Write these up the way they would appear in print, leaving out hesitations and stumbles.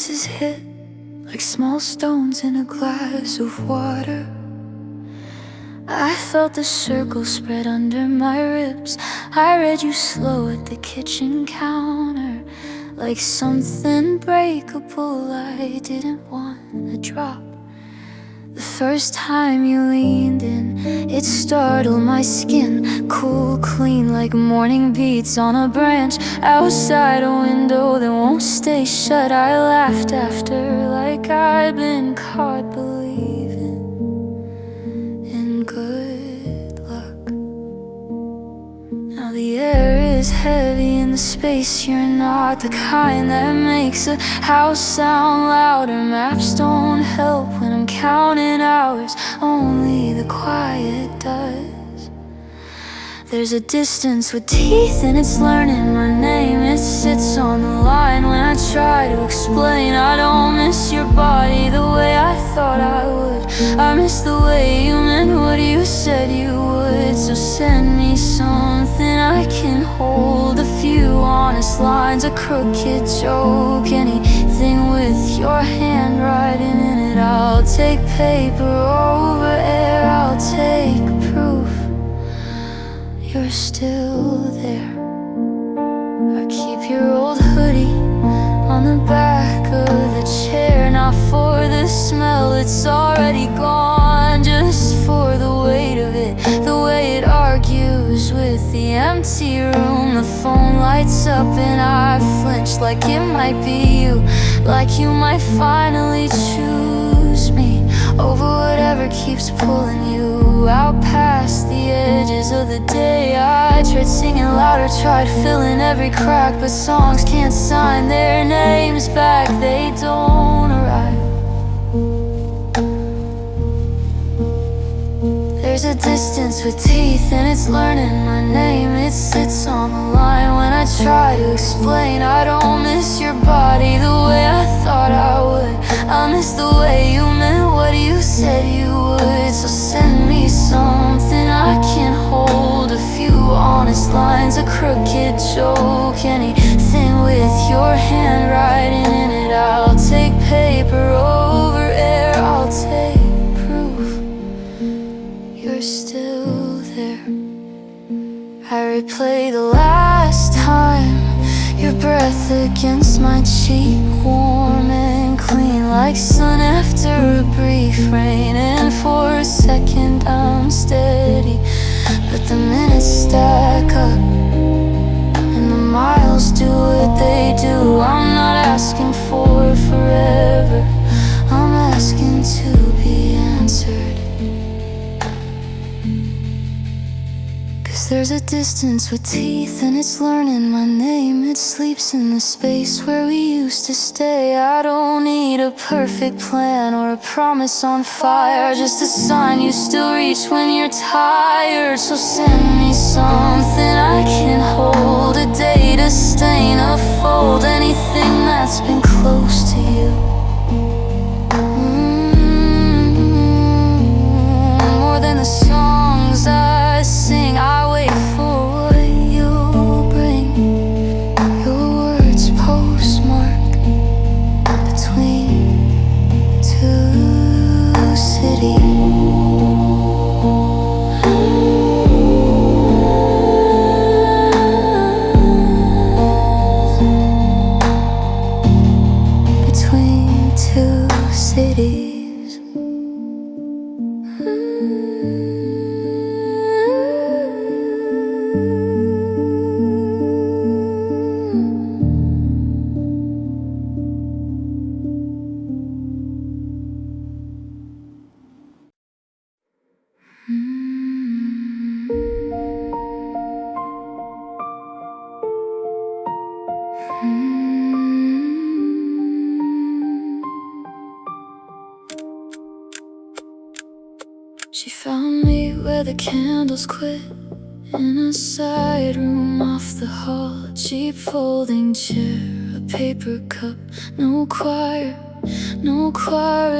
senses hit like small stones in a glass of water. I felt the circle spread under my ribs. I read you slow at the kitchen counter, like something breakable I didn't want to drop. The first time you leaned in, it startled my skin. Cool, clean, like morning beats on a branch outside a window that won't stay shut. I laughed after like I'd been caught believing in good luck. Now the air is heavy in the space. You're not the kind that makes a house sound louder. Maps don't help when I'm counting hours, only the quiet does. There's a distance with teeth and it's learning my name. It sits on the line when I try to explain. I don't miss your body the way I thought I would. I miss the way you meant what you said you would. So send me something I can hold. A few honest lines, a crooked joke, anything with your handwriting in it. I'll take paper over air, I'll take proof you're still there. I keep your old hoodie on the back of the chair, not for the smell, it's already gone, just for the weight of it, the way it argues with the empty room. The phone lights up and I flinch like it might be you, like you might finally choose me over whatever keeps pulling you out past the edges of the day. I tried singing louder, tried filling every crack, but songs can't sign their names back, they don't arrive. There's a distance with teeth and it's learning my name. It sits on the line when I try to explain. I don't miss your body the way I thought I would. I miss the way you meant what you said you would. So send me something I can hold. A few honest lines, a crooked joke, anything with your handwriting in it. I'll take paper over air, I'll take proof you're still there. I replay the last time, your breath against my cheek, warm and clean like sun after a brief rain. And for a second I'm steady, but the minutes stack up and the miles do what they do. I'm not asking for forever, I'm asking to be answered. There's a distance with teeth and it's learning my name. It sleeps in the space where we used to stay. I don't need a perfect plan or a promise on fire, just a sign you still reach when you're tired. So send me something I can hold, a day to stain, a fold, anything that's been close to you. More than the songs I sing, I wait for what you'll bring. Your words postmarked between two cities. Between two cities. She found me where the candles quit, in a side room off the hall. A cheap folding chair, a paper cup, no choir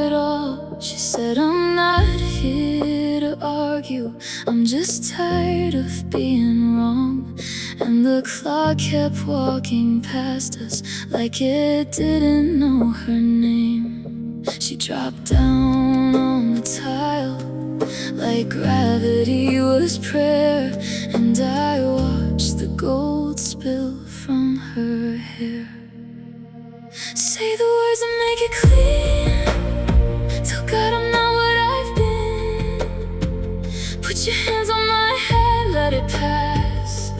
at all. She said, I'm not here to argue, I'm just tired of being wrong. and the clock kept walking past us like it didn't know her name. She dropped down on the tile like gravity was prayer, and I watched the gold spill from her hair. Say the words and make it clear. Tell God I'm not what I've been. Put your hands on my head, let it pass.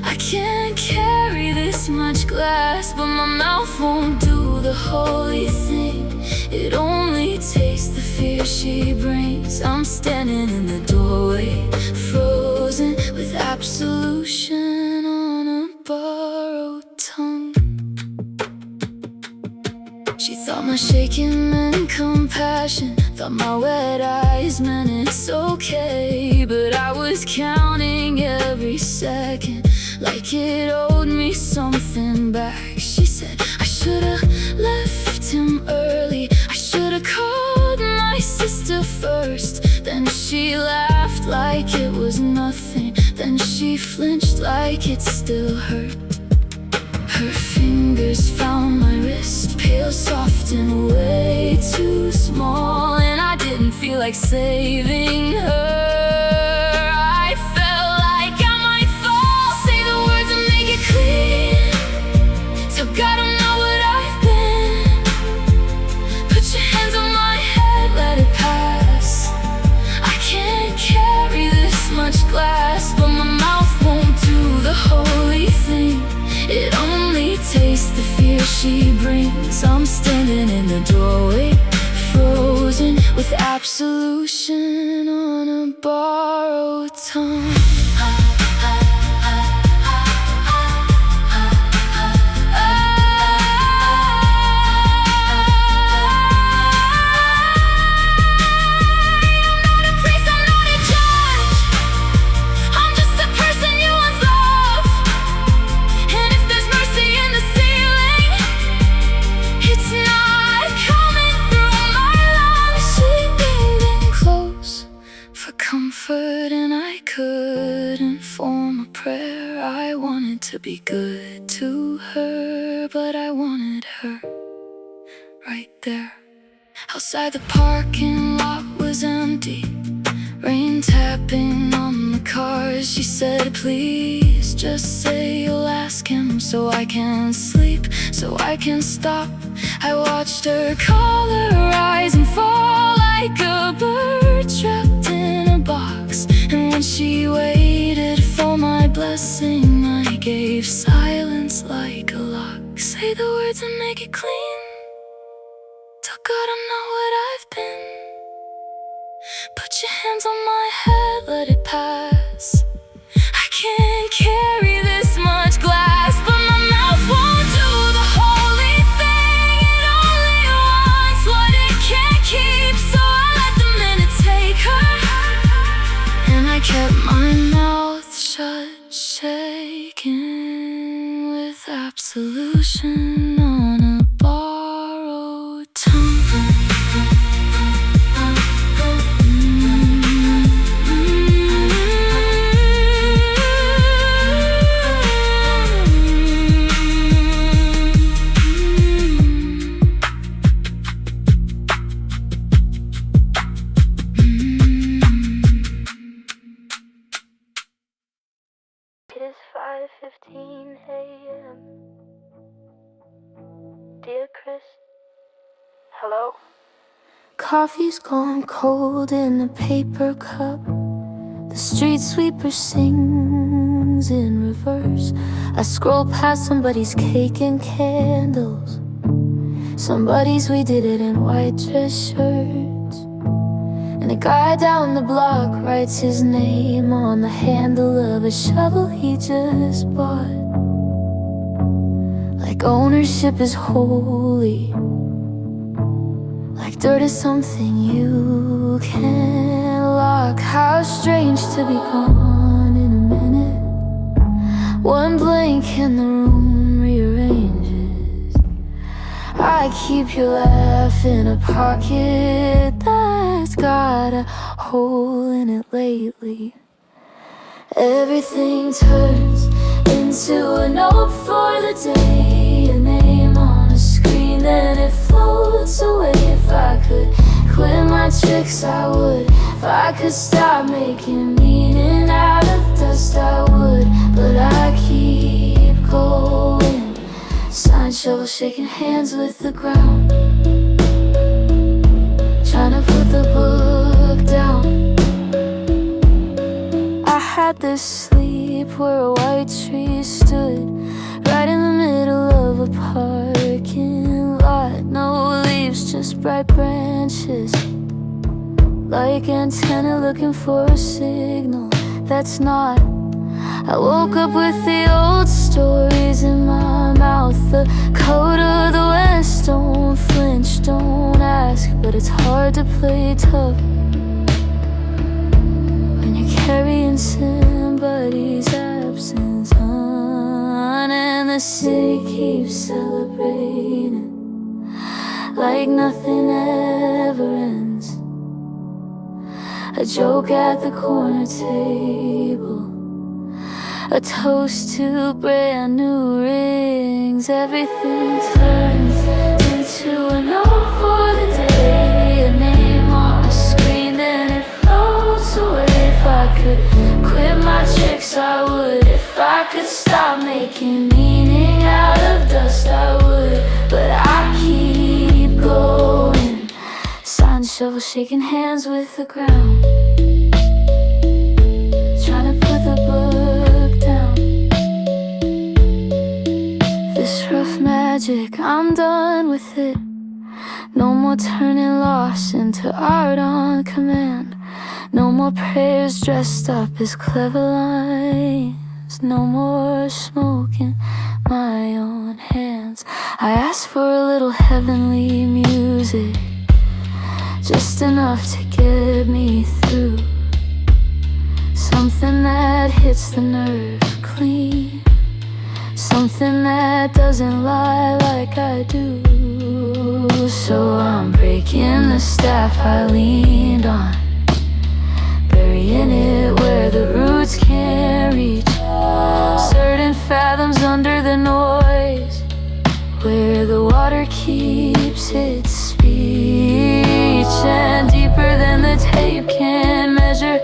I can't carry this much glass, but my mouth won't do the holy thing. It only tastes the fear she brings. I'm standing in the doorway, frozen with absolution on a borrowed tongue. She thought my shaking meant compassion, thought my wet eyes meant it's okay. But I was counting every second like it owed me something back. She said I should've left him early, I should've called my sister first. Then she laughed like it was nothing, then she flinched like it still hurt. Her fingers found my wrist, pale, soft, and way too small, and I didn't feel like saving her. I felt like I might fall. Say the words and make it clear. Tell God I'm not what I've been. Put your hands on my head, let it pass. I can't carry this much glass, but my mouth won't do the holy thing. It only tastes the fear she brings. I'm standing in the doorway, frozen with absolution on a borrowed tongue. And I couldn't form a prayer. I wanted to be good to her, but I wanted her right there. Outside the parking lot was empty, rain tapping on the cars. She said, please just say you'll ask him, so I can sleep, so I can stop. I watched her color rise and fall like a bird trapped in a box. And when she waited for my blessing, I gave silence like a lock. Say the words and make it clean. Tell God I'm not what I've been. Put your hands on my head, let it pass. I can't carry this much glass, but my mouth won't do the holy thing. It only wants what it can't keep, so I let the minutes take her. And I kept my mouth shut, shaking with absolution on a borrowed tongue. It is 5:15 a.m. Dear Chris, hello? Coffee's gone cold in a paper cup. The street sweeper sings in reverse. I scroll past somebody's cake and candles, somebody's we did it in white dress shirts. And a guy down the block writes his name on the handle of a shovel he just bought. Like ownership is holy, like dirt is something you can't lock. How strange to be gone in a minute. One blink and the room rearranges. I keep your laugh in a pocket that's got a hole in it lately. Everything turns in into a note for the day, a name on a screen, then it floats away. If I could quit my tricks, I would. If I could stop making meaning out of dust, I would. But I keep going, sign shovel shaking hands with the ground, trying to put the book down. I had this sleep where a white tree stood right in the middle of a parking lot. No leaves, just bright branches, like antenna looking for a signal that's not. I woke up with the old stories in my mouth. The code of the West, don't flinch, don't ask. But it's hard to play tough when you're carrying somebody's absence on, and the city keeps celebrating like nothing ever ends. A joke at the corner table, a toast to brand new rings. Everything turns into a note for the day, a name on a screen, then it floats away. If I could quit my tricks, I would. If I could stop making meaning out of dust, I would. But I keep going, sign shovel shaking hands with the ground, trying to put the book down. This rough magic, I'm done with it. No more turning loss into art on command. No more prayers dressed up as clever lines. No more smoke in my own hands. I asked for a little heavenly music, just enough to get me through. Something that hits the nerve clean, something that doesn't lie like I do. So I'm breaking the staff I leaned on, burying it where the roots can't reach. Certain fathoms under the noise, where the water keeps its speech. And deeper than the tape can measure,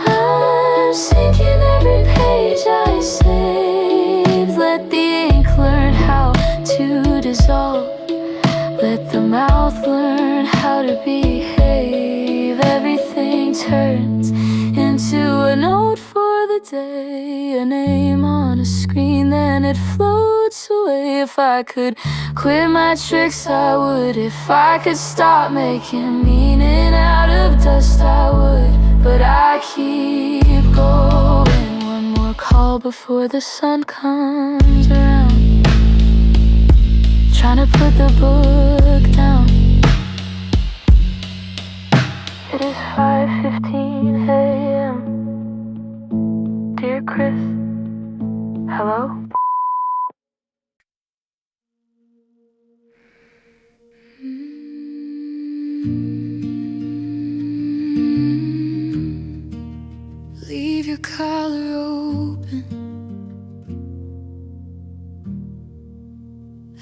I'm sinking every page I saved. Let the ink learn how to dissolve, let the mouth learn how to behave. Everything turns into a note for the day, a name on a screen, then it floats away. If I could quit my tricks, I would. If I could stop making meaning out of dust, I would. But I keep going, one more call before the sun comes around, trying to put the book down. It is 5:15 a.m. Dear Chris, hello? Leave your collar open,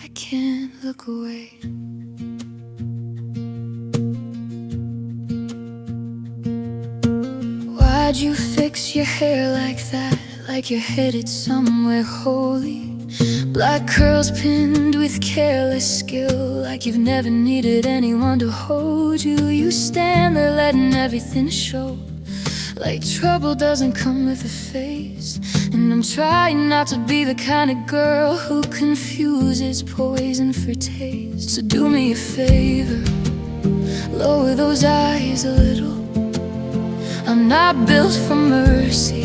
I can't look away. Why'd you fix your hair like that, like you're headed somewhere holy? Black curls pinned with careless skill, like you've never needed anyone to hold you. You stand there letting everything show, like trouble doesn't come with a face. And I'm trying not to be the kind of girl who confuses poison for taste. So do me a favor, lower those eyes a little. I'm not built for mercy,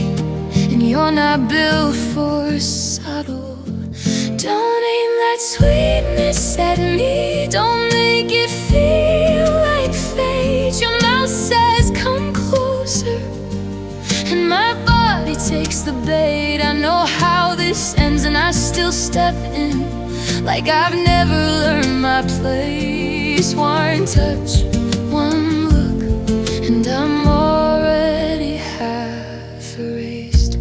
and you're not built for subtle. Don't aim that sweetness at me, don't make it feel like fate. Your mouth says come closer, and my body takes the bait. I know how this ends, and I still step in like I've never learned my place. One touch, one look, and I'm already half erased.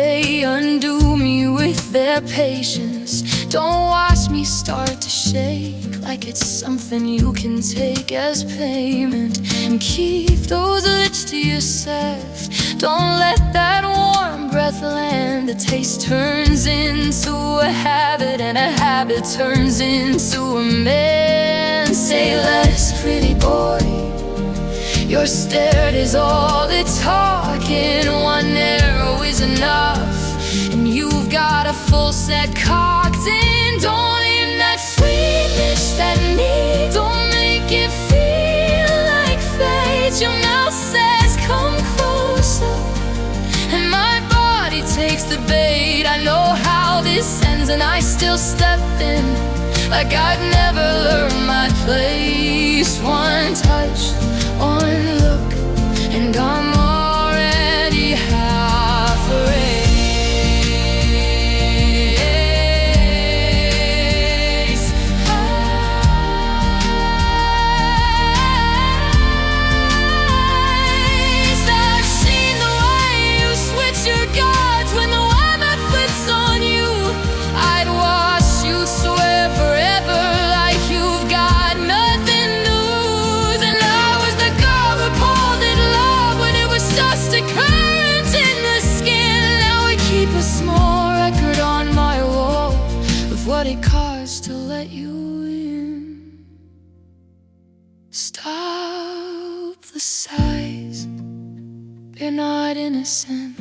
they undo me with their patience. Don't watch me start to shake like it's something you can take as payment. And keep those lips to yourself. Don't let that warm breath land. The taste turns into a habit, and a habit turns into a man. Say less, pretty boy. Your stare is all it's talking. One arrow is enough, and you've got a full set cocked in. Don't aim that sweetness, that need. Don't make it feel like fate. Your mouth says come closer, and my body takes the bait. I know how this ends, and I still step in like I've never learned my place. One touch, one look, and I'm already half erased. I've seen the way you switch your guards when the weather flips on you. I'd watch you swear forever like you've got nothing to lose. And I was the girl who pulled in love when it was just a current in the skin. Now I keep a small record on my wall of what it costs to let you in. Stop the sighs, they're not innocent.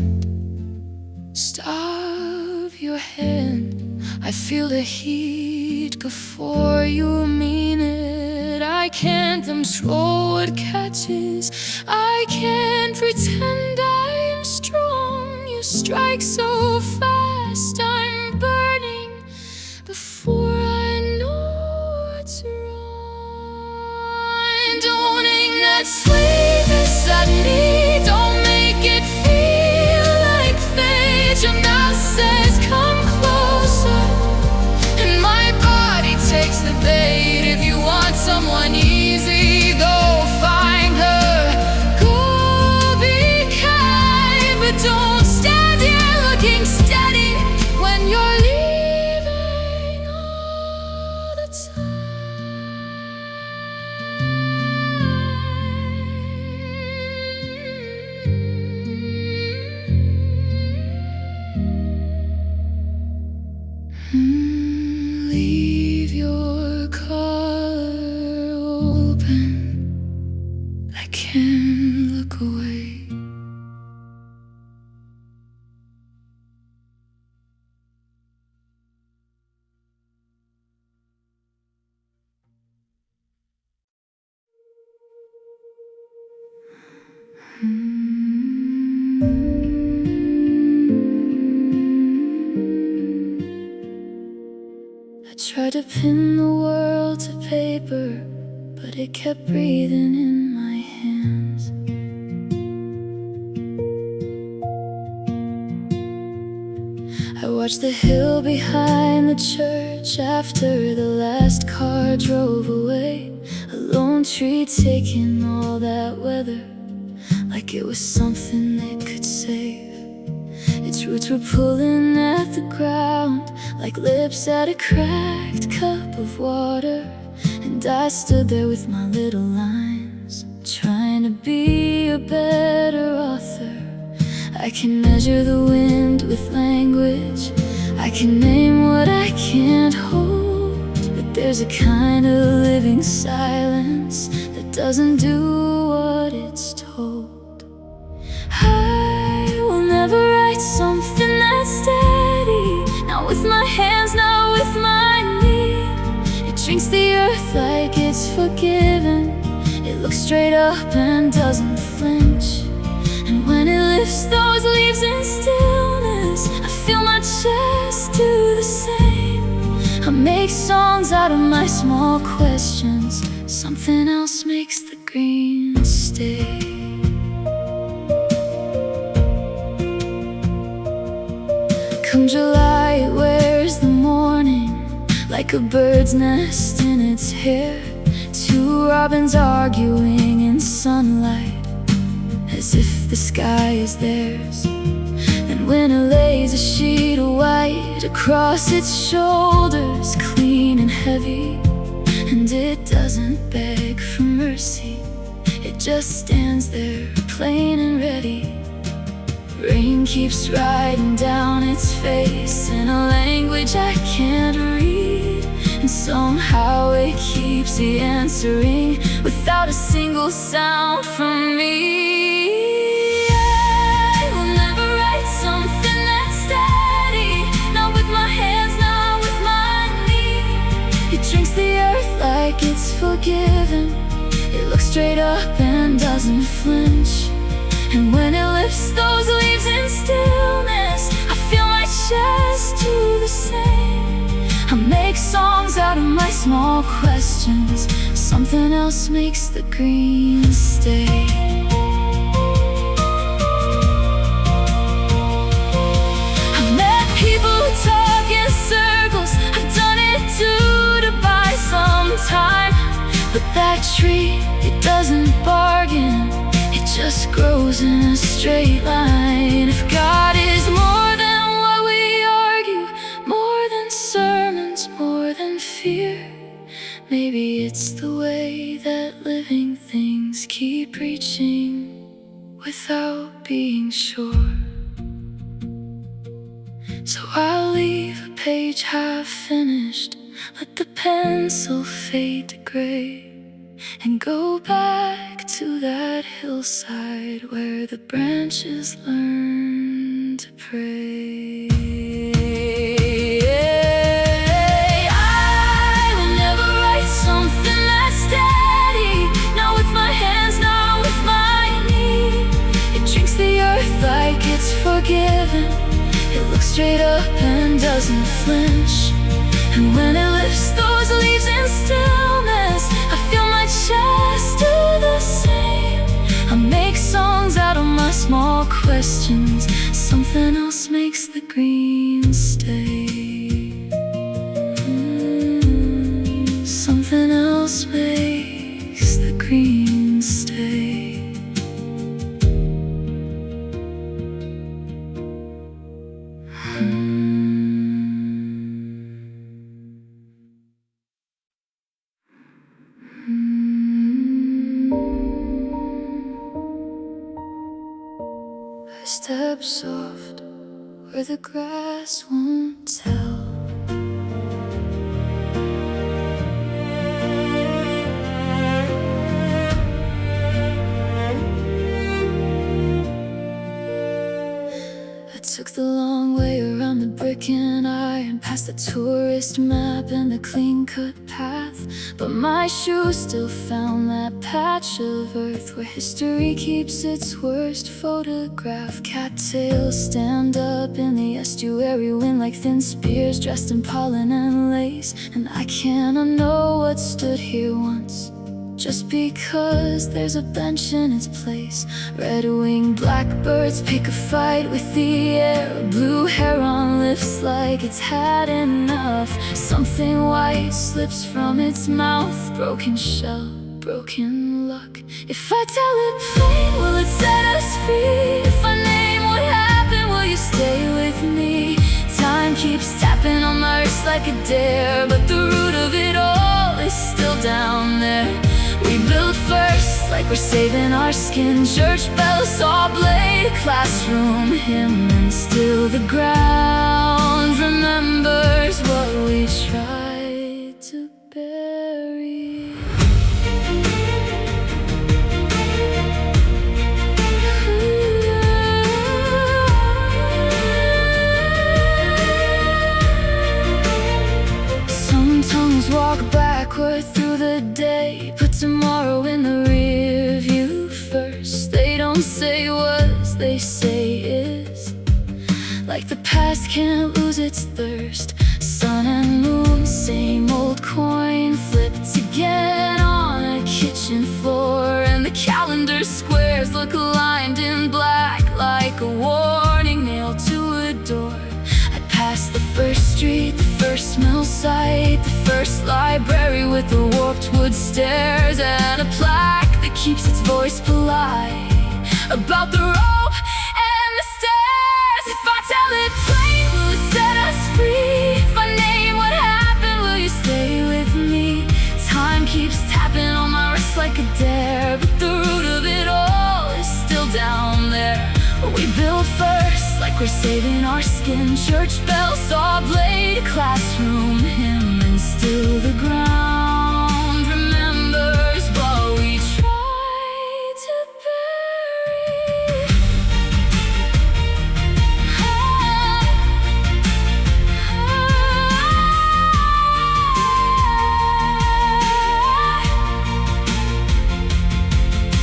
Stop your hand, I feel the heat before you mean it. I can't control what catches, I can't pretend I'm strong. You strike so fast, I'm burning before I know what's wrong. Don't aim that sweetness at me. Don't make it feel like fate. Your mouth says come closer, and my body takes the bait. If you want someone easy, go find her. Go be kind, but don't stand here looking steady when you're leaving all the time. Leave your collar open, I can't look away. I tried to pin the world to paper, but it kept breathing in my hands. I watched the hill behind the church after the last car drove away. A lone tree taking all that weather like it was something it could save. Its roots were pulling at the ground like lips at a cracked cup of water. And I stood there with my little lines, trying to be a better author. I can measure the wind with language, I can name what I can't hold. But there's a kind of living silence that doesn't do what it's told. I will never write something that's steady, not with my hands, not with my knee. It drinks the earth like it's forgiven. It looks straight up and doesn't flinch. And when it lifts those leaves in stillness, I feel my chest do the same. I make songs out of my small questions. Something else makes the green stay. Come July, it wears the morning like a bird's nest in its hair. Two robins arguing in sunlight, as if the sky is theirs. And Winter lays a sheet of white across its shoulders, clean and heavy, and it doesn't beg for mercy. It just stands there, plain and ready. Rain keeps riding down its face in a language I can't read, and somehow it keeps answering without a single sound from me. I will never write something that's steady, not with my hands, not with my knee. It drinks the earth like it's forgiven. It looks straight up and doesn't flinch. And when it lifts those leaves in stillness, I feel my chest do the same. I make songs out of my small questions. Something else makes the green stay. I've met people who talk in circles. I've done it too to buy some time. But that tree, it doesn't bargain. It just grows in a straight line. If God is more than what we argue, more than sermons, more than fear, maybe it's the way that living things keep reaching without being sure. So I'll leave a page half finished, let the pencil fade to gray, and go back to that hillside where the branches learn to pray. I will never write something that's steady, not with my hands, not with my knee. It drinks the earth like it's forgiven. It looks straight up and doesn't flinch. And when it lifts those leaves in stillness, I feel my chest do the same. I make songs out of my small questions. Something else makes the green stay. Something else makes the green stay. I step soft where the grass won't tell. I took the long way around the brick and iron, past the tourist map and the clean-cut path. But my shoes still found that patch of earth where history keeps its worst photograph. Cattails stand up in the estuary wind like thin spears dressed in pollen and lace. And I can't unknow what stood here once, just because there's a bench in its place. Red-winged blackbirds pick a fight with the air. Blue heron lifts like it's had enough. Something white slips from its mouth. Broken shell, broken luck. If I tell it plain, will it set us free? If I name what happened, will you stay with me? Time keeps tapping on my wrist like a dare, but the root of it all is still down there. We build first, like we're saving our skin. Church bells saw blade, classroom hymn, and still the ground remembers what we tried to bury. Some tongues walk backward through the day, put tomorrow in the rear view first. They don't say was, they say is. Like the past can't lose its thirst. Sun and moon, same old coin, flipped again on a kitchen floor. And the calendar squares look lined in black like a warning nailed to a door. I passed the first street, the first mill site, the first library with the warped wood stairs, and a plaque that keeps its voice polite about the rope and the stairs. If I we're saving our skin. Church bells, saw blade, classroom hymn, and still the ground remembers what we tried to bury.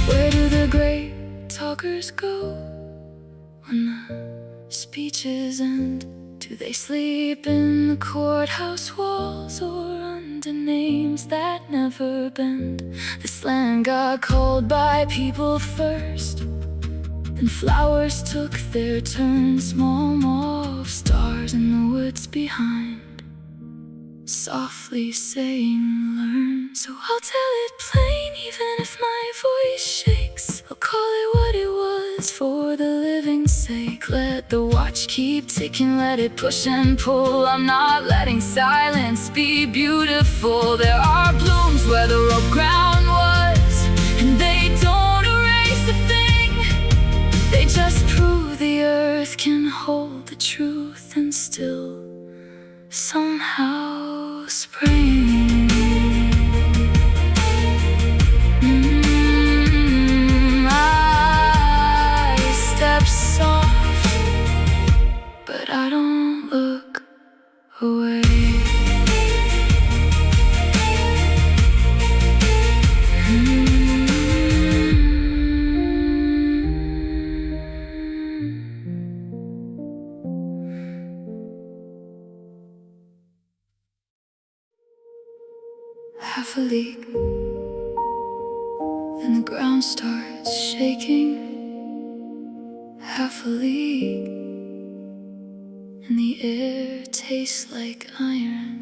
Where do the great talkers go when the speeches end? Do they sleep in the courthouse walls or under names that never bend? This land got called by people first, then flowers took their turn. Small mauve stars in the woods behind, softly saying learn. So I'll tell it plain, even if my voice shakes. I'll call it what it was for the living's sake. Let the watch keep ticking, let it push and pull. I'm not letting silence be beautiful. There are blooms where the rope ground was, and they don't erase a thing. They just prove the earth can hold the truth and still somehow spring. I step soft, but I don't look away. Half a league, and the ground starts shaking. Half a league, and the air tastes like iron.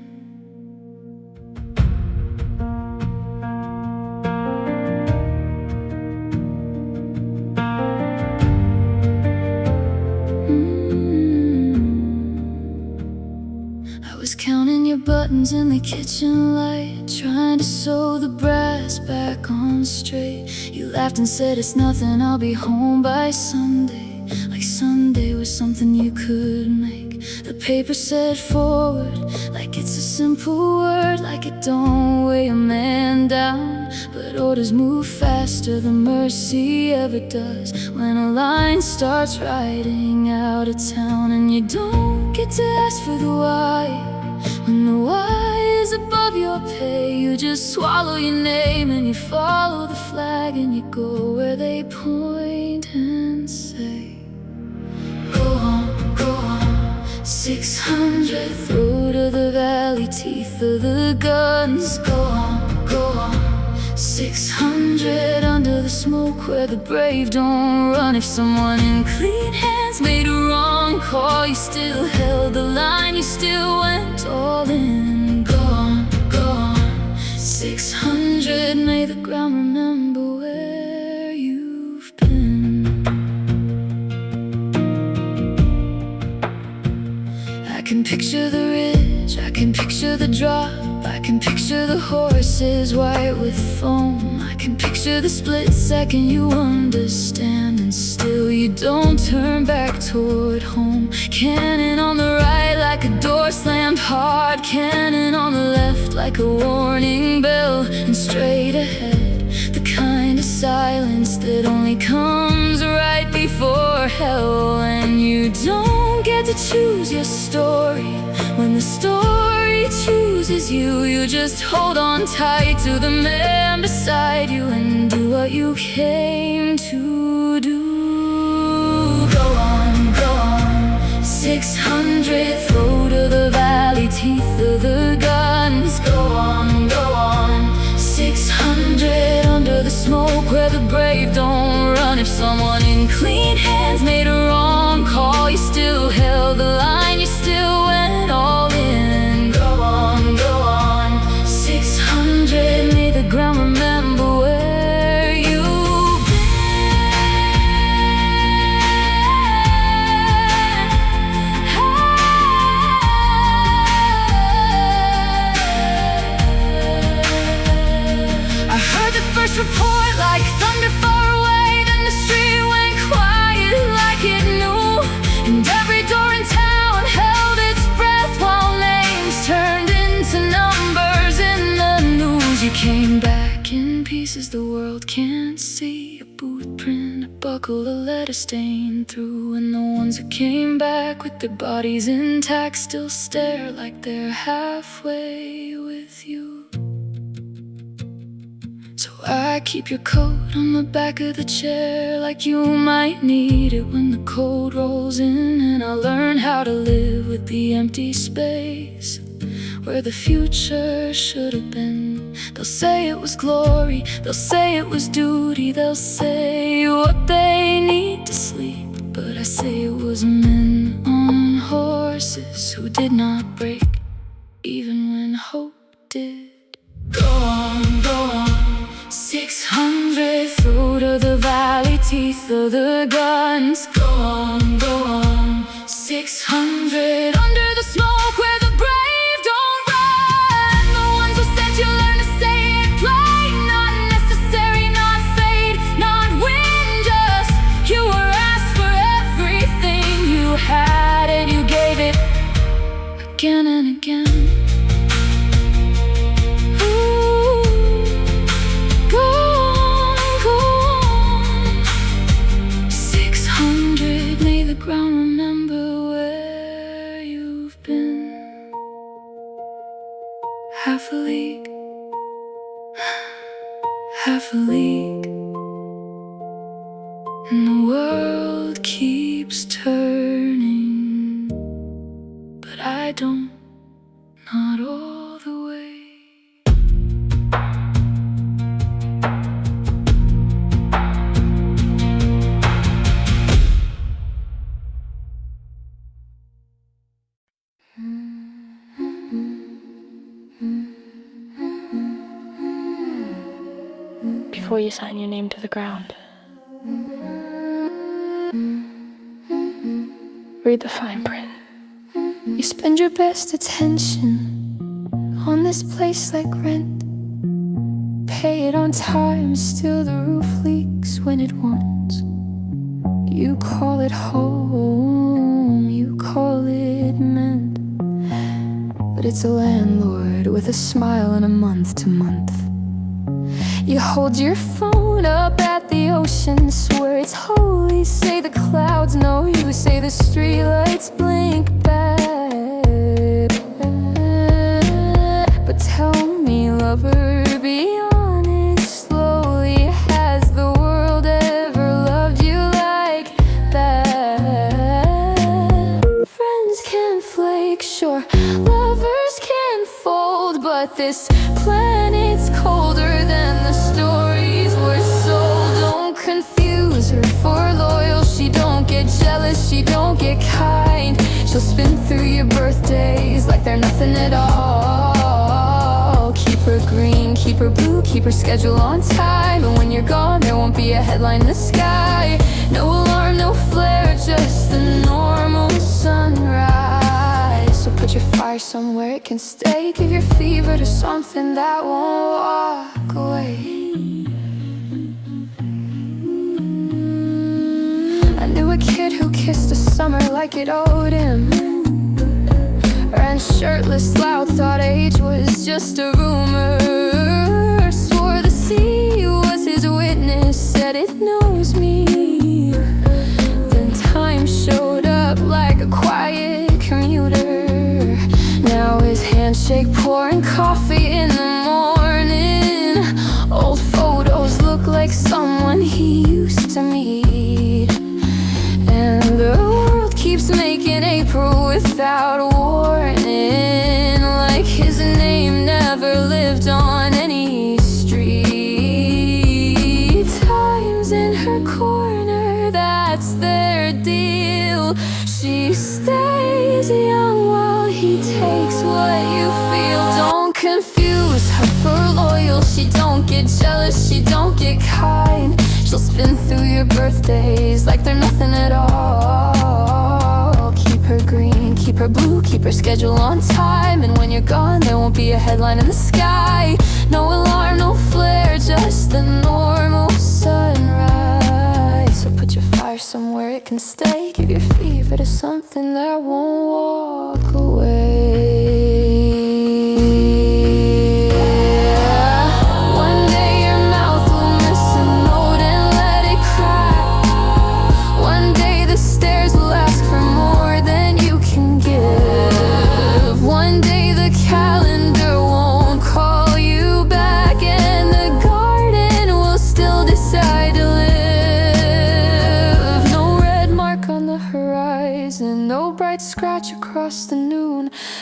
I was counting your buttons in the kitchen light, trying to sew the brass back on straight. You laughed and said it's nothing, I'll be home by Sunday. Like Sunday was something you could make. The paper said forward, like it's a simple word, like it don't weigh a man down. But orders move faster than mercy ever does when a line starts riding out of town. And you don't get to ask for the why when the why is above your pay. You just swallow your name and you follow the flag, and you go where they point and say, go on, go on. 600th road to the valley, teeth of the guns. Go on, go on. 600 under the smoke where the brave don't run. If someone in clean hands made a wrong call, you still held the line, you still went all in. Go on, go on. 600, may the ground remember where you've been. I can picture the ridge, I can picture the drop, I can picture the horses white with foam. I can picture the split second you understand, and still you don't turn back toward home. Cannon on the right like a door slammed hard, cannon on the left like a warning bell. And straight ahead, the kind of silence that only comes right before hell. And you don't get to choose your story when the story chooses you. You just hold on tight to the man beside you and do what you came to do. Go on, go on. 600th road to the valley, teeth of the guns. Go on, go on. 600 under the smoke where the brave don't run. If someone in clean hands made a wrong call, you still held the line, you still went all in. Go on, go on. 600, may the ground remember where you've been. places the world can't see. A boot print, a buckle, a letter stain through. And the ones who came back with their bodies intact still stare like they're halfway with you. So I keep your coat on the back of the chair, like you might need it when the cold rolls in. And I'll learn how to live with the empty space where the future should have been. They'll say it was glory, they'll say it was duty, they'll say what they need to sleep. But I say it was men on horses who did not break, even when hope did. Go on, go on, 600 through to the valley, teeth of the guns. Go on, go on, 600 under the smoke where the brave don't run. The ones who said you learn to say it plain, not necessary, not fade, not win, just you were asked for everything you had and you gave it again and again. Ground, remember where you've been. Half a league, half a league, and the world keeps turning, but I don't, not all the way. Before you sign your name to the ground, read the fine print. You spend your best attention on this place like rent. Pay it on time, still the roof leaks when it wants. You call it home, you call it meant, but it's a landlord with a smile and a month to month. You hold your phone up at the ocean, swear it's holy, say the clouds know you, say the streetlights blink back. But tell me, lover, be honest slowly, has the world ever loved you like that? Friends can flake, sure, lovers can fold, but this planet's colder than the stories were sold. Don't confuse her for loyal, she don't get jealous, she don't get kind. She'll spin through your birthdays like they're nothing at all. Keep her green, keep her blue, keep her schedule on time. And when you're gone, there won't be a headline in the sky. No alarm, no flare, just the normal sunrise. So put your fire somewhere it can stay. Give your fever to something that won't walk away. I knew a kid who kissed a summer like it owed him. Ran shirtless, loud, thought age was just a rumor. Swore the sea was his witness, said it knows me. Then time showed up like a quiet commuter. Now his handshake pouring coffee in the morning. Old photos look like someone he used to meet. And the world keeps making April without warning, like his name never lived on any street. Time's in her corner, that's their deal. She stays young while he takes what you feel. Don't confuse her for loyal, she don't get jealous, she don't get kind. She'll spin through your birthdays like they're nothing at all. Keep her green, keep her blue, keep her schedule on time. And when you're gone, there won't be a headline in the sky. No alarm, no flare, just the normal sunrise. So put your fire somewhere it can stay. Give your fever to something that won't walk away. One day your mouth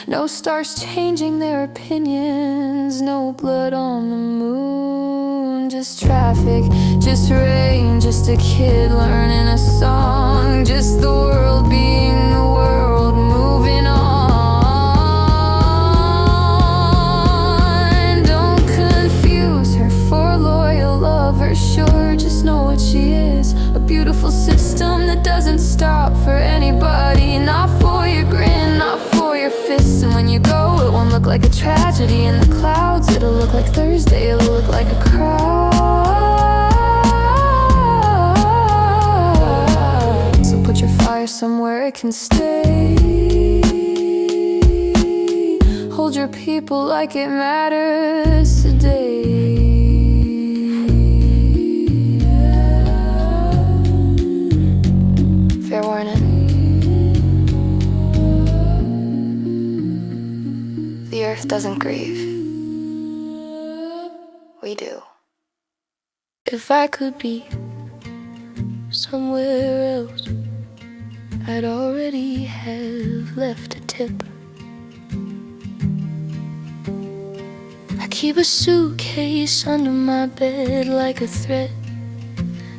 No stars changing their opinions, no blood on the moon. Just traffic, just rain, just a kid learning a song. Just the world being the world, moving on. Don't confuse her for a loyal lover, sure, just know what she is. A beautiful system that doesn't stop for anybody. Not for your grin, not for your fists. And when you go, it won't look like a tragedy in the clouds. It'll look like Thursday, it'll look like a crowd. So put your fire somewhere it can stay. Hold your people like it matters today. Fair warning. The earth doesn't grieve. We do. If I could be somewhere else, I'd already have left a tip. I keep a suitcase under my bed like a threat,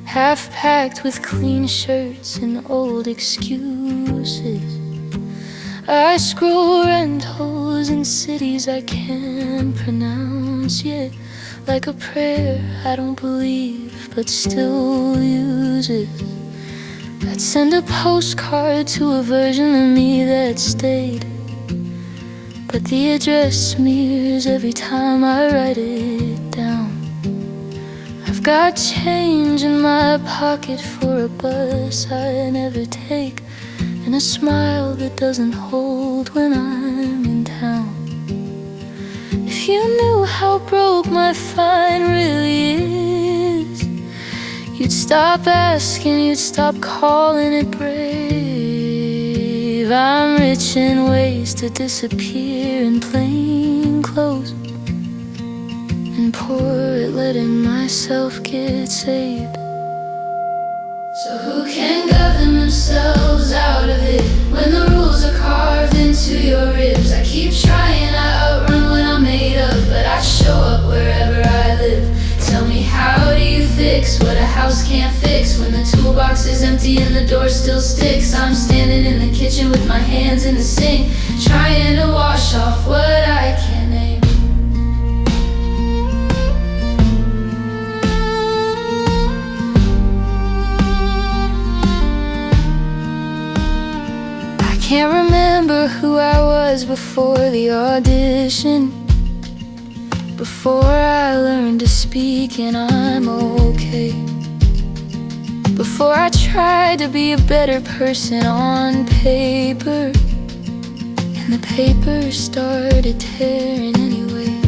half packed with clean shirts and old excuses. I scroll rentals in cities I can't pronounce yet, like a prayer I don't believe but still use it. I'd send a postcard to a version of me that stayed, but the address smears every time I write it down. I've got change in my pocket for a bus I never take, and a smile that doesn't hold when I'm in town. If you knew how broke my fine really is, you'd stop asking, you'd stop calling it brave. I'm rich in ways to disappear in plain clothes, and poor at letting myself get saved. So who can govern themselves out of it when the rules are carved into your ribs? I keep trying, I outrun what I'm made of, but I show up wherever I live. Tell me, how do you fix what a house can't fix when the toolbox is empty and the door still sticks? I'm standing in the kitchen with my hands in the sink, trying to wash off what I can't name. Can't remember who I was before the audition, before I learned to speak and I'm okay, before I tried to be a better person on paper, and the paper started tearing anyway.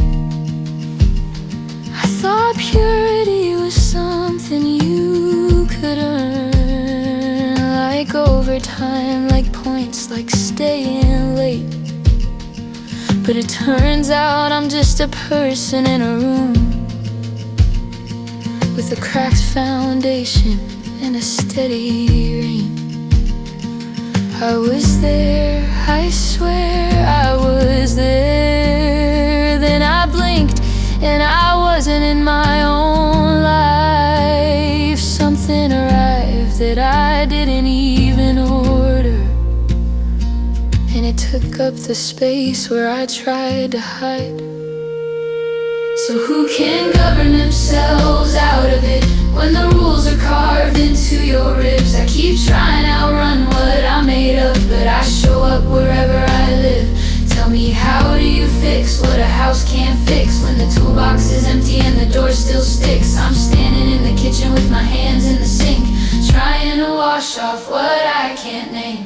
I thought purity was something you could earn, like overtime, like points, like staying late. But it turns out I'm just a person in a room with a cracked foundation and a steady rain. I was there, I swear I was there. Then I blinked and I wasn't in my own life. Something arrived that I didn't even order, and it took up the space where I tried to hide. So who can govern themselves out of it when the rules are carved into your ribs? I keep trying to outrun what I'm made of, but I show up wherever I live. Tell me, how do you fix what a house can't fix when the toolbox is empty and the door still sticks? I'm standing in the kitchen with my hands in the sink, trying to wash off what I can't name.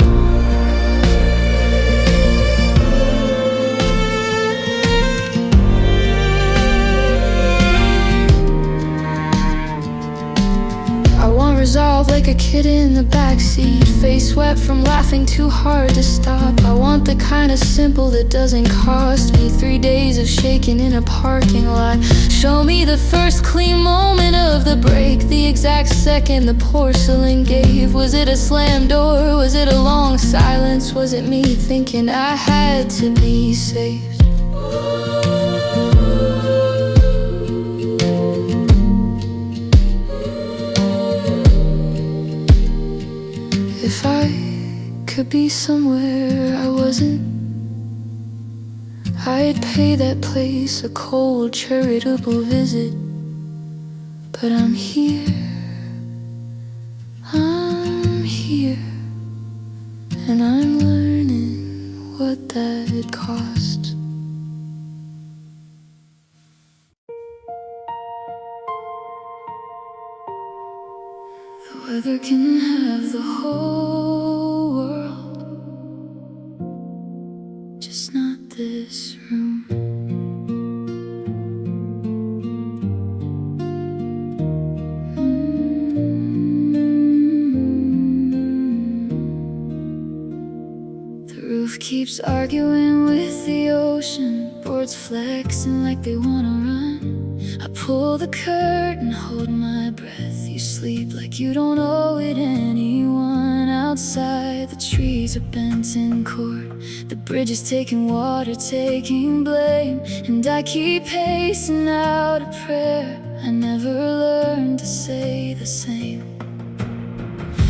Resolve like a kid jacket in the backseat, face wet from laughing too hard to stop. I want the kind of simple that doesn't cost me 3 days of shaking in a parking lot. Show me the first clean moment of the break, the exact second the porcelain gave. Was it a slam door? Was it a long silence? Was it me thinking I had to be saved? If I could be somewhere I wasn't, I'd pay that place a cold charitable visit. But I'm here, and I'm learning what that costs. The weather can have the whole world, just not this room. The roof keeps arguing with the ocean, boards flexing like they wanna run. I pull the curtain, hold my breath. You sleep like you don't owe it anyone. Outside, the trees are bent in court. The bridge is taking water, taking blame. And I keep pacing out a prayer I never learned to say the same.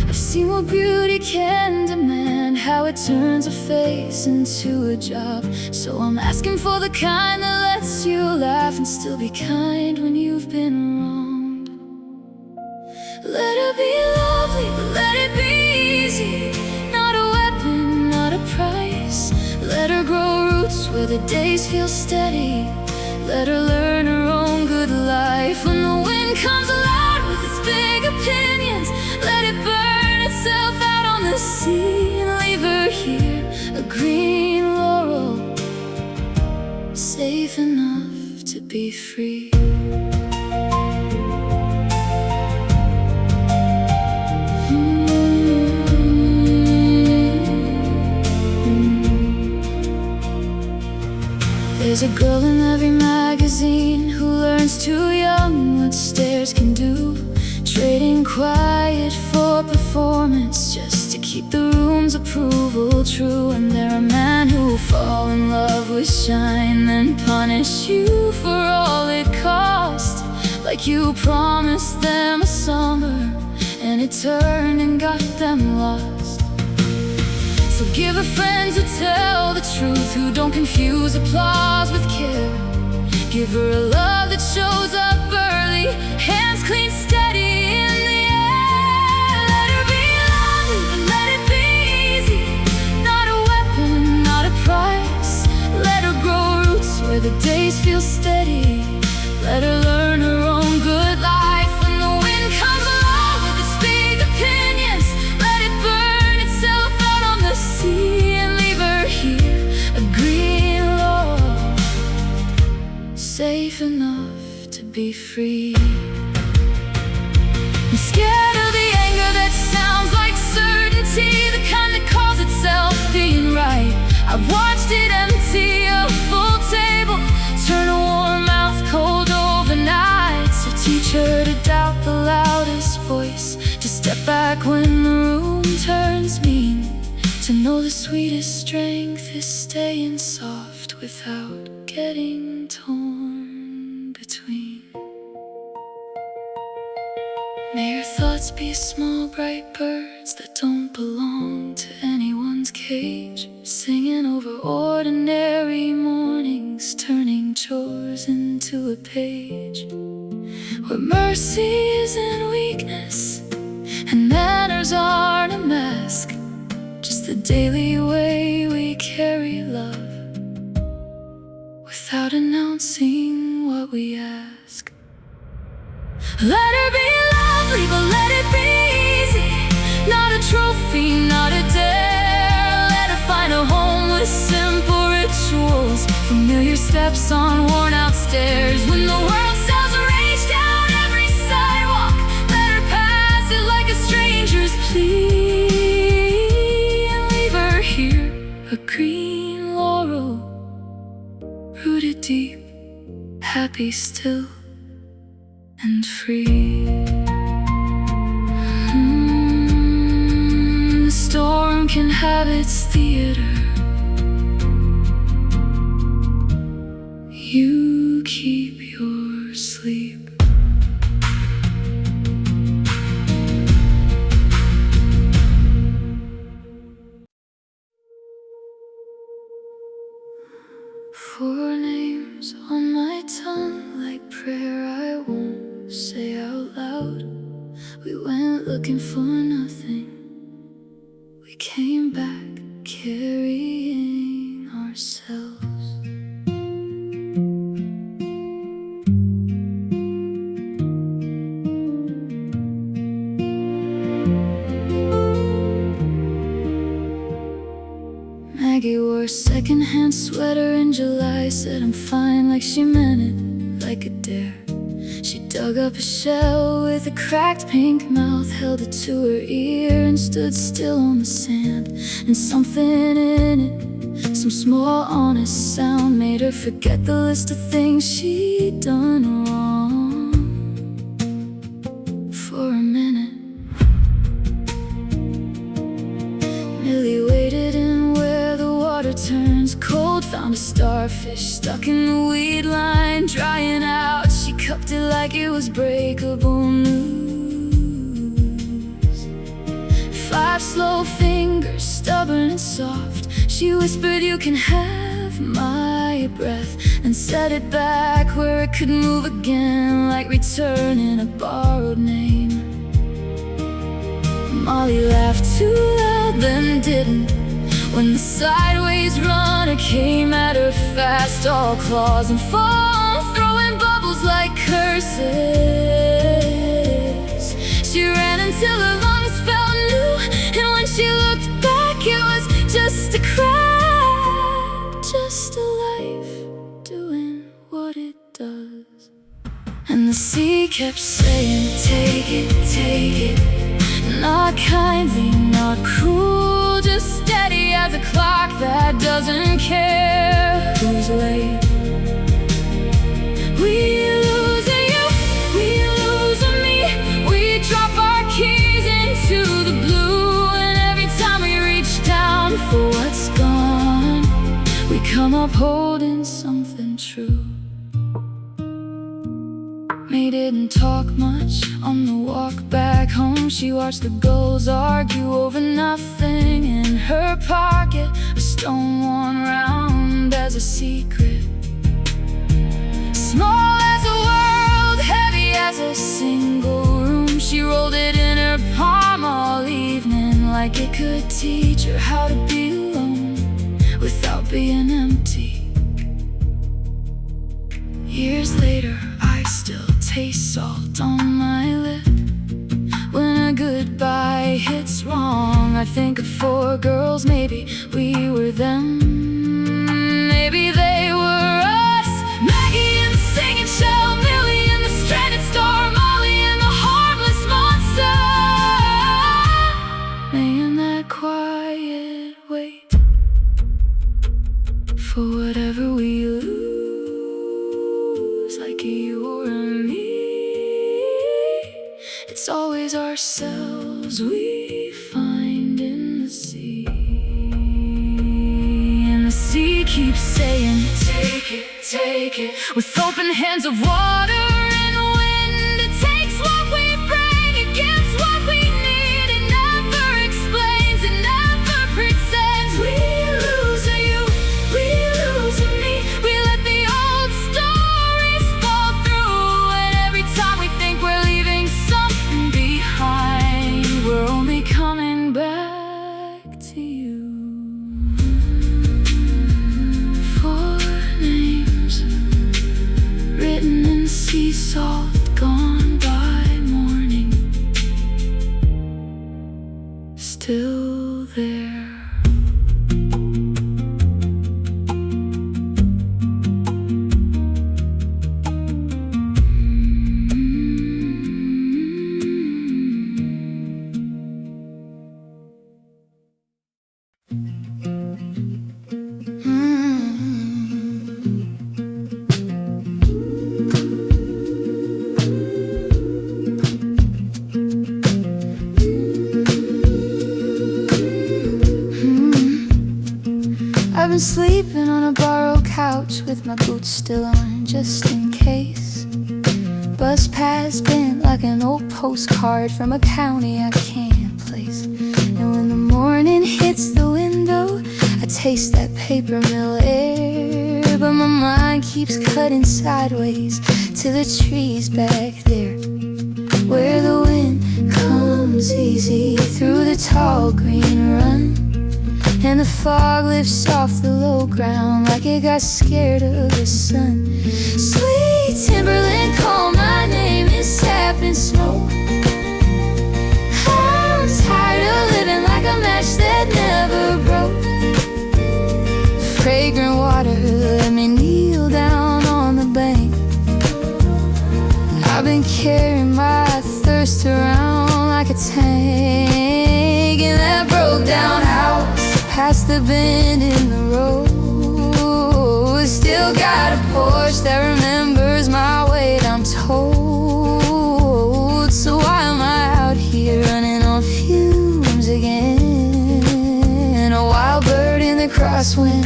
I've seen what beauty can demand, how it turns a face into a job. So I'm asking for the kind that lets you laugh and still be kind when you've been wronged. Let her be lovely, but let it be easy. Not a weapon, not a price. Let her grow roots where the days feel steady. Let her learn her own good life. When the wind comes loud with its big opinions, let it burn itself out on the sea and leave her here, a green laurel, safe enough to be free. There's a girl in every magazine who learns too young what stairs can do, trading quiet for performance just to keep the room's approval true. And there are men who fall in love with shine, then punish you for all it cost, like you promised them a summer and it turned and got them lost. So give her friends who tell the truth, who don't confuse applause with care. Give her a love that shows up early, hands clean, steady in the air. Let her be lovely, but let it be easy. Not a weapon, not a price. Let her grow roots where the days feel steady. Let her learn her own good life. When the wind comes along with its big opinions, let it burn itself out on the sea and leave her here, a green laurel, safe enough to be free. I'm scared of the anger that sounds like certainty, the kind that calls itself being right. I've watched it empty a full table, turn a warm mouth cold overnight. So teach her to doubt the loudest voice, to step back when the room turns mean, to know the sweetest strength is staying soft without getting torn between. May your thoughts be small bright birds that don't belong to anyone's cage, singing over ordinary mornings, turning chores into a page, where mercy isn't weakness and manners aren't a mask, just the daily way we carry love without announcing what we ask. Let her be lovely, but let it be easy. Not a trophy, not a dare. Let her find a home with simple rituals, familiar steps on worn out stairs. When the world sells a rage down every sidewalk, let her pass it like a stranger's rooted deep, happy still and free. The storm can have its theater. You keep your sleep. Four names on my tongue, like prayer I won't say out loud. We went looking for nothing. We came back carrying ourselves. Maggie wore a secondhand sweater in July, said I'm fine like she meant it, like a dare. She dug up a shell with a cracked pink mouth, held it to her ear and stood still on the sand. And something in it, some small honest sound, made her forget the list of things she'd done wrong. For a minute, Millie waited in where the water turns cold, found a starfish stuck in the weed line, drying out. She cupped it like it was breakable news. 5 slow fingers, stubborn and soft, she whispered, you can have my breath, and set it back where it could move again, like returning a borrowed name. Molly laughed too loud, then didn't, when the sideways runner came at her fast, all claws and foam, throwing bubbles like curses. She ran until her lungs felt new, and when she looked back, it was just a crowd, just a life doing what it does. And the sea kept saying, take it, not kindly, not cruel, just steady as a clock that doesn't care who's late. We losing you, we losing me, we drop our keys into the blue, and every time we reach down for what's gone, we come up holding something true. May didn't talk much on the walk back home. She watched the gulls argue over nothing. In her pocket, a stone worn round as a secret. Small as a world, heavy as a single room. She rolled it in her palm all evening, like it could teach her how to be alone without being empty. Years later, I still taste salt on my lip. When a goodbye hits wrong, I think of 4 girls, maybe we were them, maybe they were us. Maggie and the singing shell, Millie and the stranded star, Molly and the harmless monster. May in that quiet wait for whatever we lose, like you or me, it's always ourselves we find in the sea. And the sea keeps saying, take it, with open hands of water and wind. It takes what we bring against what we need. It never explains, it never pretends. We lose you, we lose me, we let the old stories fall through, and every time we think we're leaving something behind, we're only coming back to you. 4 names written in sea been sleeping on a borrowed couch with my boots still on, just in case. Bus pass bent like an old postcard from a county I can't place. And when the morning hits the window, I taste that paper mill air. But my mind keeps cutting sideways to the trees back there, where the wind comes easy through the tall green run, and the fog lifts off the low ground like it got scared of the sun. Sweet Timberland, call my name, it's sap and smoke. I'm tired of living like a match that never broke. Fragrant water, let me kneel down on the bank. I've been carrying my thirst around like a tank. In that broke down house, past the bend in the road, still got a porch that remembers my weight, I'm told. So why am I out here running on fumes again? A wild bird in the crosswind,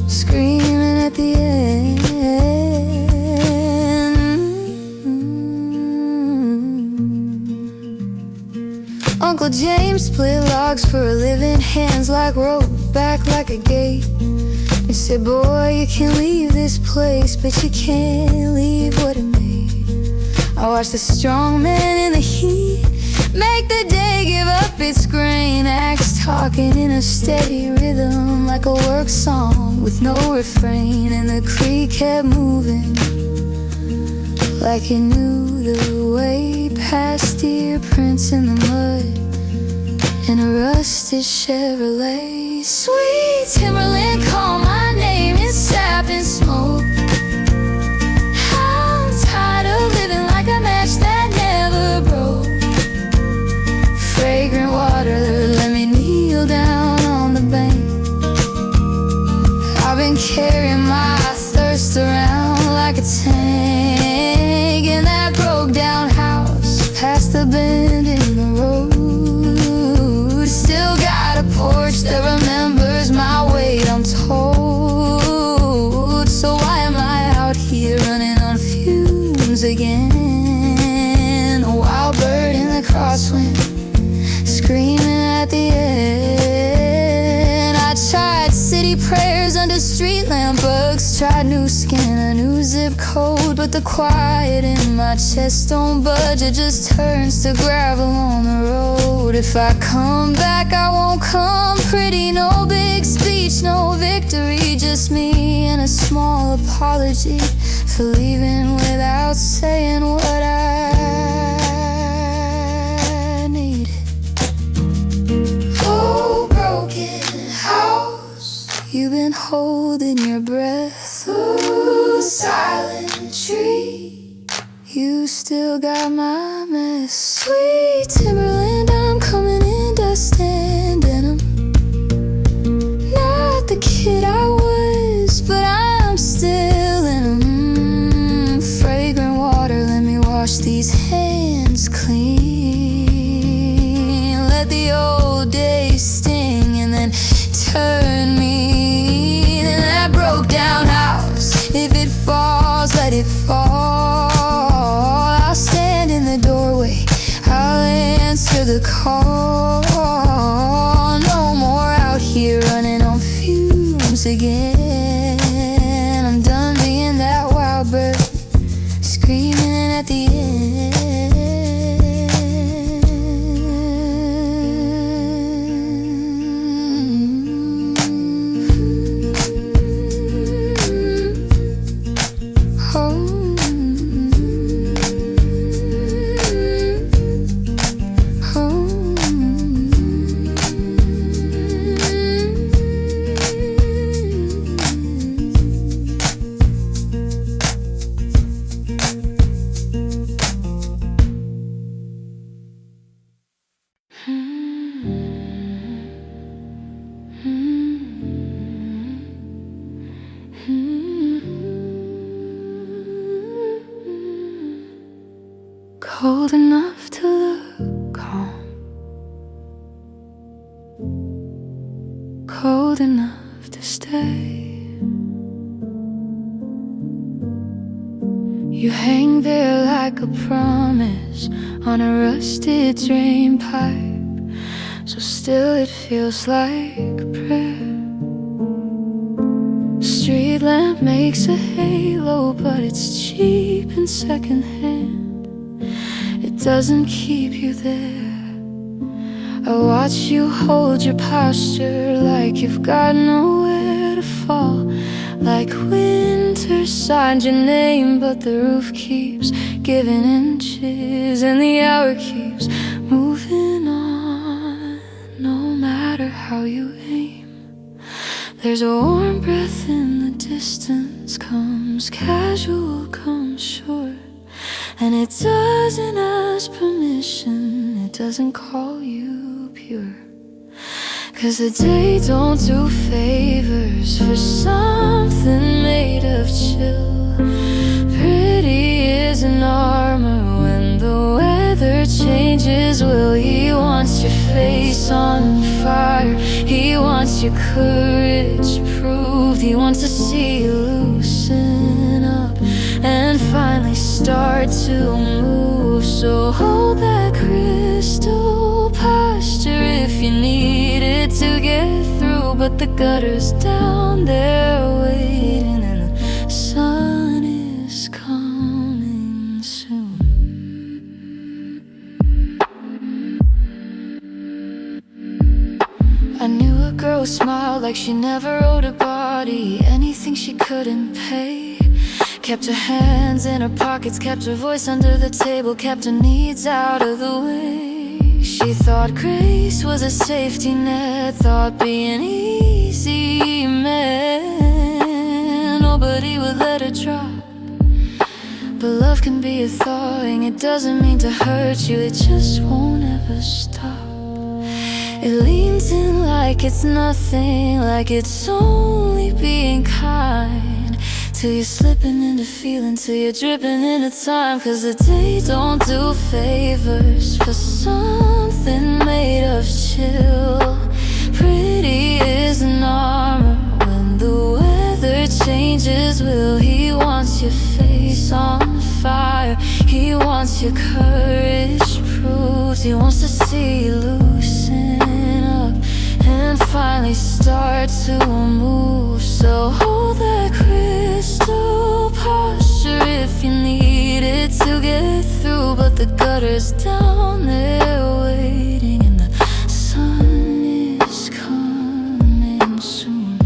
screaming at the end. Uncle James split logs for a living, hands like rope, back like a gate. He said, boy, you can leave this place, but you can't leave what it made. I watched the strong man in the heat make the day give up its grain, axe talking in a steady rhythm like a work song with no refrain. And the creek kept moving like it knew the way, past deer prints in the mud in a rusted Chevrolet. Sweet Timberland, call my name, it's sap and smoke. I'm tired of living like a match that never broke. Fragrant water, let me kneel down on the bank. I've been carrying my thirst around like a tank. In that broke down house, past the bend in the road, still got a porch that remembers my weight, I'm told. So why am I out here running on fumes again? A wild bird in the crosswind, screaming at the end. I tried city prayers under street lamp bugs, tried new skin, a new zip code, but the quiet in my chest don't budge, it just turns to gravel on the road. If I come back, I won't come pretty, no big speech, no victory, just me and a small apology for leaving without saying what I needed. Oh, broken house, you've been holding your breath. Ooh, silent tree, you still got my mess. Sweet Timberland, I'm coming in dust and denim. Not the kid I was, but I'm still in 'em. Fragrant water, let me wash these hands clean. Let the old days sting and then turn me in that broke down house. If it falls, let it fall. I'll stand in the doorway, I'll answer the call. No more out here running on fumes again. I'm done being that wild bird, screaming at the end. Cold enough to look calm, cold enough to stay. You hang there like a promise on a rusted drain pipe, so still it feels like a prayer. Street lamp makes a halo, but it's cheap and secondhand. It doesn't keep you there. I watch you hold your posture like you've got nowhere to fall, like winter signed your name, but the roof keeps giving inches and the hour keeps moving on. No matter how you aim, there's a warm breath in the distance, comes casual, comes short, and it doesn't ask permission, it doesn't call you pure. 'Cause the day don't do favors for something made of chill. Pretty is an armor when the weather changes. Will he wants your face on fire, he wants your courage proved, he wants to see you loosen up and finally start to move. So hold that crystal posture if you need it to get through, but the gutter's down there waiting and the sun is coming soon. I knew a girl smiled like she never owed her body anything she couldn't pay. Kept her hands in her pockets, kept her voice under the table, kept her needs out of the way. She thought grace was a safety net, thought being easy meant nobody would let her drop. But love can be a thawing, it doesn't mean to hurt you, it just won't ever stop. It leans in like it's nothing, like it's only being kind, till you're slipping into feeling, till you're dripping into time. 'Cause the day don't do favors for something made of chill. Pretty is an armor when the weather changes. Will he wants your face on fire, he wants your courage proved, he wants to see you loosen up and finally start to move. So hold that crystal posture if you need it to get through, but the gutter's down there waiting and the sun is coming soon.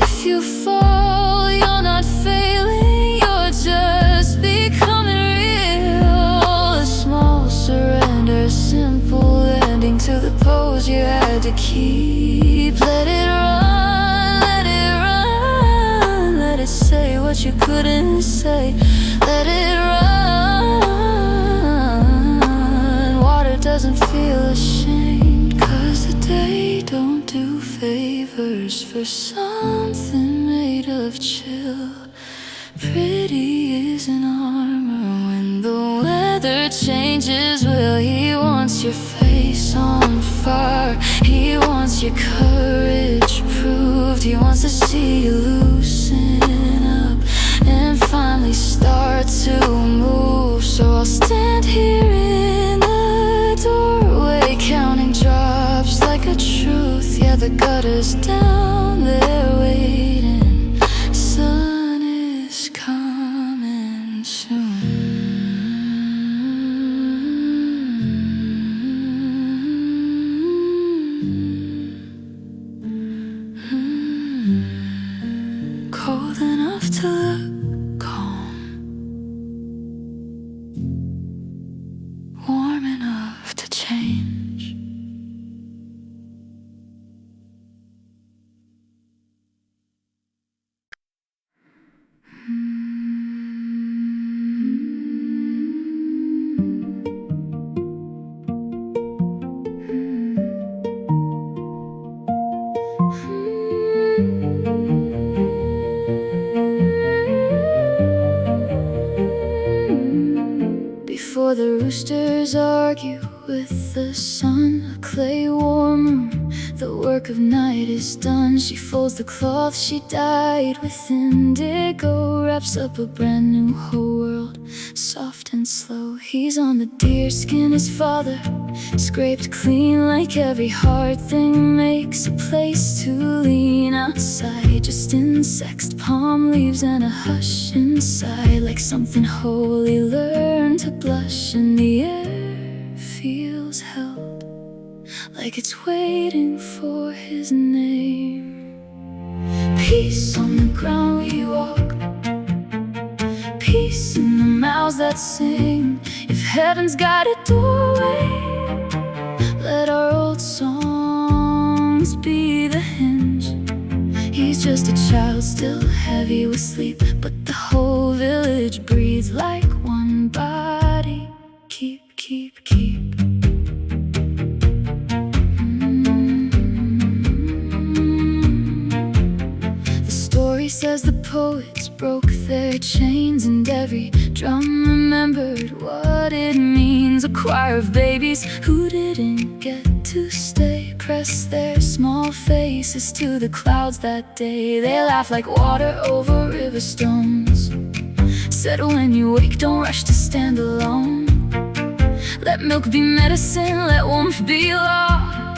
If you fall, you're not failing, you're just becoming real. A small surrender, simple ending to the pose you had to keep. Let it run, let it run, let it say what you couldn't say. Let it run, water doesn't feel ashamed. 'Cause the day don't do favors for something made of chill. Pretty is an armor when the weather changes. Will he wants your face on fire, he wants your courage proved, he wants to see you loosen up and finally start to move. So I'll stand here in the doorway counting drops like a truth. Yeah, the gutter's down there waiting, sun is coming soon. Cold enough to look calm, warm enough to change. Before the roosters argue with the sun, a clay warm room, the world work of night is done. She folds the cloth she dyed with indigo, wraps up a brand new whole world, soft and slow. He's on the deerskin his father scraped clean, like every hard thing makes a place to lean. Outside just insects, palm leaves, and a hush inside, like something holy learned to blush. And the air feels held, like it's waiting for his name. Peace on the ground we walk, peace in the mouths that sing. If heaven's got a doorway, let our old songs be the hinge. He's just a child, still heavy with sleep, but the whole village breathes like one body. Keep. The story says the poets broke their chains, and every drum remembered what it means. A choir of babies who didn't get to stay pressed their small faces to the clouds that day. They laugh like water over river stones. Said when you wake, don't rush to stand alone. Let milk be medicine, let warmth be law.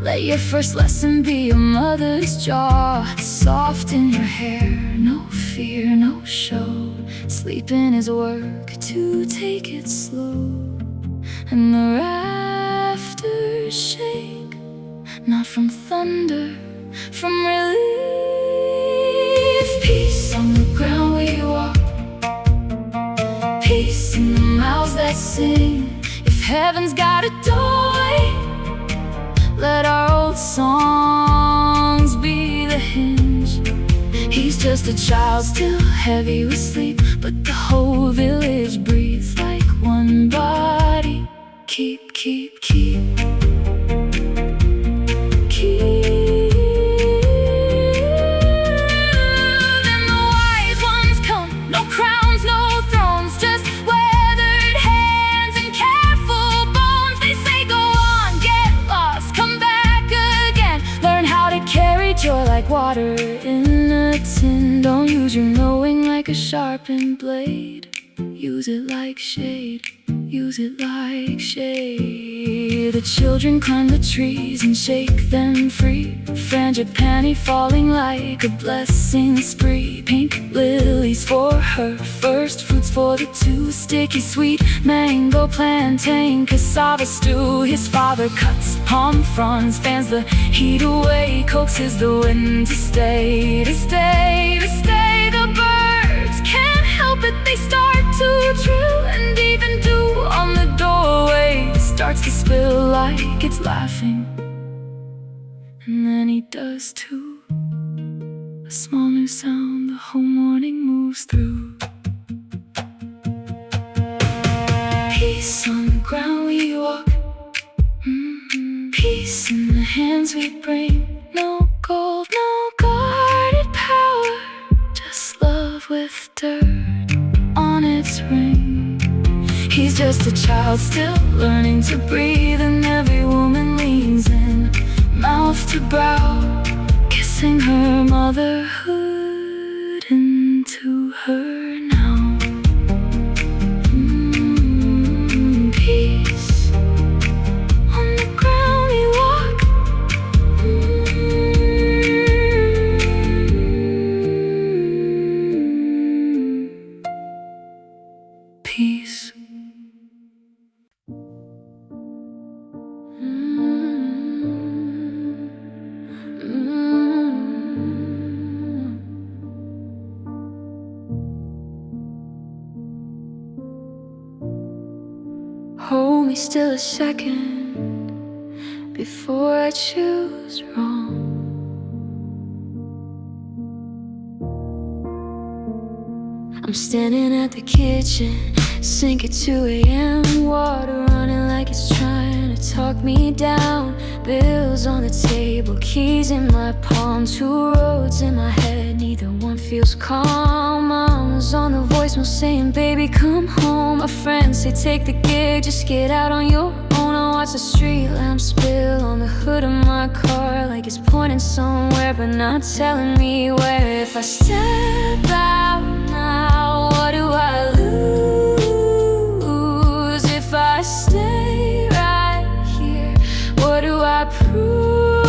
Let your first lesson be your mother's jaw. Soft in your hair, no fear, no show. Sleep in his work to take it slow. And the rafters shake, not from thunder, from relief. Peace on the ground we walk, peace in the mouths that sing. If heaven's got a doorway, let our old songs be the hinge. He's just a child, still heavy with sleep, but the whole village breathes like one body. Keep. Then the wise ones come, no crowns, no thrones, just weathered hands and careful bones. They say go on, get lost, come back again. Learn how to carry joy like water in a tin. Don't use your knowing like a sharpened blade. Use it like shade, use it like shade. The children climb the trees and shake them free. Frangipani falling like a blessing spree. Pink lilies for her, first fruits for the two. Sticky sweet mango, plantain, cassava stew. His father cuts palm fronds, fans the heat away, coaxes the wind to stay, to stay, to stay. The birds can't help it, they start to trill, and even dew on the doorway starts to spill like it's laughing. And then he does too. A small new sound the whole morning moves through. Peace on the ground we walk, peace in the hands we bring. No gold, no guarded power, just love with dirt on its ring. He's just a child, still learning to breathe, and every woman leans in, mouth to brow, kissing her motherhood into her now. Peace on the ground we walk. Peace. Hold me still a second before I choose wrong. I'm standing at the kitchen sink at 2 a.m. Water running like it's trying to talk me down. Bills on the table, keys in my palm, 2 roads in my head, neither one feels calm. Mama's on the voicemail saying, baby, come home. My friends say, take the gig, just get out on your own. Oh, watch the street lamp spill on the hood of my car, like it's pointing somewhere but not telling me where. If I step out now, what do I lose? If I stay right here, what do I prove?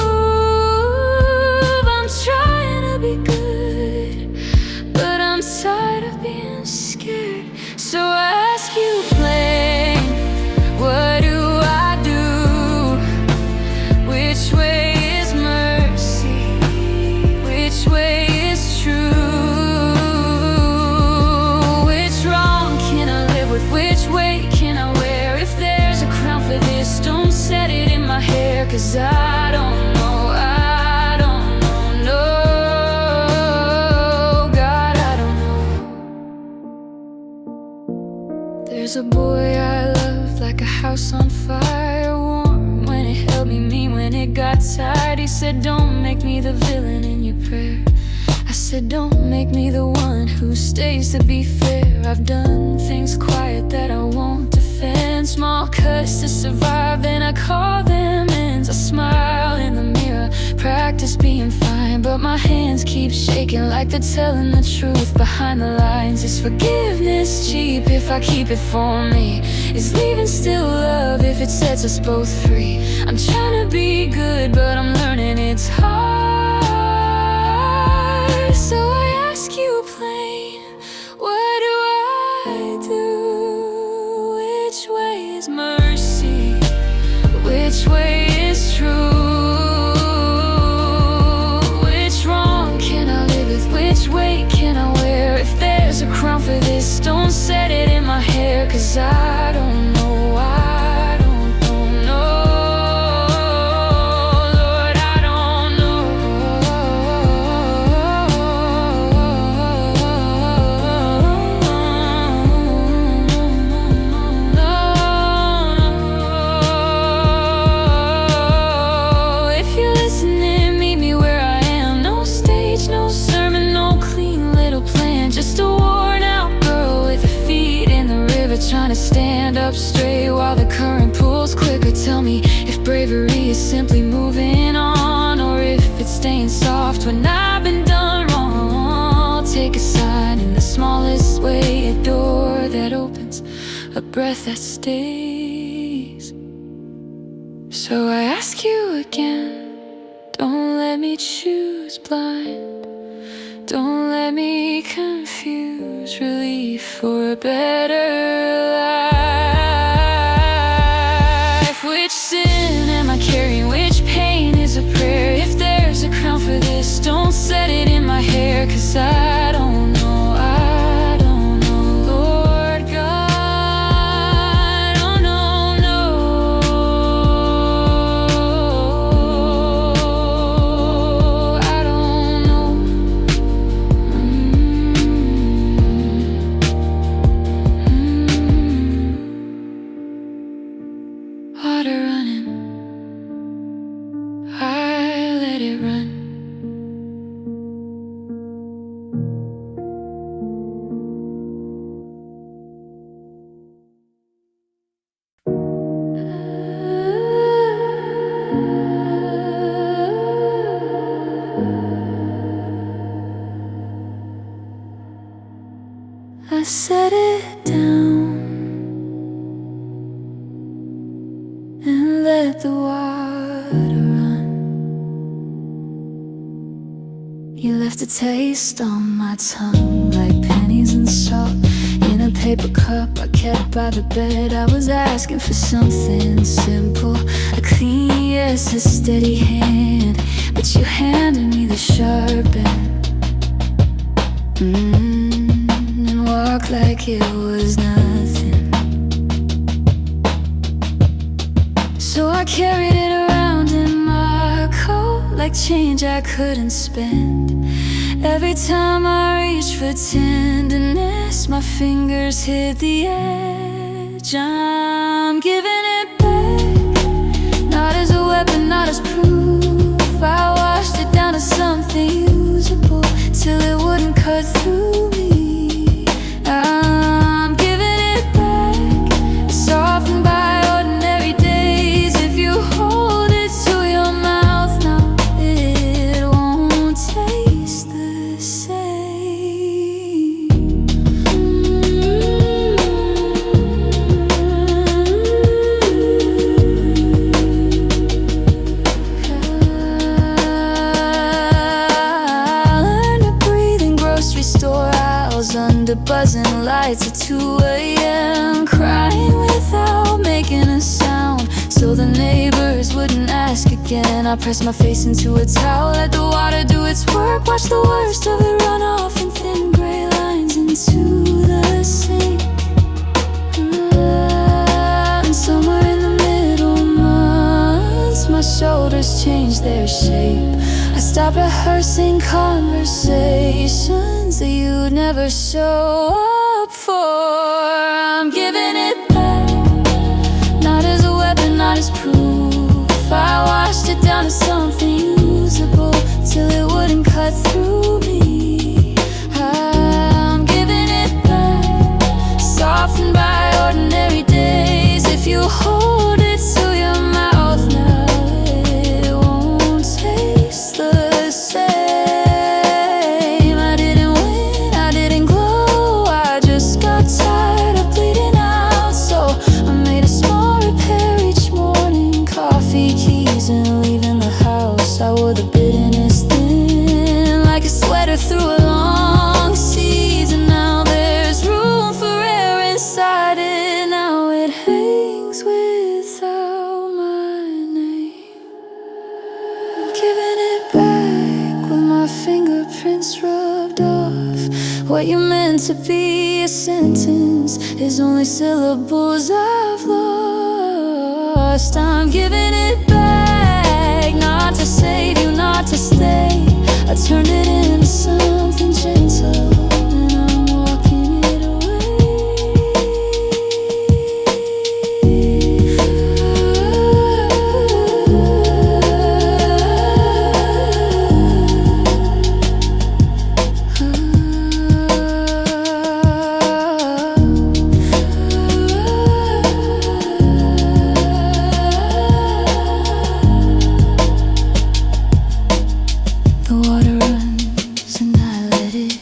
I'm trying to be good, but I'm tired of being scared. So I ask you plain, what do I do? Which way is mercy? Which way is true? Which wrong can I live with? Which way can I wear? If there's a crown for this, don't set it in my hair. Cause I don't know, I don't know, no, God, I don't know. There's a boy I love, like a house on fire, warm when it held me, mean when it got tired. He said, don't make me the villain in your prayer. I said, don't make me the one who stays to be fair. I've done things quiet that I won't defend, small cuts to survive, then I call them ends. I smile in the mirror, practice being fine, but my hands keep shaking like they're telling the truth behind the lines. Is forgiveness cheap if I keep it for me? Is leaving still love if it sets us both free? I'm trying to be good, but I'm learning it's hard. So I ask you plain, what do I do? Which way is mercy? Which way is true? Which wrong can I live with? Which way can I wear? If there's a crown for this, don't set it in my hair. Cause I don't know, I don't know, Lord, I don't know. If you're listening, meet me where I am. No stage, no sermon, no clean little plan. Just a worn out girl with her feet in the river, trying to stand up straight while the current pulls quicker. Tell me if bravery is simply moving on, or if it's staying soft when I've been done wrong. Take a sign in the smallest way, a door that opens, a breath that stays. So I ask you again, don't let me choose blind, don't let me confuse relief for a better life. Which sin am I carrying? Which pain is a prayer? If there's a crown for this, don't set it in my hair. Cause I don't know, I don't know, Lord God, oh no, no, I don't know. Water running, I let it run. I set it down and let the water run. You left a taste on my tongue like pennies and salt in a paper cup I kept by the bed. I was asking for something simple, a clean yes, a steady hand, but you handed me the sharp end. And walked like it was nothing. So I carried it around in my coat like change I couldn't spend. Every time I reached for tenderness, my fingers hit the edge. I'm giving it back, not as a weapon, not as proof. I washed it down to something usable till it wouldn't cut through me. I'm giving it back, softened by ordinary days. the buzzing lights at 2 a.m. Crying without making a sound, so the neighbors wouldn't ask again. I pressed my face into a towel, let the water do its work. Watch the worst of it run off in thin gray lines into the sink. And somewhere in the middle months, my shoulders change their shape. I stop rehearsing conversations that you'd never show up for. I'm giving it back, not as a weapon, not as proof. I washed it down to something usable till it wouldn't cut through me. I'm giving it back, softened by ordinary days. If you hold it to your mouth now, it won't taste the same. I didn't win, I didn't glow, I just got tired of bleeding out. So I made a small repair each morning, coffee, keys, and leaving the house. I wore the bitterness thin like a sweater through a long season. Now there's room for air inside it. Now it hangs without my name. I'm giving it back with my fingerprints rubbed off. What you meant to be a sentence is only syllables I've lost. I'm giving it back, not to save you, not to stay. I turned it into something gentle, and I'm walking it The water runs and I let it.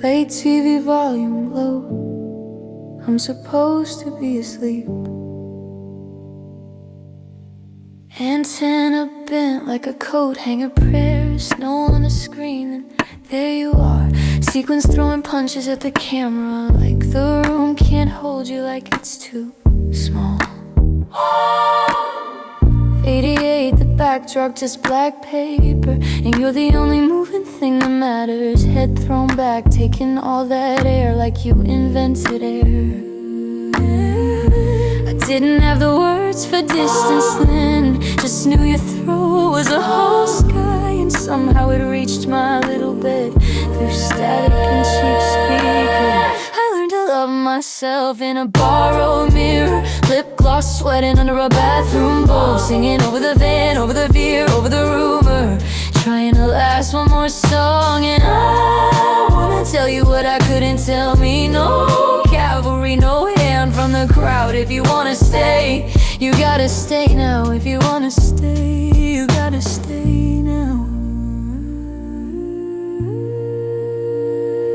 Late TV volume low, I'm supposed to be asleep. Antenna bent like a coat hanger, prayers, snow on the screen, and there you are. Sequins throwing punches at the camera, like the room can't hold you, like it's too small. 88, the backdrop just black paper, and you're the only moving thing that matters. Head thrown back, taking all that air like you invented air. I didn't have the words for distance then, just knew your throat was a whole sky, and somehow it reached my little bed through static and cheap speakers. I learned to love myself in a borrowed mirror, lip gloss sweating under a bathroom bowl, singing over the van, over the veer, over the rumor, trying to last one more song. And I wanna tell you what I couldn't tell me. No cavalry, no hand from the crowd. If you wanna stay, you gotta stay now. If you wanna stay, you gotta stay now.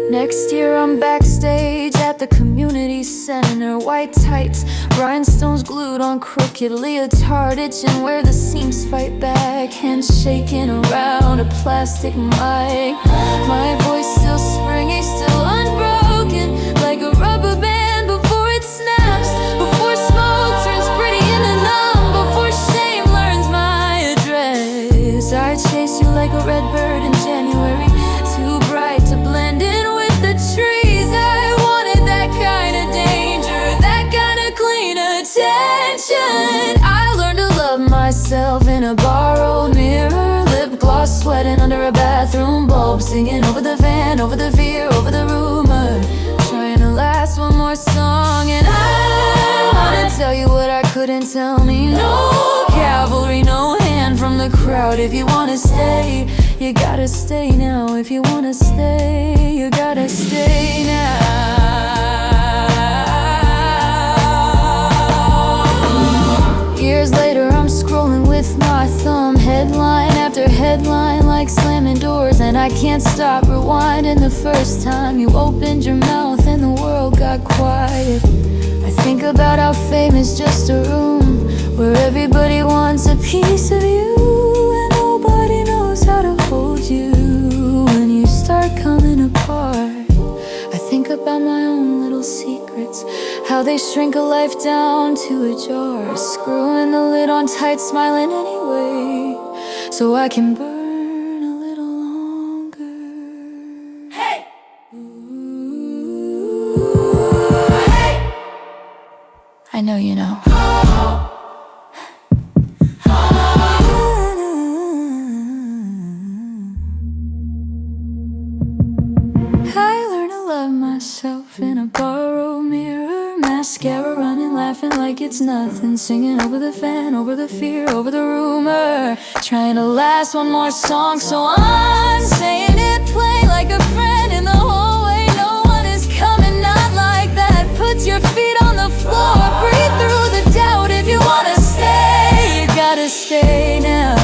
Next year I'm backstage at the community center, white tights, rhinestones glued on crooked leotard, itching where the seams fight back, hands shaking around a plastic mic. My voice still springy, still unbroken, like a rubber band before it snaps, before smoke turns pretty into numb, before shame learns my address. I chase you like a red bird in January, too bright to blend in with the trees. I wanted that kind of danger, that kind of clean attention. I learned to love myself in a borrowed mirror, lip gloss sweating under a bathroom bulb, singing over the fan, over the fear, over the rumor, trying to last one more song. And I wanna tell you what I couldn't tell me. No cavalry, no hand from the crowd. If you wanna stay, you gotta stay now. If you wanna stay, you gotta stay now. Years later I'm scrolling with my thumb, headline after headline, like slamming doors, and I can't stop rewinding the first time you opened your mouth and the world got quiet. I think about how fame is just a room where everybody wants a piece of you, and nobody knows how to hold you when you start coming apart. I think about my own little secrets, how they shrink a life down to a jar, screwing the lid on tight, smiling anyway, so I can burn a little longer. Hey! Ooh, hey! I know you know. Myself in a borrowed mirror, mascara running, laughing like it's nothing, singing over the fan, over the fear, over the rumor, trying to last one more song. So I'm saying it plain like a friend in the hallway. No one is coming, not like that. Put your feet on the floor, breathe through the doubt. If you wanna stay, you gotta stay now.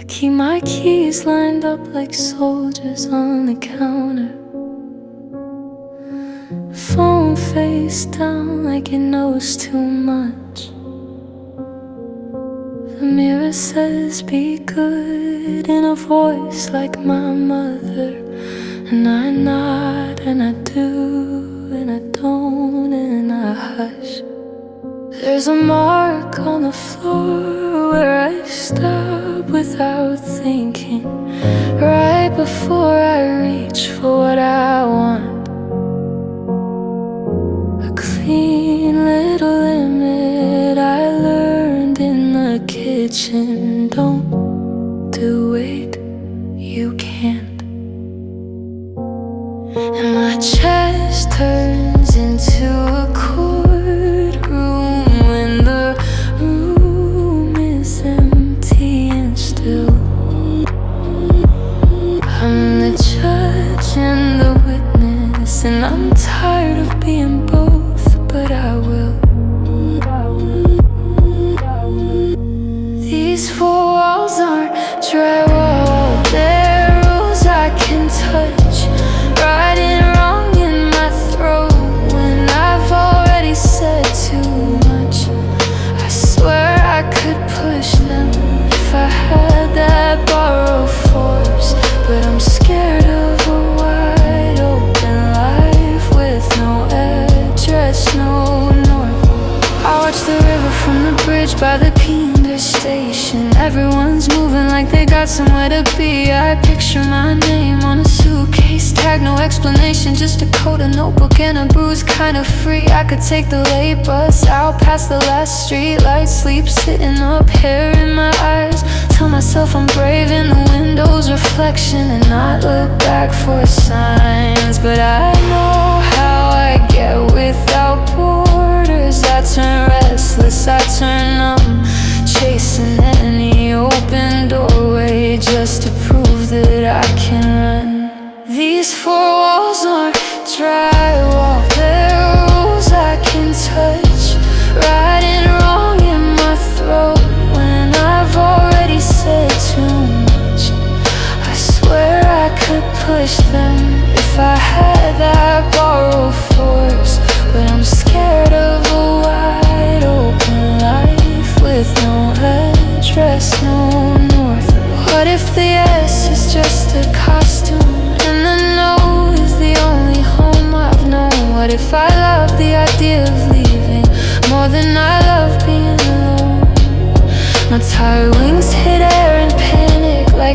Keep my keys lined up like soldiers on the counter. Phone face down like it knows too much. The mirror says be good in a voice like my mother, and I nod and I do and I don't and I hush. There's a mark on the floor where I stop without thinking, right before I reach for what I want. A clean little limit I learned in the kitchen. Don't do it, you can't. And my chest turns into a courtroom when the room is empty and still. I'm the judge and the witness, and I'm tired of being both, but I will. These four walls aren't drywall, they're rules I can touch. Right and wrong in my throat when I've already said too much. I swear I could push them if I had that borrowed force, but I'm scared of a wide open life with no address, no north. I watch the river from the bridge by the Pinder station. Everyone's moving like they got somewhere to be. I picture my name on a suitcase tag, no explanation, just a coat, a notebook, and a bruise, kind of free. I could take the late bus out past the last street light, sleep sitting up, hair in my eyes. Tell myself I'm brave in the window's reflection and not look back for signs. But I know how I get without borders. I turn restless, I turn numb, chasing any open doorway just to prove that I can run. These four walls aren't drywall, they're rules I can touch.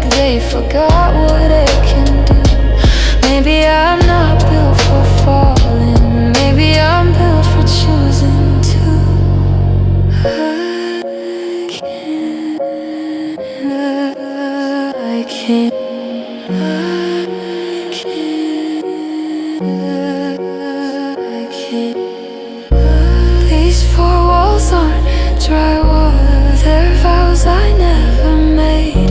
like they forgot what it can do. Maybe I'm not built for falling, maybe I'm built for choosing to. I can't, I can't, I can't. These four walls aren't drywall, they're vows I never made.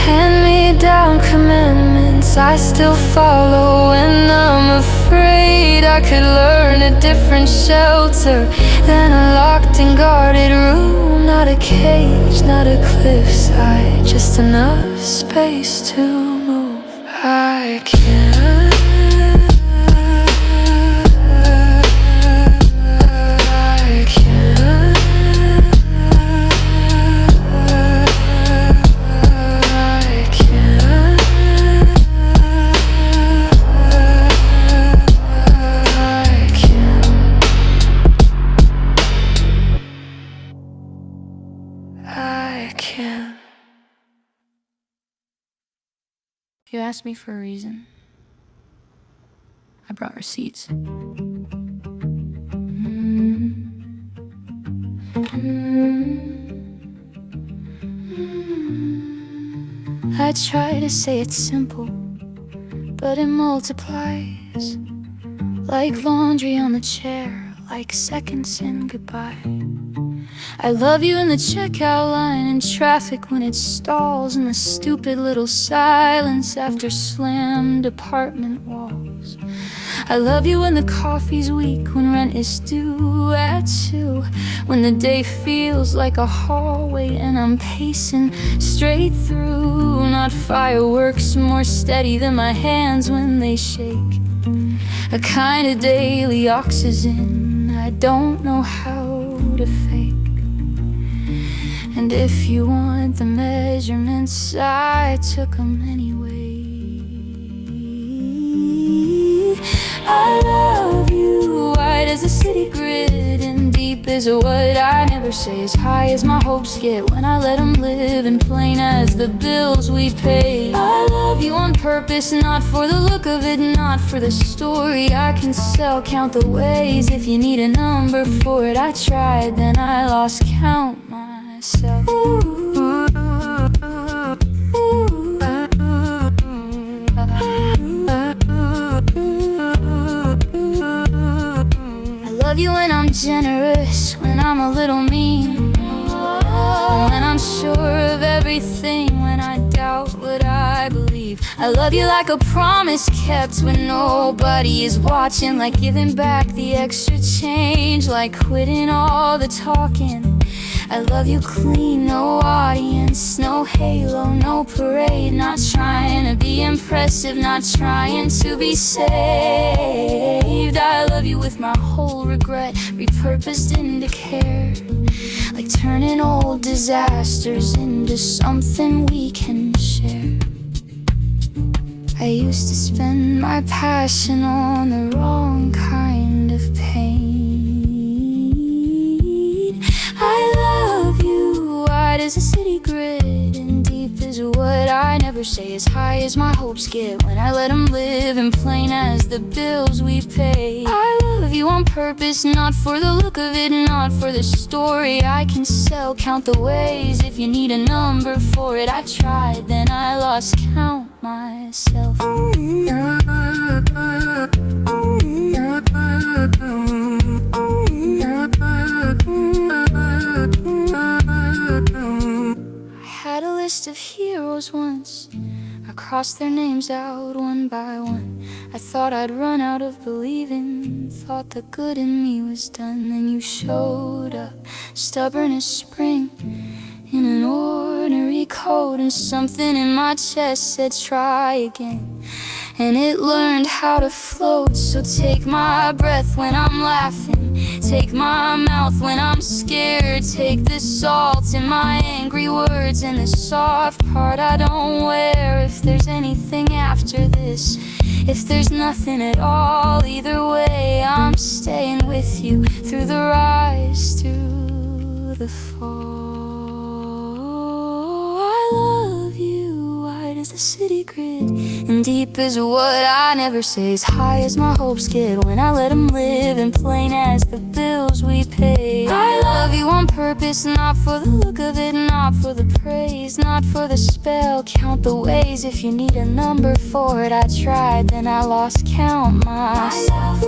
Hand-me-down commandments I still follow when I'm afraid. I could learn a different shelter than a locked and guarded room. Not a cage, not a cliffside, just enough space to move. I can't, I can't, I can't, I can't, I can't. You asked me for a reason. I brought receipts. I try to say it's simple, but it multiplies. Like laundry on the chair, like seconds in goodbye. I love you in the checkout line, in traffic when it stalls, in the stupid little silence after slammed apartment walls. I love you when the coffee's weak, when rent is due at 2, when the day feels like a hallway and I'm pacing straight through. Not fireworks more steady than my hands when they shake. A kind of daily oxygen I don't know how to fake. And if you want the measurements, I took them anyway. I love you, wide as a city grid, and deep is what I never say, as high as my hopes get when I let them live, and plain as the bills we pay. I love you on purpose, not for the look of it, not for the story I can sell. Count the ways if you need a number for it. I tried, then I lost count myself. I love you when I'm generous, when I'm a little mean, when I'm sure of everything, when I doubt what I believe. I love you like a promise kept when nobody is watching, like giving back the extra change, like quitting all the talking. I love you clean, no audience, no halo, no parade. Not trying to be impressive, not trying to be saved. I love you with my whole regret, repurposed into care, like turning old disasters into something we can share. I used to spend my passion on the wrong kind of pain. I love you, wide as a city grid, and deep is what I never say, as high as my hopes get when I let them live, and plain as the bills we pay. I love you on purpose, not for the look of it, not for the story I can sell. Count the ways if you need a number for it. I tried, then I lost count myself. I had a list of heroes once, I crossed their names out one by one. I thought I'd run out of believing, thought the good in me was done. Then you showed up, stubborn as spring, in an ordinary coat, and something in my chest said try again, and it learned how to float. So take my breath when I'm laughing, take my mouth when I'm scared, take the salt in my angry words and the soft part I don't wear. If there's anything after this, if there's nothing at all, either way I'm staying with you, through the rise, through the fall. I love you, wide the city grid. And deep is what I never say, as high as my hopes get when I let them live, and plain as the bills we pay. I love you on purpose, not for the look of it, not for the praise, not for the spell. Count the ways, if you need a number for it. I tried, then I lost count myself.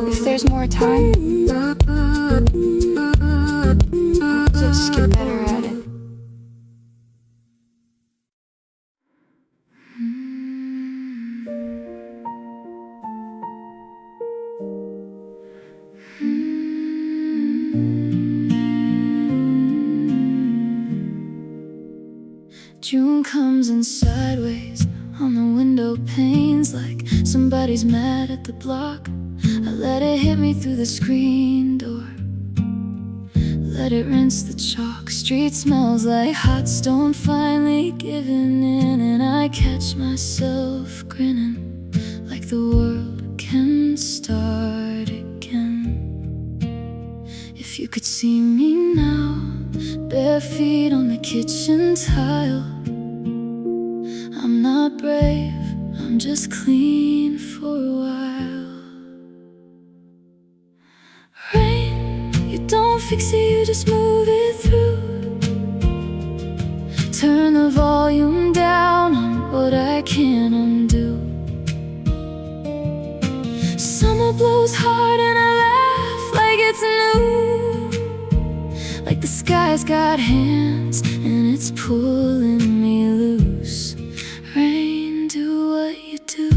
If there's more time, just get better at it. June comes in sideways on the window panes, like somebody's mad at the block. I let it hit me through the screen door, let it rinse the chalk. Street smells like hot stone finally giving in, and I catch myself grinning like the world can start again. If you could see me now, bare feet on the kitchen tile. I'm not brave, I'm just clean for a while. Rain, you don't fix it, you just move it through. Turn the volume down on what I can't undo. Summer blows hard and I laugh like it's new, like the sky's got hands and it's pulling me loose. Rain, do what you do.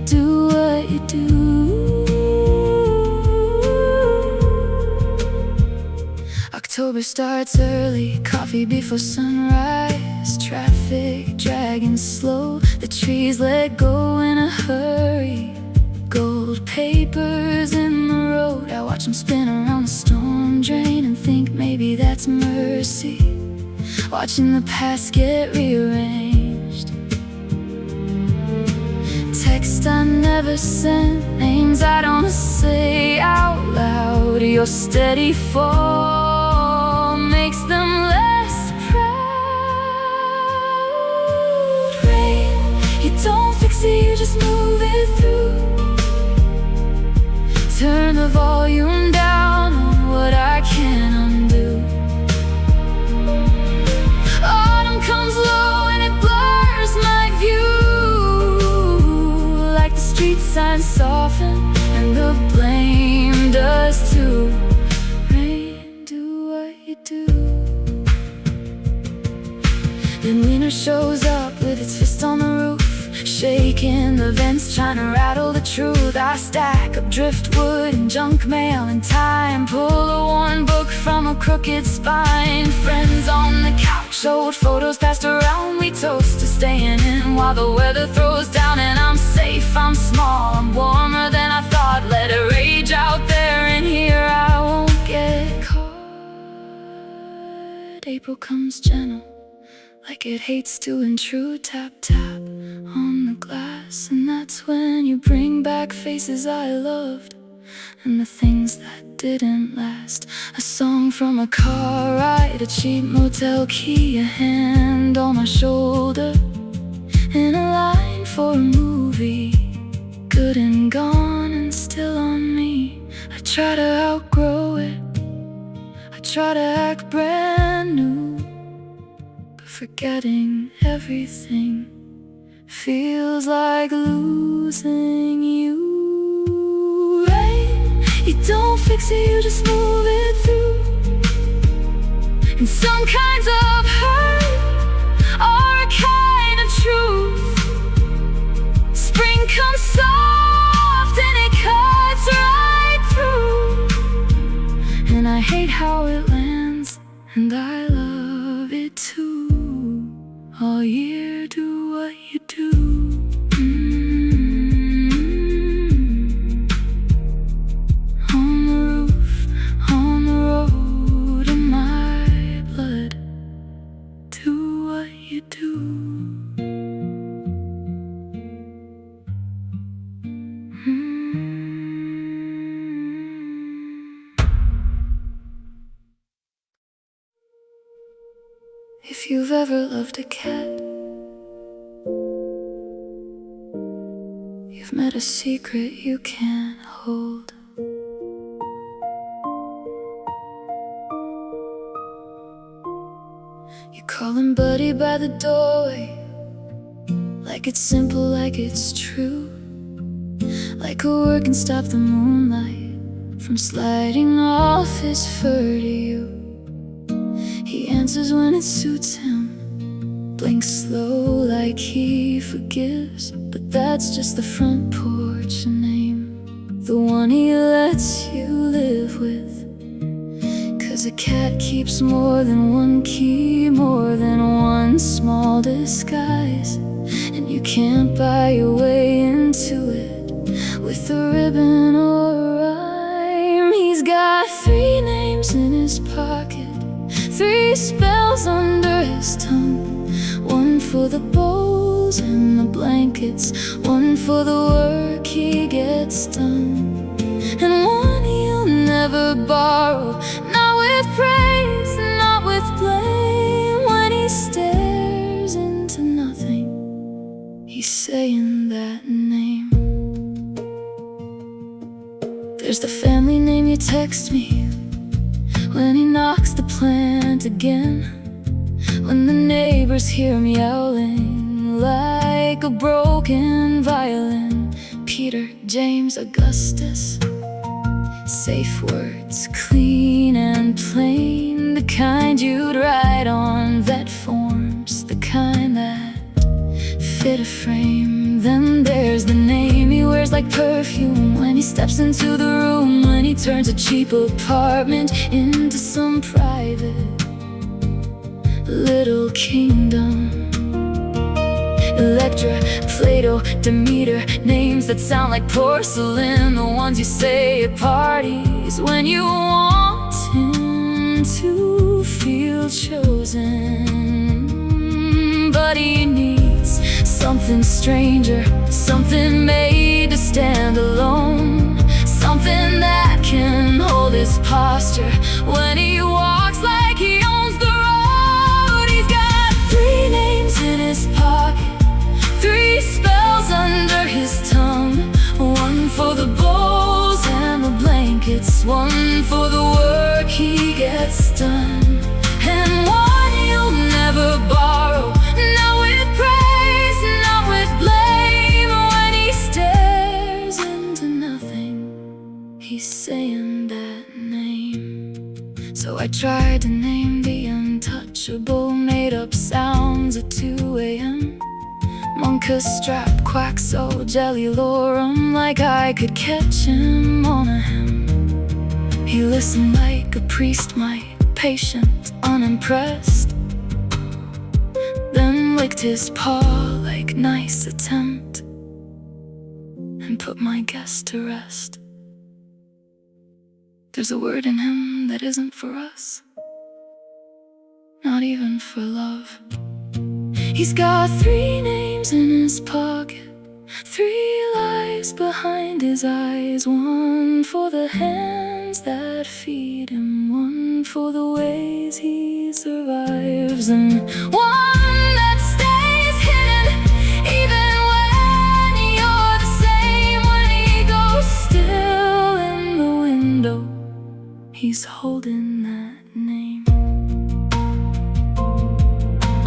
Do what you do. October starts early, coffee before sunrise. Traffic dragging slow, the trees let go in a hurry. Gold papers in the road, I watch them spin around the storm drain and think maybe that's mercy. Watching the past get rearranged. Text I never sent, names I don't say out loud. Your steady fall makes them less proud. Rain, you don't fix it, you just move it through. Turn the volume down on what I can't undo. Autumn comes low and it blurs my view, like the street signs soften and the blame does too. Rain, do what you do. Then winter shows up with its fist on the roof, shaking the vents, trying to rattle the truth. I stack up driftwood and junk mail in time, pull a worn book from a crooked spine. Friends on the couch, old photos passed around. We toast to staying in while the weather throws down. And I'm safe, I'm small, I'm warmer than I thought. Let it rage out there, and here I won't get caught. April comes gentle, like it hates to intrude. Tap, tap on the glass, and that's when you bring back faces I loved and the things that didn't last. A song from a car ride, a cheap motel key, a hand on my shoulder, and a line for a movie. Good and gone and still on me. I try to outgrow it, I try to act brand new, but forgetting everything feels like losing you. Rain, you don't fix it, you just move it through. And some kinds of hurt are a kind of truth. Spring comes soft and it cuts right through. And I hate how it lands, and I love it too. All year, do what you do. On the roof, on the road of my blood. you've ever loved a cat, you've met a secret you can't hold. You call him buddy by the doorway, like it's simple, like it's true, like a word can stop the moonlight from sliding off his fur to you. He answers when it suits him, blinks slow like he forgives, but that's just the front porch name, the one he lets you live with. 'Cause a cat keeps more than one key, more than one small disguise, and you can't buy your way into it with a ribbon or a rhyme. He's got 3 names in his pocket, 3 spells under his tongue, one for the bowls and the blankets, one for the work he gets done, and one he'll never borrow, not with praise, not with blame. When he stares into nothing, he's saying that name. There's the family name you text me when he knocks the plant again, when the neighbors hear him yowling like a broken violin. Peter, James, Augustus, safe words, clean and plain, the kind you'd write on vet forms, the kind that fit a frame. Then there's the name he wears like perfume when he steps into the room, when he turns a cheap apartment into some private little kingdom. Electra, Plato, Demeter, names that sound like porcelain, the ones you say at parties when you want him to feel chosen. But he needs something stranger, something made to stand alone, something that can hold his posture when he walks like he owns the road. He's got 3 names in his pocket, 3 spells under his tongue, one for the bowls and the blankets, one for the work he gets done, and one he'll never borrow, not with praise, not with blame. When he stares into nothing, he's saying that name. So I tried to name the untouchable, made up sounds at 2 a.m. Monka strap, quaxo, jelly lorem, like I could catch him on a hymn. He listened like a priest might, patient, unimpressed, then licked his paw like nice attempt, and put my guess to rest. There's a word in him that isn't for us, not even for love. He's got 3 names in his pocket, 3 lives behind his eyes, one for the hands that feed him, one for the ways he survives, and one that stays hidden even when you're the same. When he goes still in the window, he's holding that name.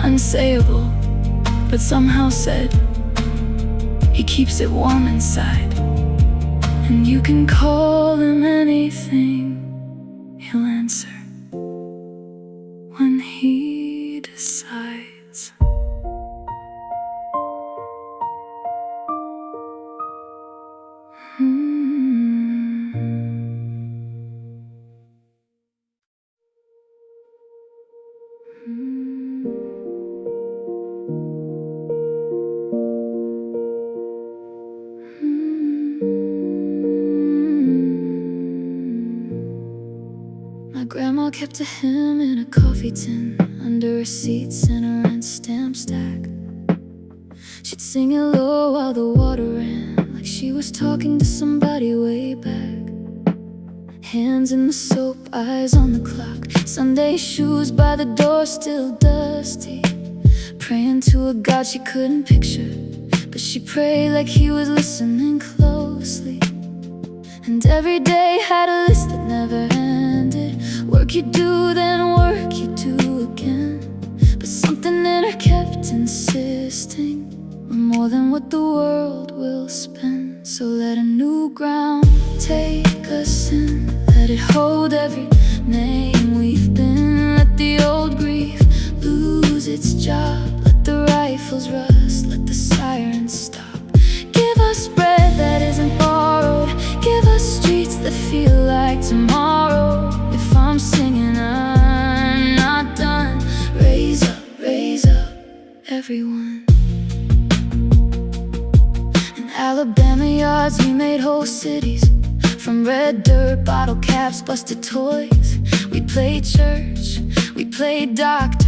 Unsayable, but somehow said. He keeps it warm inside, and you can call him anything, he'll answer when he decides. Grandma kept a hymn in a coffee tin under her seats in a rent stamp stack. She'd sing it low while the water ran, like she was talking to somebody way back. Hands in the soap, eyes on the clock. Sunday shoes by the door, still dusty. Praying to a God she couldn't picture, but she prayed like he was listening closely. And every day had a list that never ended. Work you do, then work you do again. But something in her kept insisting, we're more than what the world will spend. So let a new ground take us in. Let it hold every name we've been. Let the old grief lose its job. Let the rifles rust, let the sirens stop. Give us bread that isn't borrowed. Give us streets that feel like tomorrow. If I'm singing, I'm not done. Raise up, everyone. In Alabama yards we made whole cities. From red dirt, bottle caps, busted toys. We played church, we played doctor,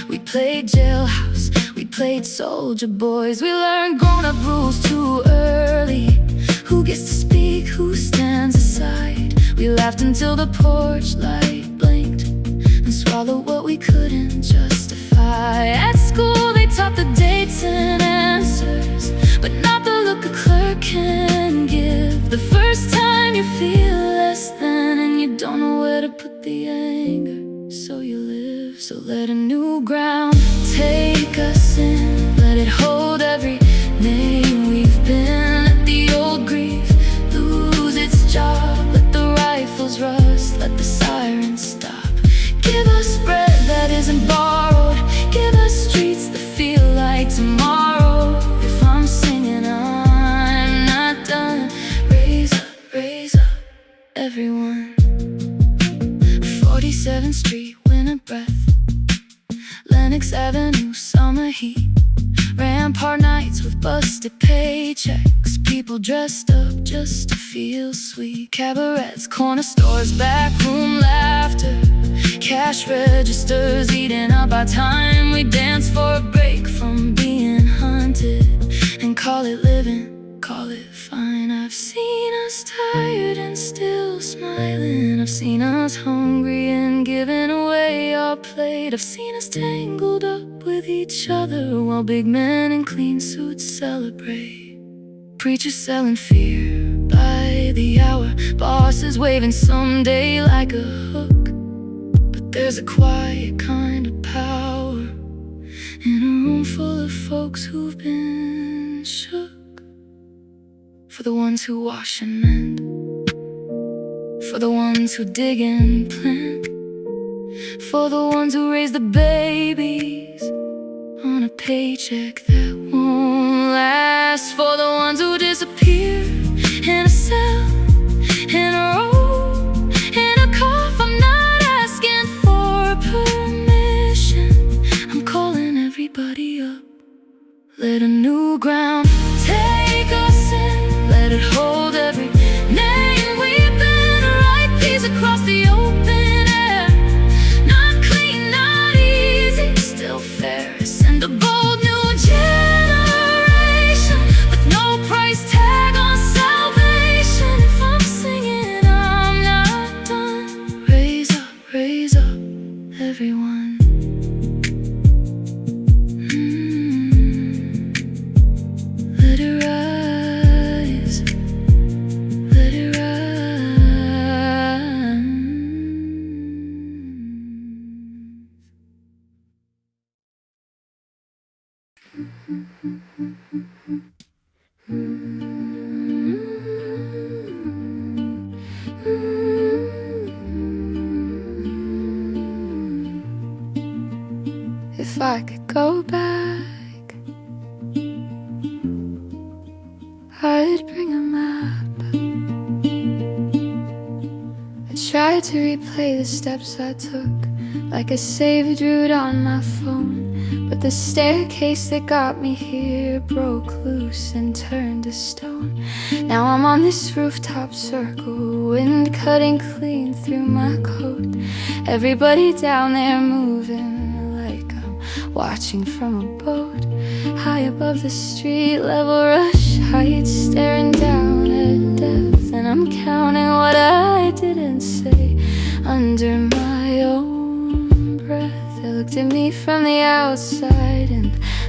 we played jailhouse, we played soldier boys. We learned grown-up rules too early. Who gets to speak, who stands aside? We laughed until the porch light blinked and swallowed what we couldn't justify. At school they taught the dates and answers, but not the look a clerk can give. The first time you feel less than and you don't know where to put the anger, so you live. So let a new ground take us in. Let it hold every name we've been. Let the old grief lose its job. Let the rifles rust, let the sirens stop. Give us bread that isn't borrowed. Give us streets that feel like tomorrow. If I'm singing, I'm not done. Raise up, everyone. 47th Street, winter breath. Lenox Avenue, summer heat. Rampart nights with busted paychecks. People dressed up just to feel sweet. Cabarets, corner stores, backroom laughter. Cash registers eating up our time. We dance for a break from being hunted and call it living, call it fine. I've seen us tired and still smiling. I've seen us hungry and giving away our plate. I've seen us tangled up with each other while big men in clean suits celebrate. Preachers selling fear by the hour. Bosses waving someday like a hook. But there's a quiet kind of power in a room full of folks who've been shook. For the ones who wash and mend, for the ones who dig and plant, for the ones who raise the babies on a paycheck that won't last, for the ones who disappear in a cell, in a row, in a cough. I'm not asking for permission, I'm calling everybody up. Let a new ground take us in. Let it hold every name we've been. Right peace across the open air. Not clean, not easy, still fair. Send a bold new generation with no price tag on salvation. If I'm singing, I'm not done. Raise up, everyone. Let it rise, let it rise. If I could go back, I'd bring a map. I tried to replay the steps I took, like a saved route on my phone. But the staircase that got me here broke loose and turned to stone. Now I'm on this rooftop circle, wind cutting clean through my coat. Everybody down there moving like I'm watching from a boat. High above the street level rush heights, staring down at death. And I'm counting what I didn't see.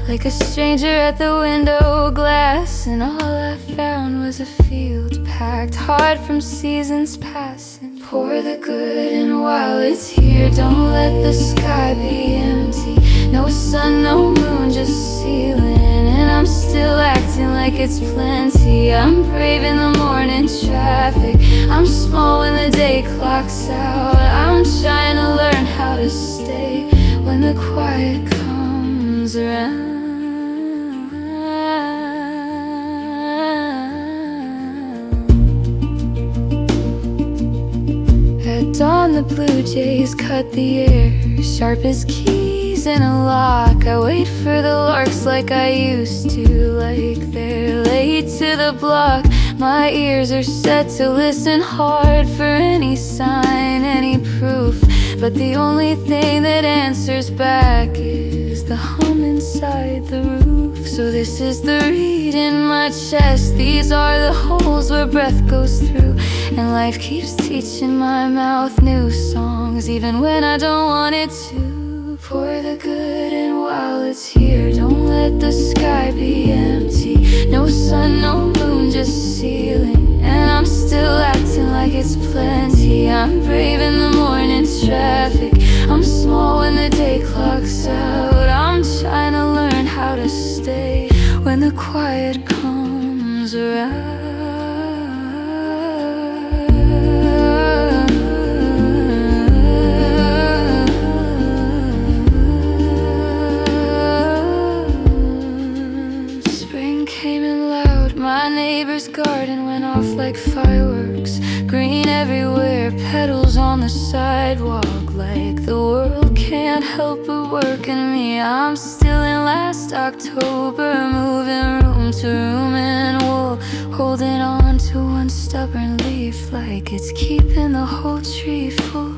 like a stranger at the window glass, and all I found was a field packed hard from seasons passing. Pour the good in while it's here, don't let the sky be empty. No sun, no moon, just ceiling, and I'm still acting like it's plenty. I'm brave in the morning traffic, I'm small when the day clocks out. I'm trying to learn how to stay when the quiet comes around. At dawn the blue jays cut the air, sharp as keys in a lock. I wait for the larks like I used to, like they're late to the block. My ears are set to listen hard for any sign, any proof, but the only thing that answers back is the hum inside the roof. So this is the reed in my chest, these are the holes where breath goes through, and life keeps teaching my mouth new songs even when I don't want it to. Pour the good in while it's here, don't let the sky be empty. No sun, no moon, just ceiling, and I'm still acting like it's plenty. I'm brave in the morning traffic, I'm small when the day clocks out. I'm trying to learn how to stay when the quiet comes around. My neighbor's garden went off like fireworks, green everywhere, petals on the sidewalk, like the world can't help but work in me. I'm still in last October, moving room to room in wool, holding on to one stubborn leaf like it's keeping the whole tree full.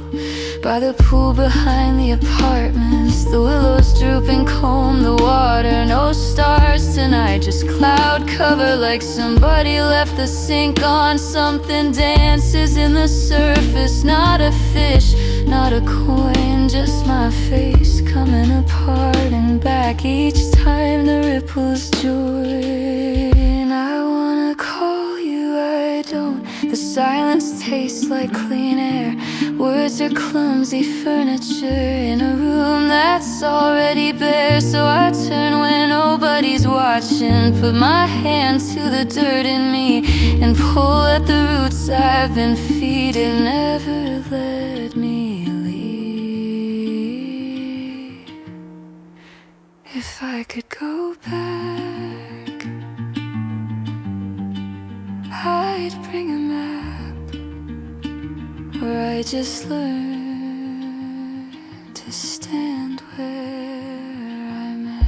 By the pool behind the apartments, the willows droop and comb the water. No stars tonight, just cloud cover, like somebody left the sink on. Something dances in the surface, not a fish, not a coin, just my face coming apart and back each time the ripples join. I wanna call you, I don't. The silence tastes like clean air, words are clumsy furniture in a room that's already bare. So I turn when nobody's watching, put my hand to the dirt in me, and pull at the roots I've been feeding. Never let me leave. If I could go back, I'd bring a map where I just learned to stand where I'm at.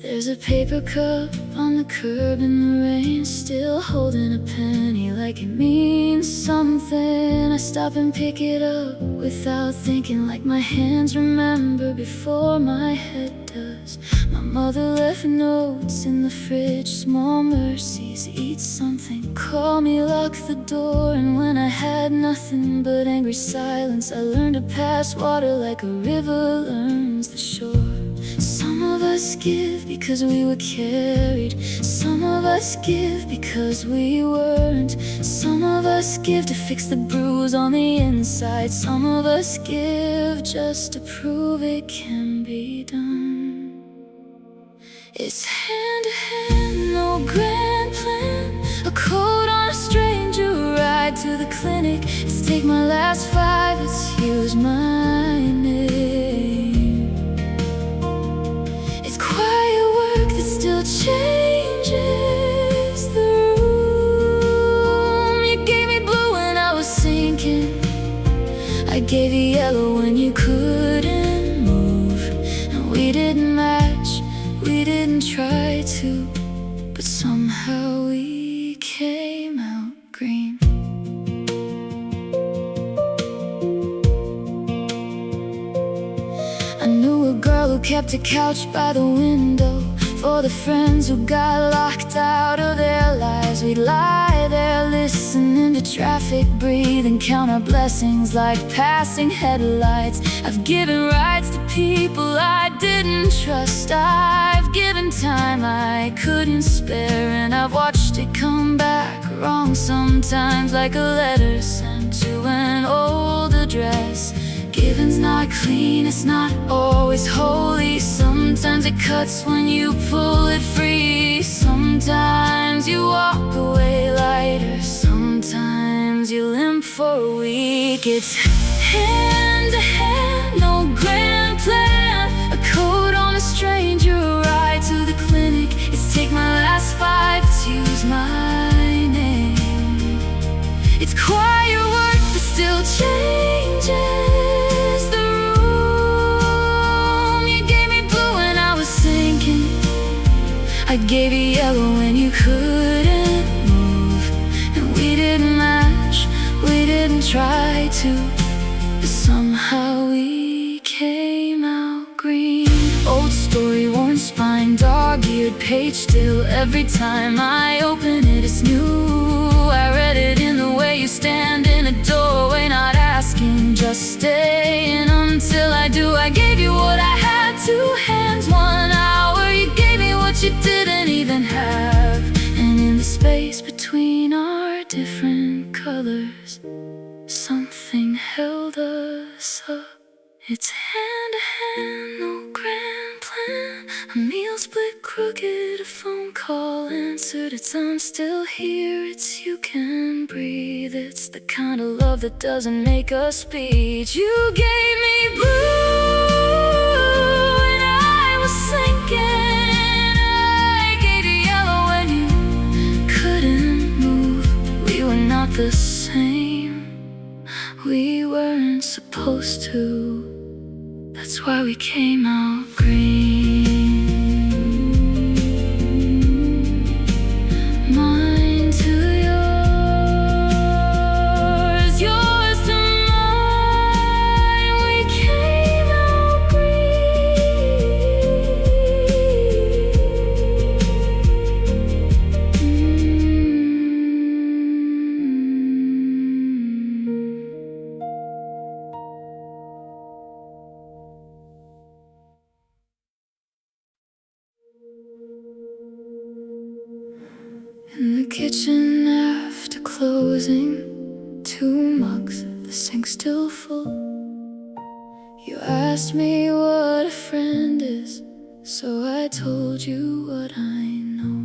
There's a paper cup on the curb in the rain, still holding a penny like it means something. I stop and pick it up without thinking, like my hands remember before my head does. My mother left notes in the fridge, small mercies, eat something, call me, lock the door. And when I had nothing but angry silence, I learned to pass water like a river learns the shore. Some of us give because we were carried, some of us give because we weren't. Some of us give to fix the bruise on the inside, some of us give just to prove it can be done. It's hand to hand, no grand plan, a coat on a stranger, a ride to the clinic. It's take my last five, it's use my name. It's quiet work that still changes the room. You gave me blue when I was you couldn't move. And we didn't match, we didn't try to, but somehow we came out green. I knew a girl who kept a couch by the window for the friends who got locked out of their lives. We'd lie there listening to traffic breathe and count our blessings like passing headlights. I've given rides to people I didn't trust. I've given time I couldn't spare, and I've watched it come back wrong sometimes, like a letter sent to an old address. Giving's not clean, it's not always holy. Sometimes it cuts when you pull it free. Sometimes you walk away lighter, sometimes you limp for a week. It's hand to hand, no grand plan. A coat on a stranger, a ride to the clinic. It's take my last five to use my name. It's quiet work that still changes. I gave you yellow when you couldn't move. And we didn't match, we didn't try to, but somehow we came out green. Old story, worn spine, dog-eared page still. Every time I open it, it's new. I read it in the way you stand in a doorway, not asking, just staying until I do. I gave you what I had, 2 hands, 1 hour. You gave me what you didn't even have. And in the space between our different colors, something held us up. It's hand to hand, no grand plan. A meal split crooked, a phone call answered. It's I'm still here, it's you can breathe. It's the kind of love that doesn't make a speech. You gave me blue and I was sinking. I gave you yellow when you couldn't move. We were not the same, we weren't supposed to. That's why we came out green. Mine to yours, yours to mine. We came out in the kitchen after closing, 2 mugs, the sink still full. You asked me what a friend is, so I told you what I know.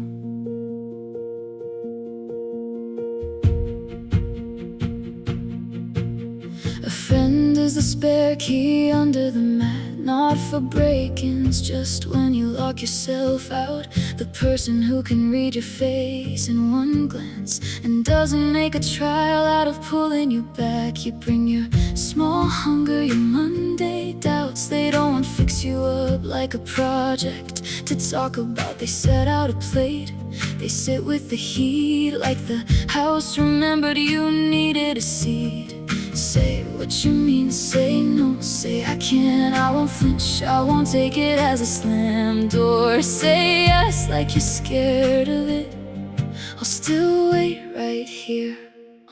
A friend is the spare key under the mat, not for break-ins, just when you lock yourself out. The person who can read your face in one glance and doesn't make a trial out of pulling you back. You bring your small hunger, your Monday doubts. They don't fix you up like a project to talk about. They set out a plate, they sit with the heat like the house remembered you needed a seed. Say what you mean, say no, say I can't, I won't flinch, I won't take it as a slam door. Say yes like you're scared of it, I'll still wait right here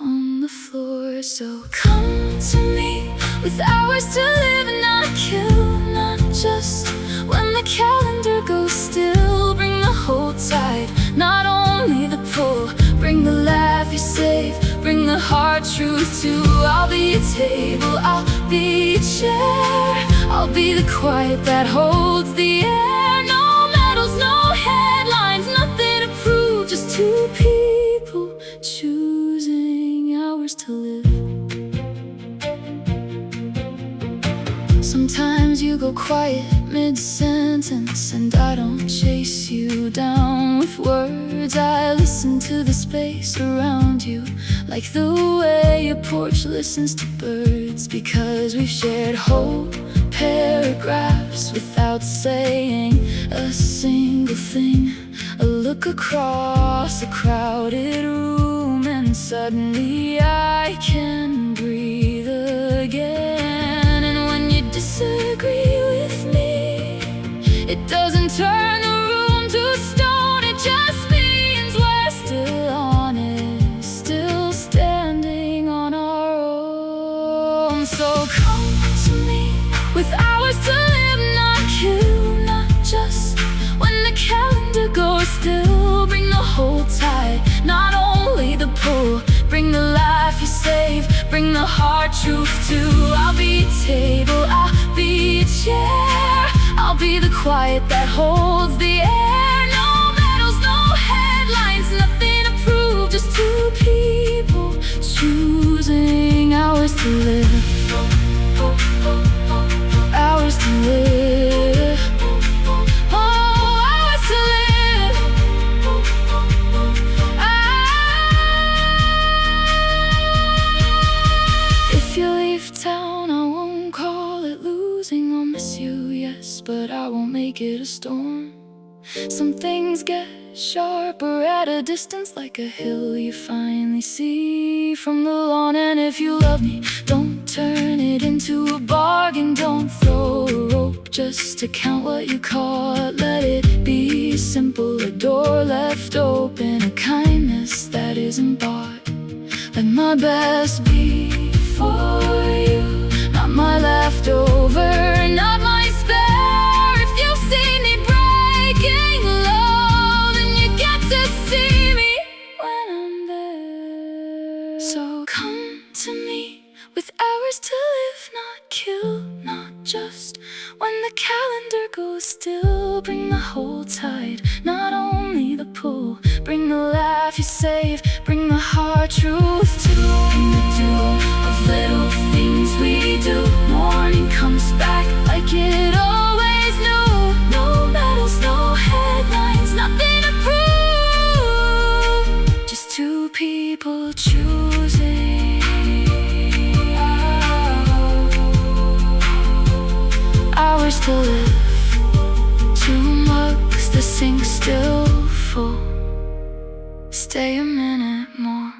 on the floor. So come to me with hours to live and not kill, not just when the calendar goes still. Bring the hold tight, not only the pull. Bring the laugh you save, bring the hard truth too. I'll be a table, I'll be a chair, I'll be the quiet that holds the air. No medals, no headlines, nothing to prove, just 2 people choosing hours to live. Sometimes you go quiet mid-sentence, and I don't chase you down with words. I listen to the space around you, like the way a porch listens to birds. Because we've shared whole paragraphs without saying a single thing. A look across a crowded room, and suddenly I can breathe again. And when you disagree with me, it doesn't turn the room to stone. It just means we're still honest, still standing on our own. So come to me with hours to live, not kill, not just when the calendar goes still. Bring the whole tide, not only the pull. Bring the life you save, bring the hard truth too. I'll be a table, I'll be a chair, I'll be the quiet that holds the air. No medals, no headlines, nothing to prove. Just two people choosing hours to live, hours to live. But I won't make it a storm. Some things get sharper at a distance, like a hill you finally see from the lawn. And if you love me, don't turn it into a bargain. Don't throw a rope just to count what you caught. Let it be simple, a door left open, a kindness that isn't bought. Let my best be for you, not my leftover, not my spare. See me breaking low, then you get to see me when I'm there. So come to me with hours to live, not kill, not just when the calendar goes still. Bring the whole tide, not only the pull. Bring the laugh you save, bring the hard truth too. Bring the dew of little things we do. Morning comes back like it always knew. No medals, no headlines, nothing to prove. Just two people choosing hours to live. Two mugs, the sink still full. Stay a minute more.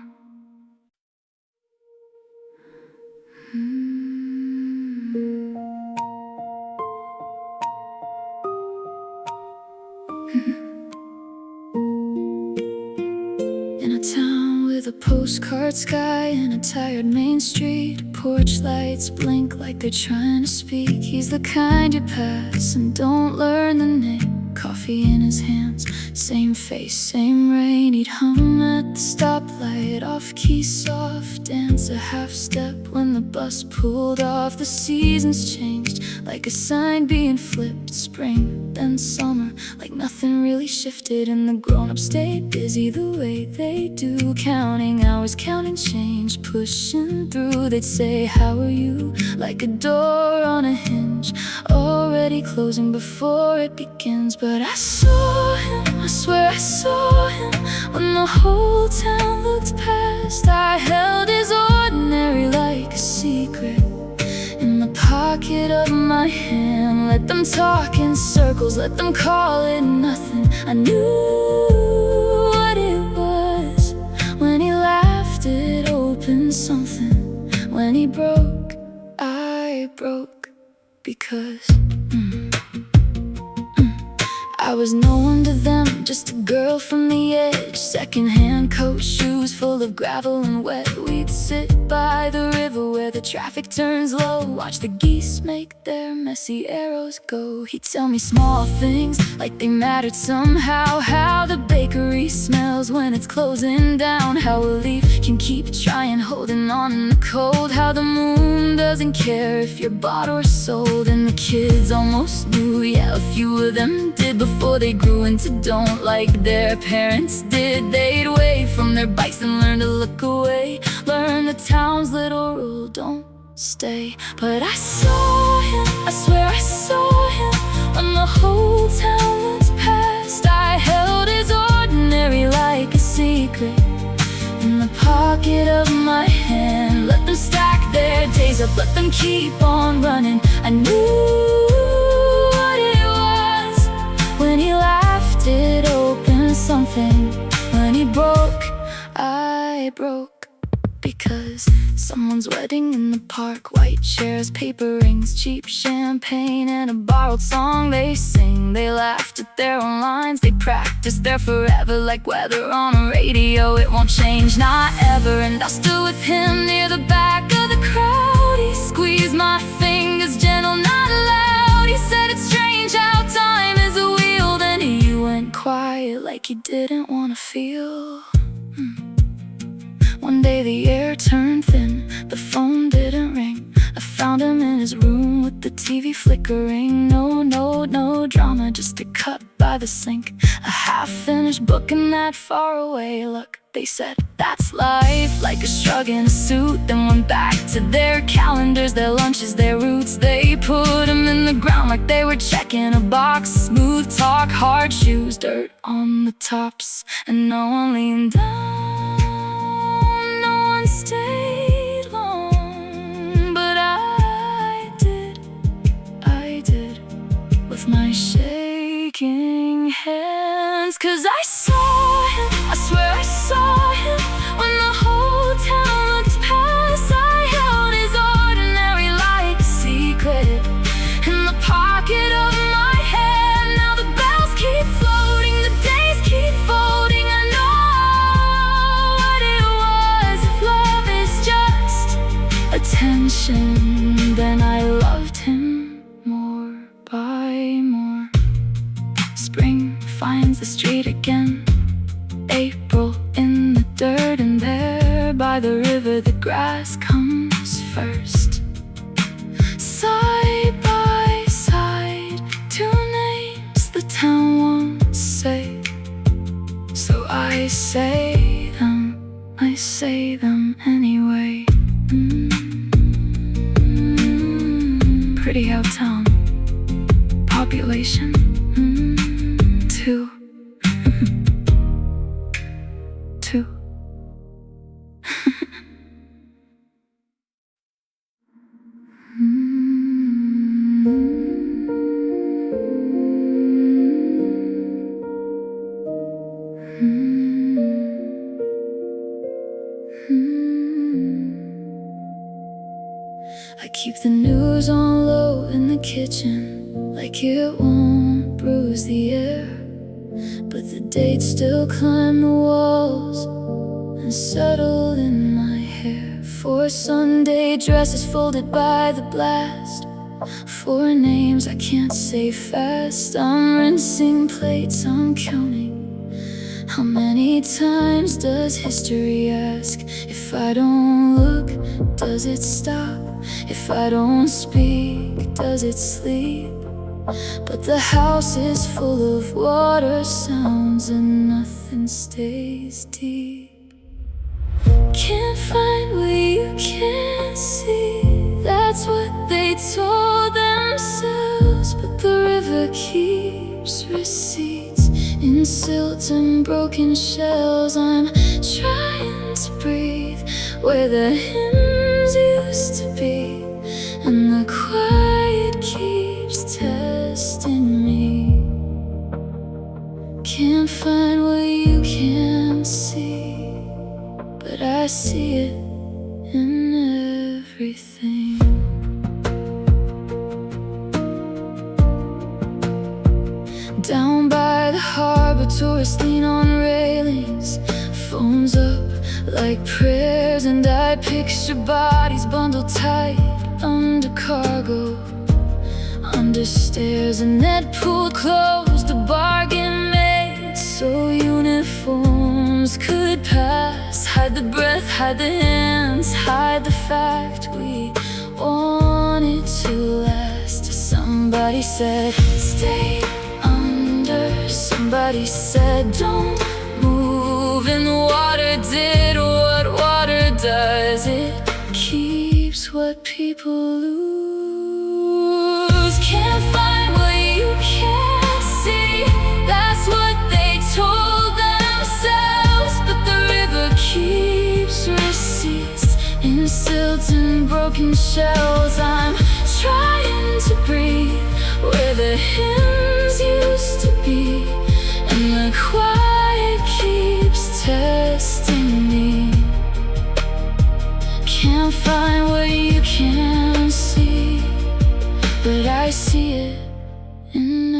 In a town with a postcard sky and a tired main street, porch lights blink like they're trying to speak. He's the kind you pass and don't learn the name. Coffee in his hands, same face, same rain. He'd hum at the stoplight, off-key soft dance, a half-step when the bus pulled off. The seasons changed, like a sign being flipped. Spring, then summer, like nothing really shifted. And the grown-ups stayed busy the way they do, counting hours, counting change, pushing through. They'd say, how are you? Like a door on a hinge, already closing before it begins. But I saw him, I swear I saw him, when the whole town looked past. I held his ordinary like a secret in the pocket of my hand. Let them talk in circles, let them call it nothing. I knew what it was. When he laughed, it opened something. When he broke, I broke. Because I was no one to them, just a girl from the edge. Secondhand coat, shoes full of gravel and wet. We'd sit by the river where the traffic turns low, watch the geese make their messy arrows go. He'd tell me small things like they mattered somehow. How the bakery smells when it's closing down. How a leaf can keep trying, holding on in the cold. How the moon doesn't care if you're bought or sold. And the kids almost knew, yeah, a few of them did, before they grew into don't like their parents did. They'd wave from their bikes and learn to look away. Learn the town's little rule, don't stay. But I saw him, I swear I saw him, when the whole town looked past. I held his ordinary like a secret in the pocket of my hand. Let them stack their days up, let them keep on running. I knew what it was when he laughed, it opened something. When he broke, I broke. Because someone's wedding in the park, white chairs, paper rings, cheap champagne, and a borrowed song they sing. They laughed at their own lines, they practiced there forever. Like weather on a radio, it won't change, not ever. And I stood with him near the back of the crowd. He squeezed my fingers, gentle, not loud. He said it's strange how time is a wheel. Then he went quiet like he didn't want to feel. One day the air turned thin, the phone didn't ring. I found him in his room with the TV flickering. No drama, just a cut by the sink. A half-finished book and that far away look. They said, that's life, like a shrug in a suit. Then went back to their calendars, their lunches, their routes. They put them in the ground like they were checking a box. Smooth talk, hard shoes, dirt on the tops. And no one leaned down, stayed long, but I did, with my shaking hands. 'Cause I saw him, I swear I saw him, when the whole town looked past. I held his ordinary like a secret in the pocket of my hand. Now the bells keep floating, the days keep folding. I know what it was. If love is just attention, then I loved him more by more. Spring finds the street again, April in the dirt, and there by the river the grass comes first. Side by side, two names the town won't say. So I say them anyway. Pretty out town, population 2. I keep the news on low in the kitchen, like it won't bruise the air. But the dates still climb the walls and settle in my hair. 4 Sunday dresses folded by the blast, 4 names I can't say fast. I'm rinsing plates, I'm counting. How many times does history ask? If I don't look, does it stop? If I don't speak, does it sleep? But the house is full of water sounds and nothing stays deep. Can't find what you can't see, that's what they told themselves. But the river keeps receipts in silt and broken shells. I'm trying to breathe where the hymns used to be, and the quiet keeps testing me. Can't find what you can't see, but I see it in everything. Down by the harbor, tourists lean on railings, phones up like prayers, and I picture bodies bundled tight under cargo, under stairs, and net pool closed, a bargain made so uniforms could pass. Hide the breath, hide the hands, hide the fact we wanted to last. Somebody said, stay under. Somebody said, don't move. And water did what water does. It keeps what people people lose. Can't find what you can't see. That's what they told themselves. But the river keeps receipts in silt and broken shells. I'm trying to breathe where the hymns used to be, and the quiet keeps testing me. Can't find what you can't see, but I see it in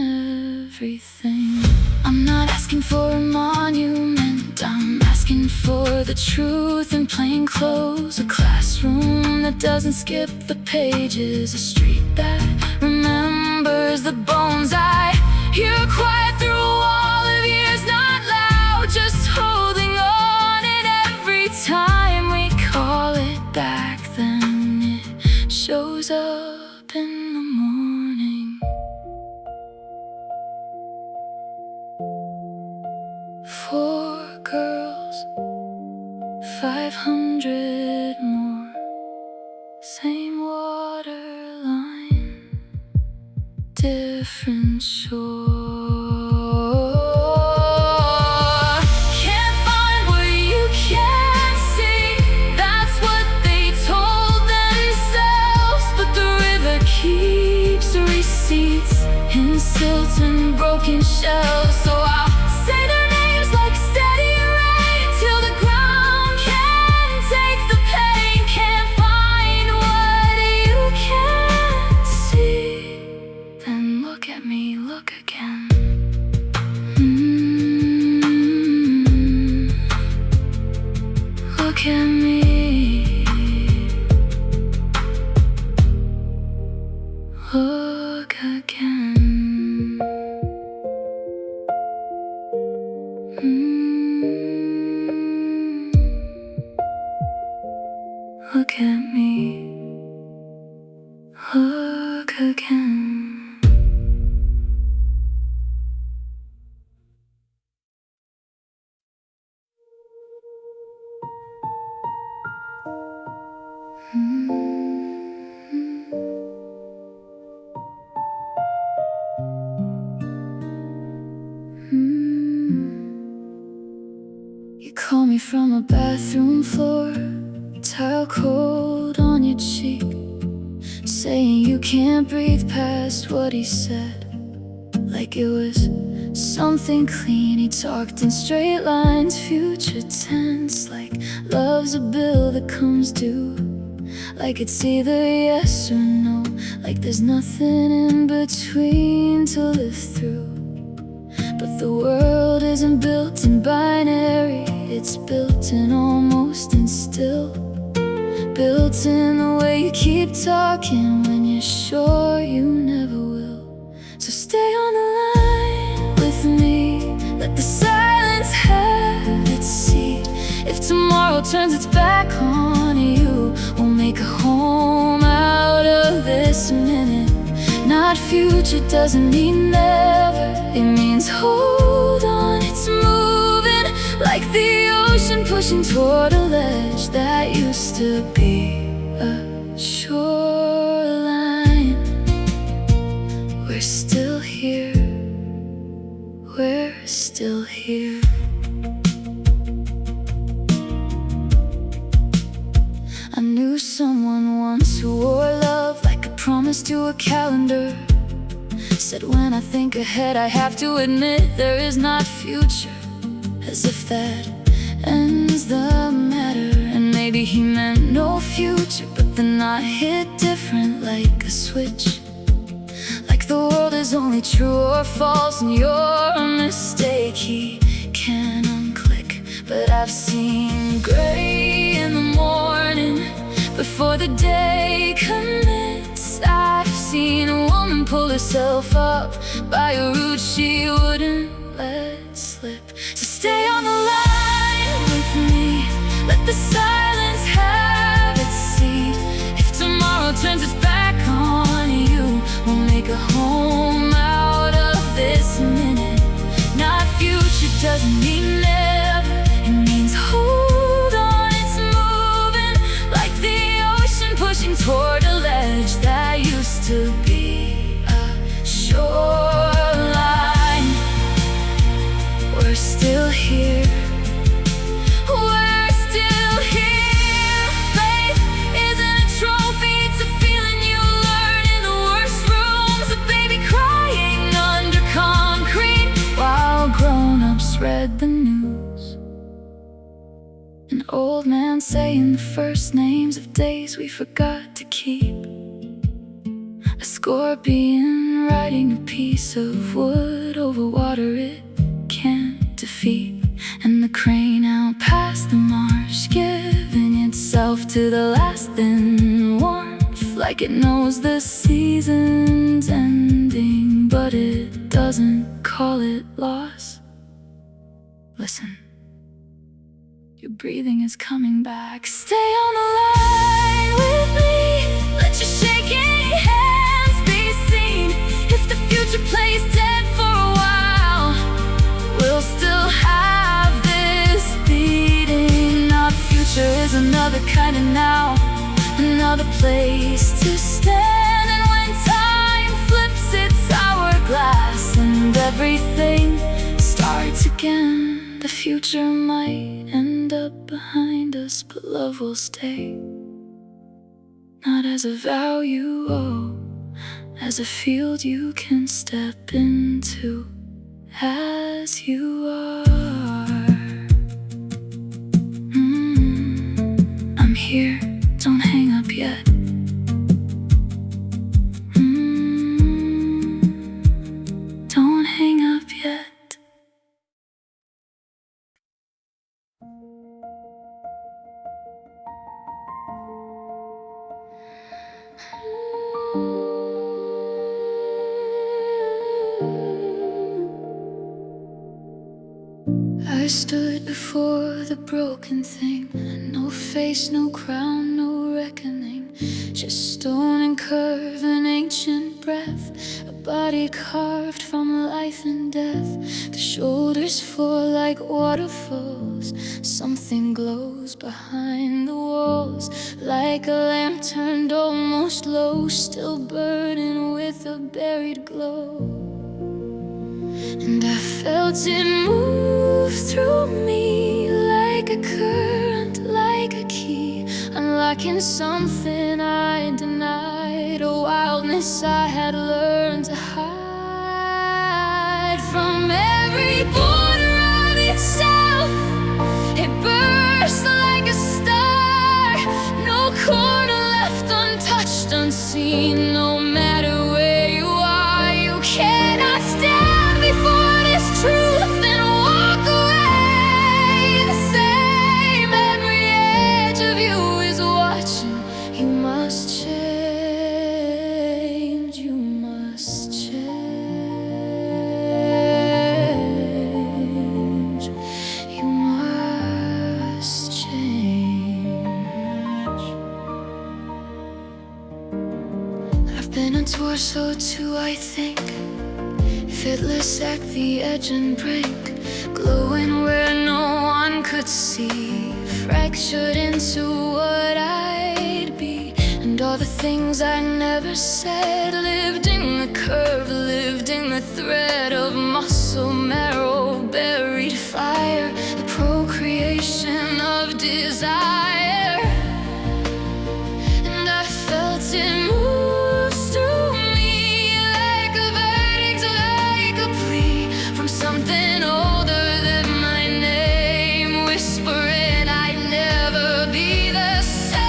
everything. I'm not asking for a monument, I'm asking for the truth in plain clothes. A classroom that doesn't skip the pages, a street that remembers the bones. I hear quiet through a wall of years, not loud, just holding on. And every time we call it back, then it shows up in the morning. 4 girls, 500 more, same waterline, different shore. Can't find what you can't see. That's what they told themselves. But the river keeps receipts in silt and broken shells. So I'll say their names like steady rain till the ground can't take the pain. Can't find what you can't see. Then look at me, look again. Look at me. Look again. Look at me. Look again. You call me from a bathroom floor, tile cold on your cheek, saying you can't breathe past what he said, like it was something clean. He talked in straight lines, future tense, like love's a bill that comes due, like it's either yes or no, like there's nothing in between to live through. But the world isn't built in binary, it's built in almost and still, built in the way you keep talking when you're sure you never will. So stay on the line with me, let the silence have its seat. If tomorrow turns its back on you, we'll make a home out of this minute. Not future doesn't mean never, it means hold on, it's moving like the ocean pushing toward a ledge that used to be a shoreline. We're still here, we're still here. I knew someone once who wore love like a promise to a calendar. Said when I think ahead I have to admit there is not future, as if that ends the matter. And maybe he meant no future, but then I hit different like a switch, like the world is only true or false and you're a mistake. He can unclick, but I've seen gray in the morning before the day commits. I've seen a woman pull herself up by a root she wouldn't let slip. So stay on the line with me, let the silence have its seat. If tomorrow turns its back on you, we'll make a home out of this minute. Not future doesn't mean never, it means hold on, it's moving like the ocean pushing toward a ledge man saying the first names of days we forgot to keep. A scorpion riding a piece of wood over water it can't defeat. And the crane out past the marsh, giving itself to the last thin warmth, like it knows the season's ending, but it doesn't call it loss. Listen, your breathing is coming back. Stay on the line with me. Let your shaking hands be seen. If the future plays dead for a while, we'll still have this beating. Our future is another kind of now, another place to stand. And when time flips its hourglass and everything starts again, the future might end up behind us, but love will stay. Not as a vow you owe, as a field you can step into as you are. I'm here, don't hang up yet. Don't hang up yet. I stood before the broken thing. No face, no crown, no reckoning. Just stone and curve and ancient breath. A body carved from life and death. The shoulders fall like waterfalls. Something glows behind the walls, like a lamp turned almost low, still burning with a buried glow. And I felt it move through me like a current, like a key, unlocking something I denied, a wildness I had learned to hide. From every border of itself, it burst like a star. No corner left untouched, unseen. No matter where you are, you cannot stand before this truth and walk away the same. Every edge of you is watching. You must change, you must change, you must change. I've been a torso too, I think. Fitless at the edge and brink, glowing where no one could see, fractured into what I'd be. And all the things I never said lived in the curve, lived in the thread of muscle, marrow, buried fire, the procreation of desire. And I felt it move through me like a verdict, like a plea from something older than my name, whispering I'd never be the same.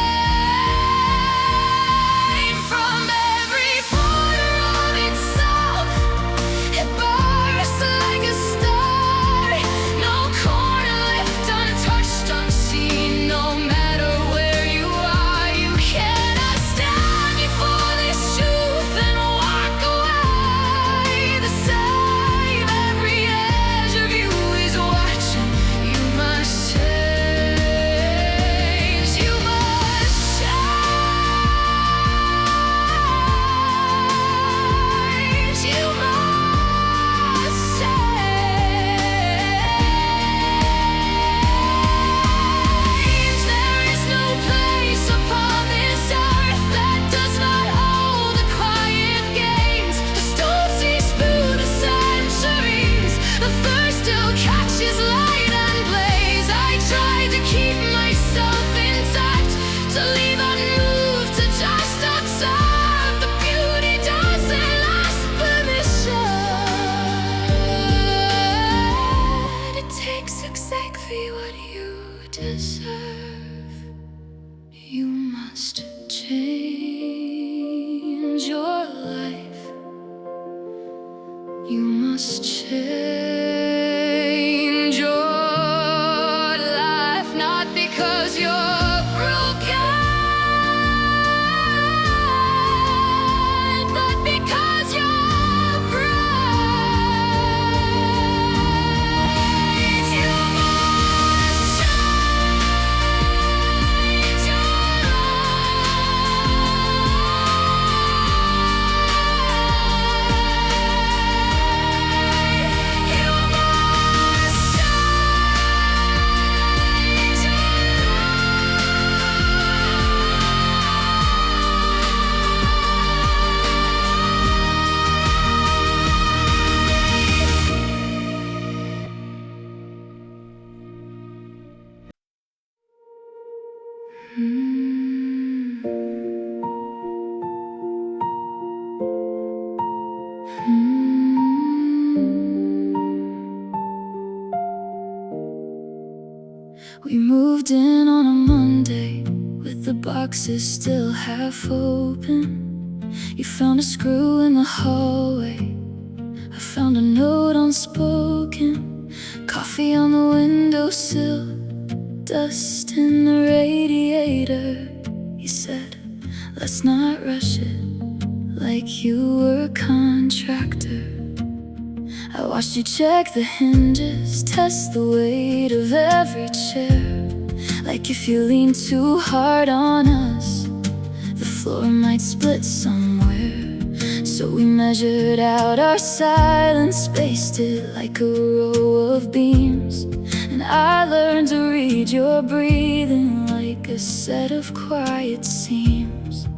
From every corner of itself, it bursts like a star. No corner left untouched, unseen. No You must change your life, not because you're broken, but because you're bright. You must change your We moved in on a Monday, with the boxes still half open. You found a screw in the hallway, I found a note unspoken. Coffee on the windowsill, dust in the radiator. You said, let's not rush it, like you were a contractor. I watched you check the hinges, test the weight of every chair. Like if you lean too hard on us, the floor might split somewhere. So we measured out our silence, spaced it like a row of beams. And I learned to read your breathing like a set of quiet seams.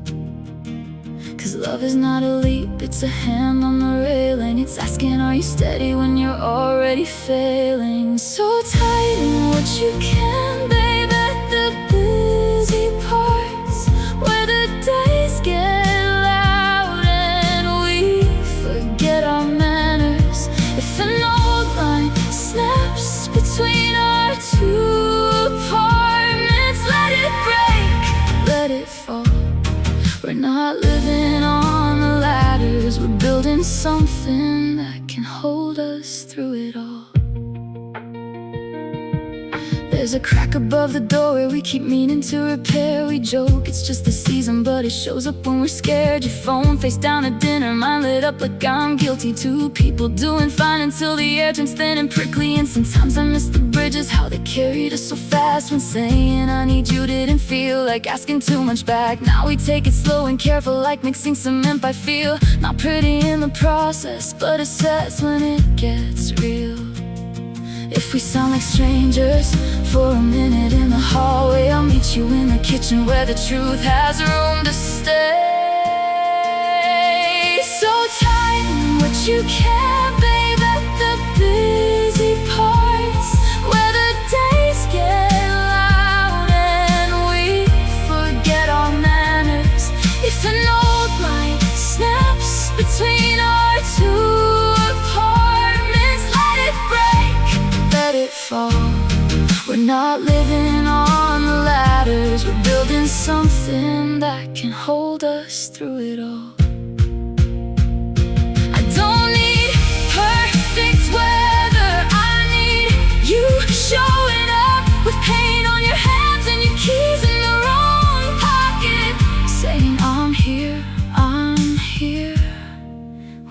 Cause love is not a leap, it's a hand on the railing. It's asking, are you steady when you're already failing? So tighten what you can, babe, at the busy parts where the days get loud and we forget our manners. If an old line snaps between our two apartments, let it break, let it fall. We're not living on the ladders, we're building something that can hold us through it all. There's a crack above the door where we keep meaning to repair. We joke it's just the season, but it shows up when we're scared. Your phone face down at dinner, mine lit up like I'm guilty. Two people doing fine until the air turns thin and prickly. And sometimes I miss the bridges, how they carried us so fast. When saying I need you didn't feel like asking too much back. Now we take it slow and careful, like mixing cement by feel. Not pretty in the process, but it sets when it gets real. If we sound like strangers for a minute in the hallway, I'll meet you in the kitchen where the truth has room to stay. So tighten what you can, babe, at the busy parts where the days get loud and we forget our manners. If an old line snaps between our two apartments, let it break, let it fall. We're not living on the ladders, we're building something that can hold us through it all. I don't need perfect weather, I need you showing up with paint on your hands and your keys in the wrong pocket, saying I'm here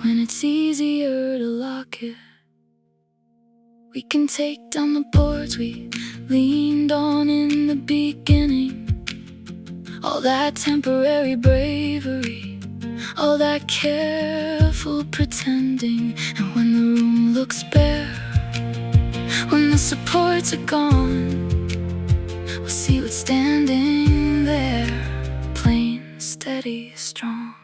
when it's easier to lock it. We can take down the boards we leaned on in the beginning. All that temporary bravery, all that careful pretending. And when the room looks bare, when the supports are gone, we'll see what's standing there, plain, steady, strong.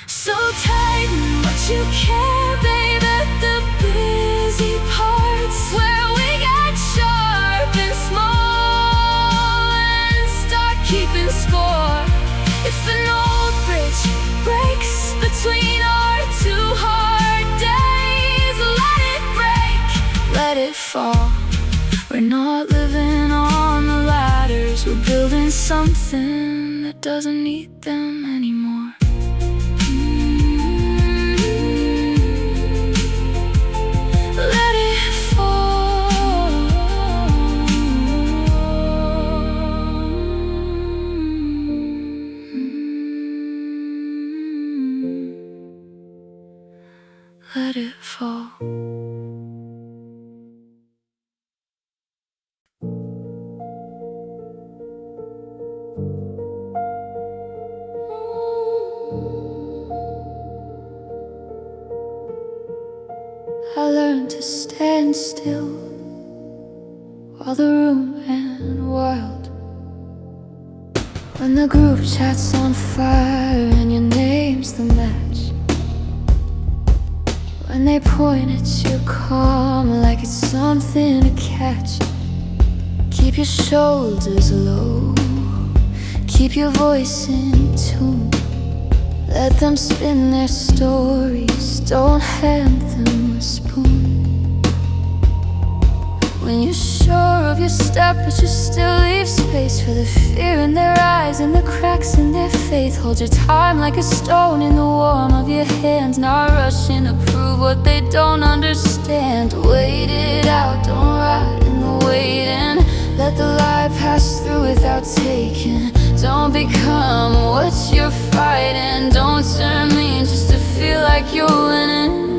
So tighten what you can, babe, at the busy parts where we get sharp and small and start keeping score. If an old bridge breaks between our two hard days, let it break, let it fall. We're not living on the ladders, we're building something that doesn't need them anymore. let it fall. I learned to stand still while the room ran wild. When the group chat's on fire and your name's the match. When they point at your calm like it's something to catch. Keep your shoulders low, keep your voice in tune. Let them spin their stories, don't hand them a spoon. When you're sure of your step but you still leave space for the fear in their eyes and the cracks in their faith. Hold your time like a stone in the warm of your hands, not rushing to prove what they don't understand. Wait it out, don't ride in the waiting. Let the lie pass through without taking. Don't become what you're fighting. Don't turn mean just to feel like you're winning.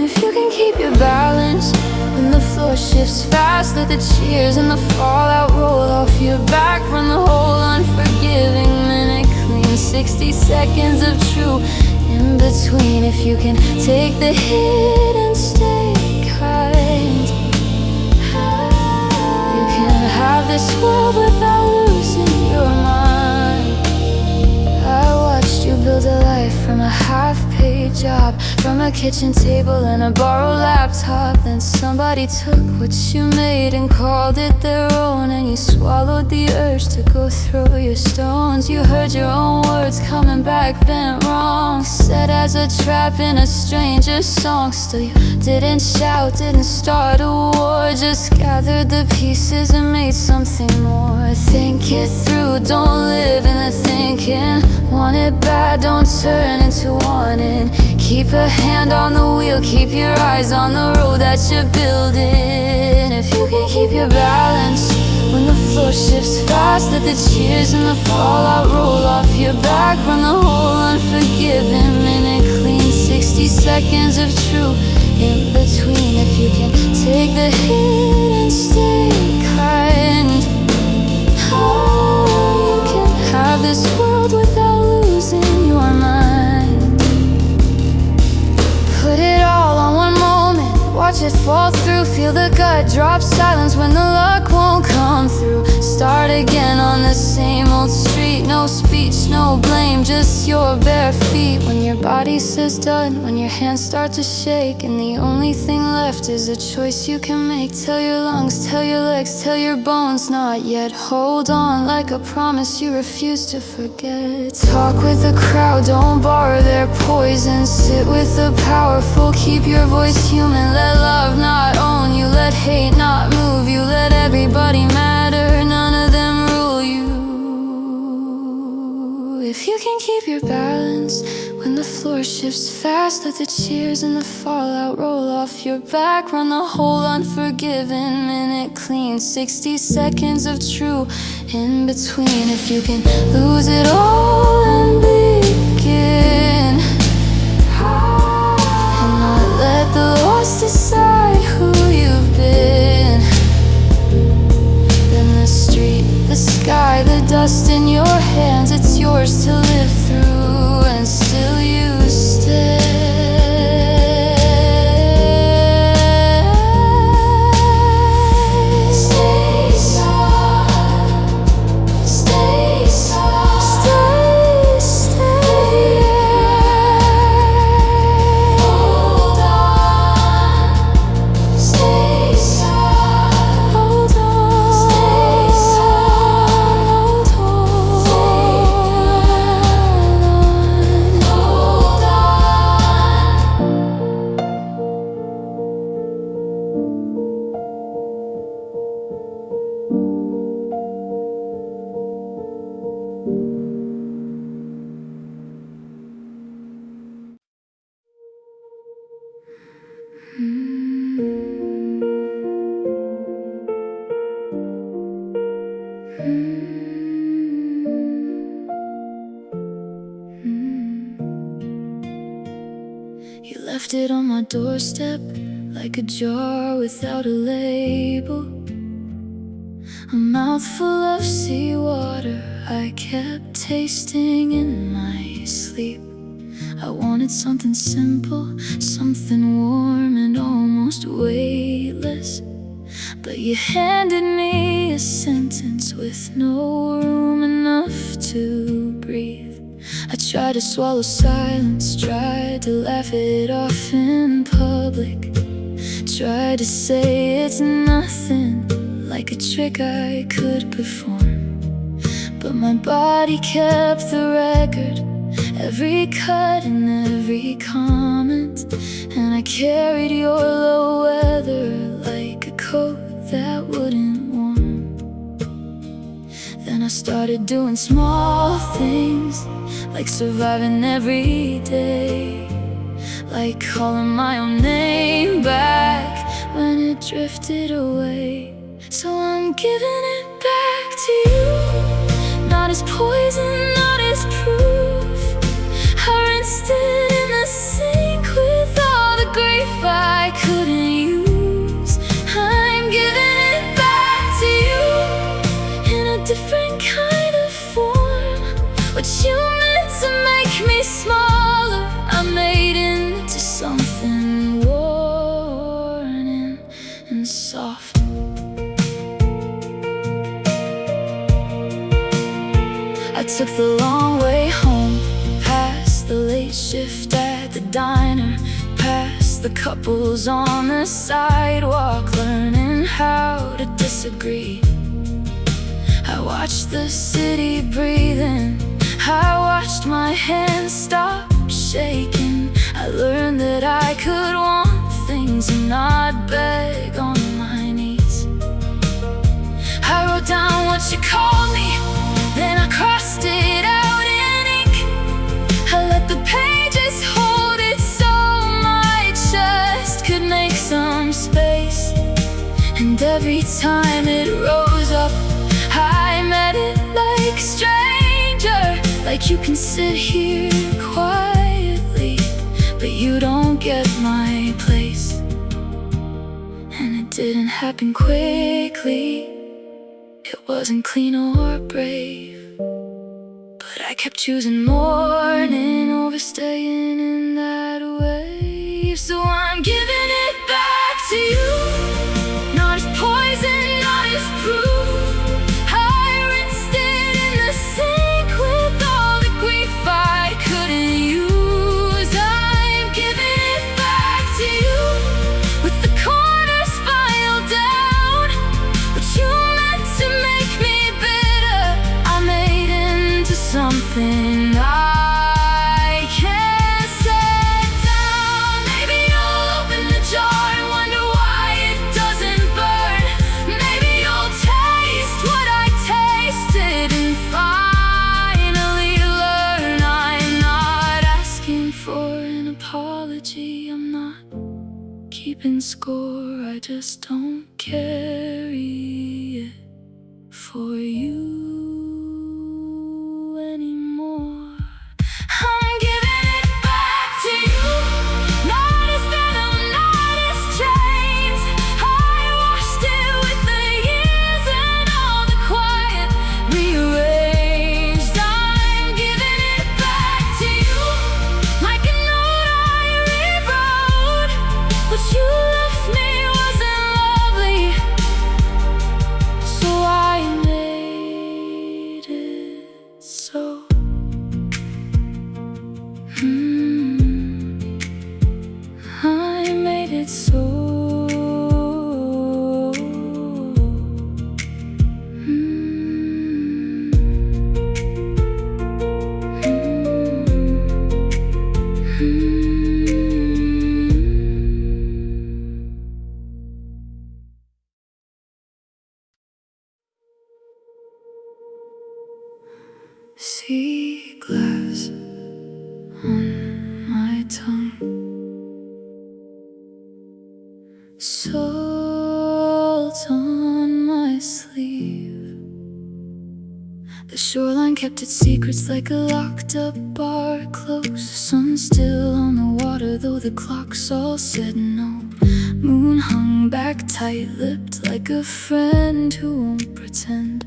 If you can keep your balance when the floor shifts fast, let the cheers and the fallout roll off your back. Run the whole unforgiving minute clean. 60 seconds of true in between. If you can take the hit and stay kind, you can have this world without losing your mind. I watched you build a life from a half-paid job, from a kitchen table and a borrowed laptop. Then somebody took what you made and called it their own, and you swallowed the urge to go throw your stones. You heard your own words coming back bent wrong, said as a trap in a stranger's song. Still you didn't shout, didn't start a war, just gathered the pieces and made something more. Think it through, don't live in the thinking. Want it bad, don't turn into wanting. Keep a hand on the wheel, keep your eyes on the road that you're building. If you can keep your balance when the floor shifts fast, let the cheers and the fallout roll off your back. Run the whole unforgiving minute clean. 60 seconds of true in between. If you can take the hit and stay kind, oh, you can have this world without losing your mind. Put it all on one moment, watch it fall through. Feel the gut drop, silence when the luck won't come through. Start again on the same old street. No speech, no blame, just your bare feet. When your body says done, when your hands start to shake, and the only thing left is a choice you can make. Tell your lungs, tell your legs, tell your bones not yet. Hold on like a promise you refuse to forget. Talk with the crowd, don't borrow their poison. Sit with the powerful, keep your voice human. Let love not own you, let hate not move you. Let everybody matter, none of them rule you. If you can keep your balance when the floor shifts fast, let the cheers and the fallout roll off your back. Run the whole unforgiving minute clean. 60 seconds of true in between. If you can lose it all and begin, and not let the loss decide who you've been, then the street, the sky, the dust in your hands, it's yours to live through, and still you stay. Stay soft, stay soft, stay, stay. You left it on my doorstep, like a jar without a label, a mouthful of seawater I kept tasting in my sleep. I wanted something simple, something warm and almost weightless, but you handed me a sentence with no room enough to breathe. I tried to swallow silence, tried to laugh it off in public, tried to say it's nothing, like a trick I could perform. But my body kept the record, every cut and every comment, and I carried your low weather like a coat that wouldn't warm. Then I started doing small things, like surviving every day, like calling my own name back when it drifted away. So I'm giving it back to you, not as poison, not as proof. I rinsed it in the sink with all the grief I couldn't use. I'm giving it back to you in a different kind of form. What you meant to make me smaller, I made into something worn and soft. I took the long way home, past the late shift at the diner, past the couples on the sidewalk, learning how to disagree. I watched the city breathing, I watched my hands stop shaking. I learned that I could want things and not beg on my knees. I wrote down what you called me, then I crossed it out in ink. I let the pages hold it so my chest could make some space. And every time it rose up, I met it like stranger. Like you can sit here quietly, but you don't get my place. And it didn't happen quickly, it wasn't clean or brave, but I kept choosing morning over staying in that wave. So I'm giving it back to you, not as poison, not as proof. I rinsed it in the sink with all the grief I couldn't use. I'm giving it back to you with the corners filed down. What you meant to make me bitter, I made into something I can't set down. Maybe you'll open the jar and wonder why it doesn't burn. Maybe you'll taste what I tasted and finally learn I'm not asking for an apology, I'm not keeping score, I just don't carry it for you anymore. I'm giving it back to you, not as venom, not as chains. I washed it with the years and all the quiet rearranged. I'm giving it back to you, like a note I rewrote. What you left me wasn't lovely, so I made it so. I made it so. Sea glass on my tongue, salt on my sleeve. The shoreline kept its secrets like a locked up bar close. Sun still on the water water, though the clocks all said no. Moon hung back tight-lipped like a friend who won't pretend.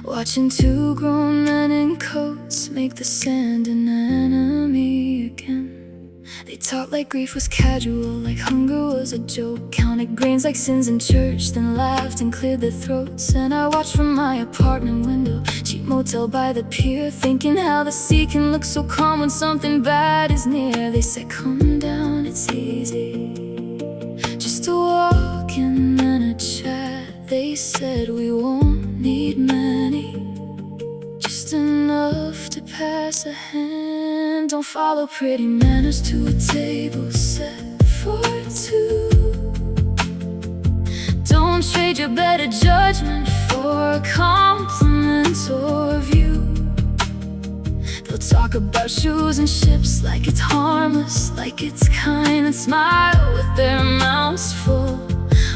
Watching two grown men in coats make the sand an enemy again. They talked like grief was casual, like hunger was a joke. Counted grains like sins in church, then laughed and cleared their throats. And I watched from my apartment window, cheap motel by the pier, thinking how the sea can look so calm when something bad is near. They said, come down, it's easy, just a walk and then a chat. They said we won't need many, just enough to pass a hand. Don't follow pretty manners to a table set for two. Don't trade your better judgment for a compliment or view. They'll talk about shoes and ships like it's harmless, like it's kind, and smile with their mouths full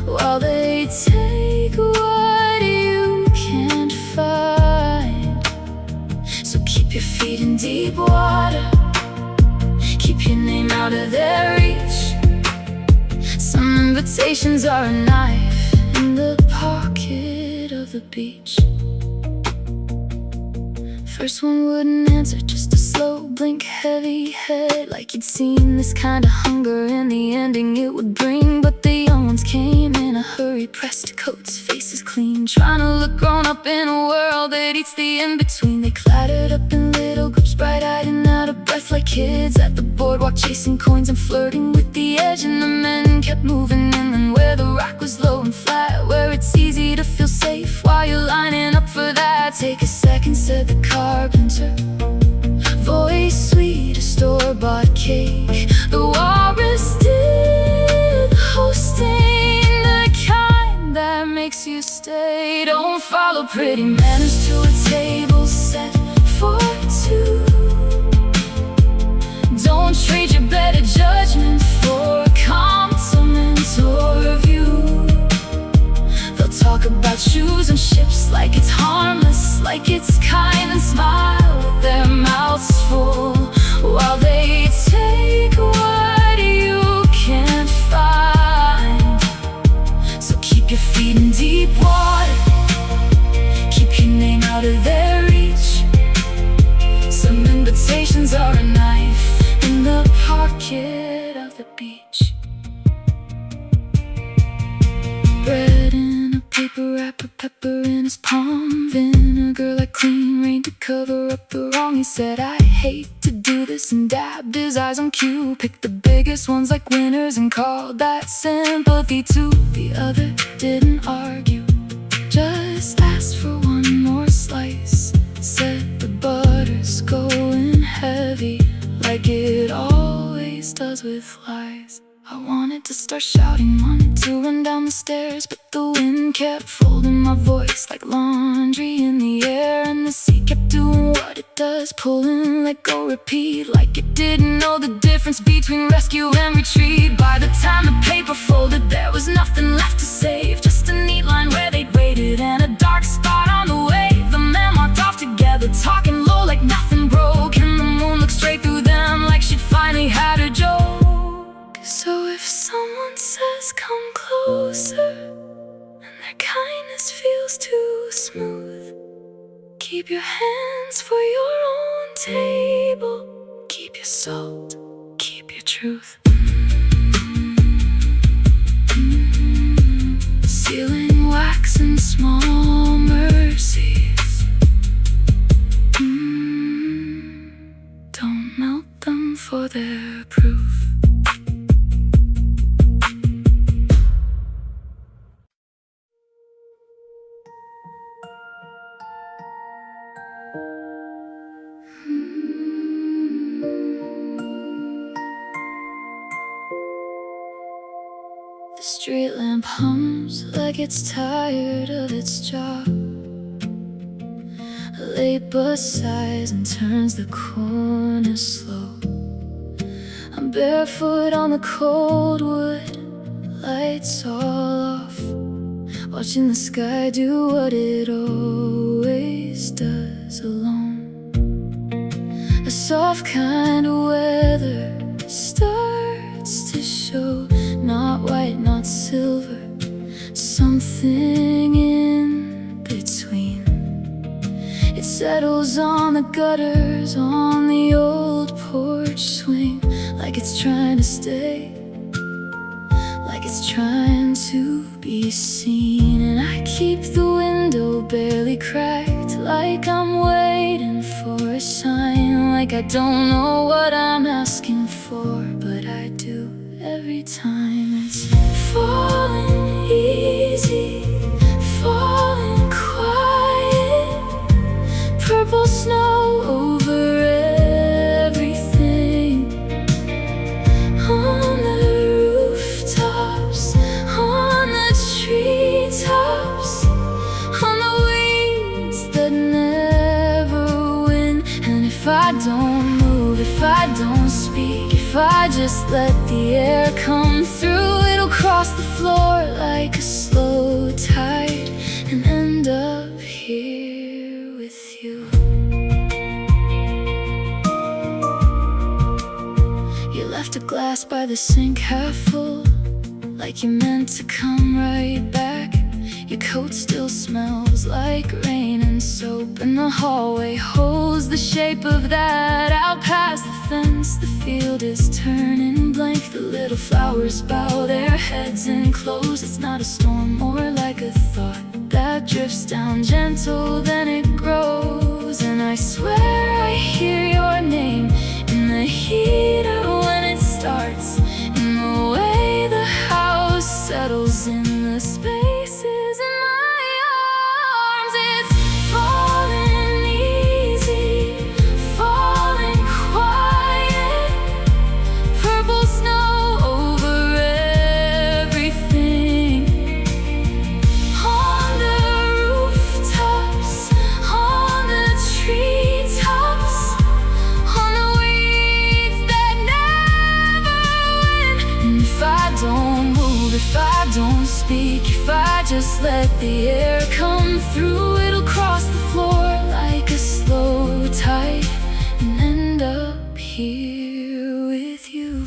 while they take what you can't find. So keep your feet in deep water, keep your name out of their reach. Some invitations are a knife in the pocket of the beach. First one wouldn't answer, just a slow blink, heavy head, like you'd seen this kind of hunger in the ending it would bring. But the young ones came in a hurry, pressed coats, faces clean, trying to look grown up in a world that eats the in-between. They clattered up in little groups, bright-eyed and out of breath like kids at the boardwalk, chasing coins and flirting with the edge. And the men kept moving inland where the rock was low and flat, where it's easy to feel safe while you're lining up for that. Take a second, said the carpenter, voice sweet, a store-bought cake. The walrus did the hosting, the kind that makes you stay. Don't follow pretty manners to a table set for two. Don't trade your better judgment for a compliment or a view. They'll talk about shoes and ships like it's harmless, like it's kind, and smile with their mouths full while they take what you can't find. So keep your feet in deep water, keep your name out of their reach. Some invitations are a knife in the pocket of the beach. Bread in a paper wrapper, pepper in his palm, vinegar like clean rain to cover up the wrong. He said, I hate to do this, and dabbed his eyes on cue. Picked the biggest ones like winners and called that sympathy too. The other didn't argue, just asked for one more slice. Said the butter's going heavy, like it always does with lies. I wanted to start shouting, wanted to run down the stairs, but the wind kept folding my voice like laundry in the air. And the sea kept doing what it does, pulling, let go, repeat, like it didn't know the difference between rescue and retreat. By the time the paper folded, there was nothing left to save, just a neat line where they'd waited and a dark spot on the wave. The men walked off together, talking low like nothing broke, and the moon looked straight through them like she'd finally had her joke. So if someone says come closer and their kindness feels too smooth, keep your hands for your own table, keep your salt, keep your truth. Sealing wax and small mercies, don't melt them for their proof. The street lamp hums like it's tired of its job. Lappah sighs and turns the corner slow. I'm barefoot on the cold wood, lights all off, watching the sky do what it always does alone. A soft kind of weather starts everything in between. It settles on the gutters, on the old porch swing, like it's trying to stay, like it's trying to be seen. And I keep the window barely cracked, like I'm waiting for a sign, like I don't know what I'm asking for, but I do every time. It's falling easy, falling quiet, purple snow over everything, on the rooftops, on the treetops, on the weeds that never win. And if I don't move, if I don't speak, if I just let the air come through, it'll cross the floor like a slow tide and end up here with you. You left a glass by the sink half full, like you meant to come right back. Your coat still smells like rain and soap, and the hallway holds the shape of that. Out past the fence, the field is turning blank. The little flowers bow their heads and close. It's not a storm, more like a thought that drifts down gentle, then it grows. And I swear I hear your name in the heater when it starts, in the way the house settles in the spaces in my arms. It's falling easy, falling quiet, purple snow over everything, on the rooftops, on the treetops, on the weeds that never win. And if I don't move, if I don't speak, if I just let the air come through, it'll cross the floor like a slow tide and end up here with you.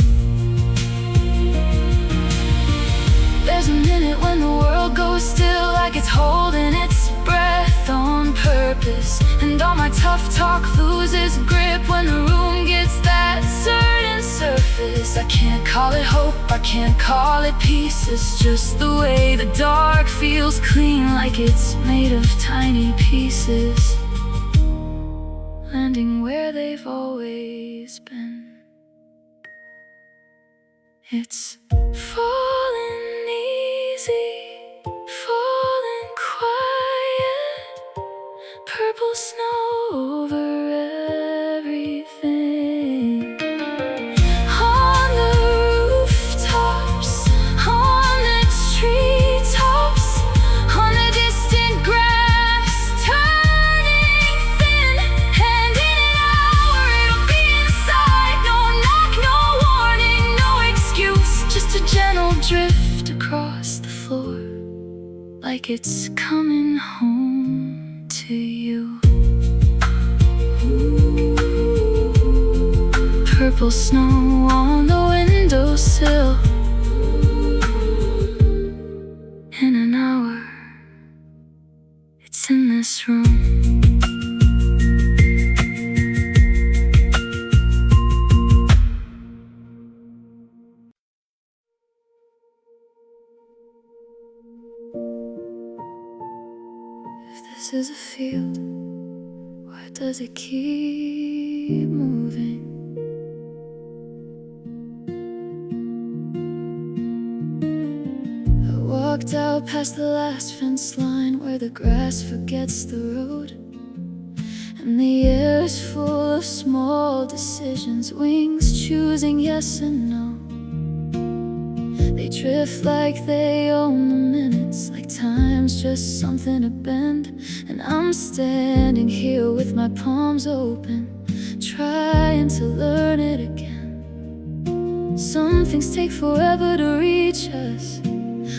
There's a minute when the world goes still, like it's holding its breath on purpose, and all my tough talk loses grip when the room gets that certain surface. I can't call it hope, I can't call it peace. It's just the way the dark feels clean, like it's made of tiny pieces, landing where they've always been. It's falling easy, falling quiet, purple snow over everything, on the rooftops, on the treetops, on the distant grass turning thin, and in an hour it'll be inside. No knock, no warning, no excuse, just a gentle drift across the floor, like it's coming home to you. Purple snow on the windowsill, in an hour it's in this room. If this is a field, why does it keep moving? I walked out past the last fence line where the grass forgets the road, and the air is full of small decisions, wings choosing yes and no. They drift like they own the minutes, like time's just something to bend. And I'm standing here with my palms open, trying to learn it again. Some things take forever to reach us,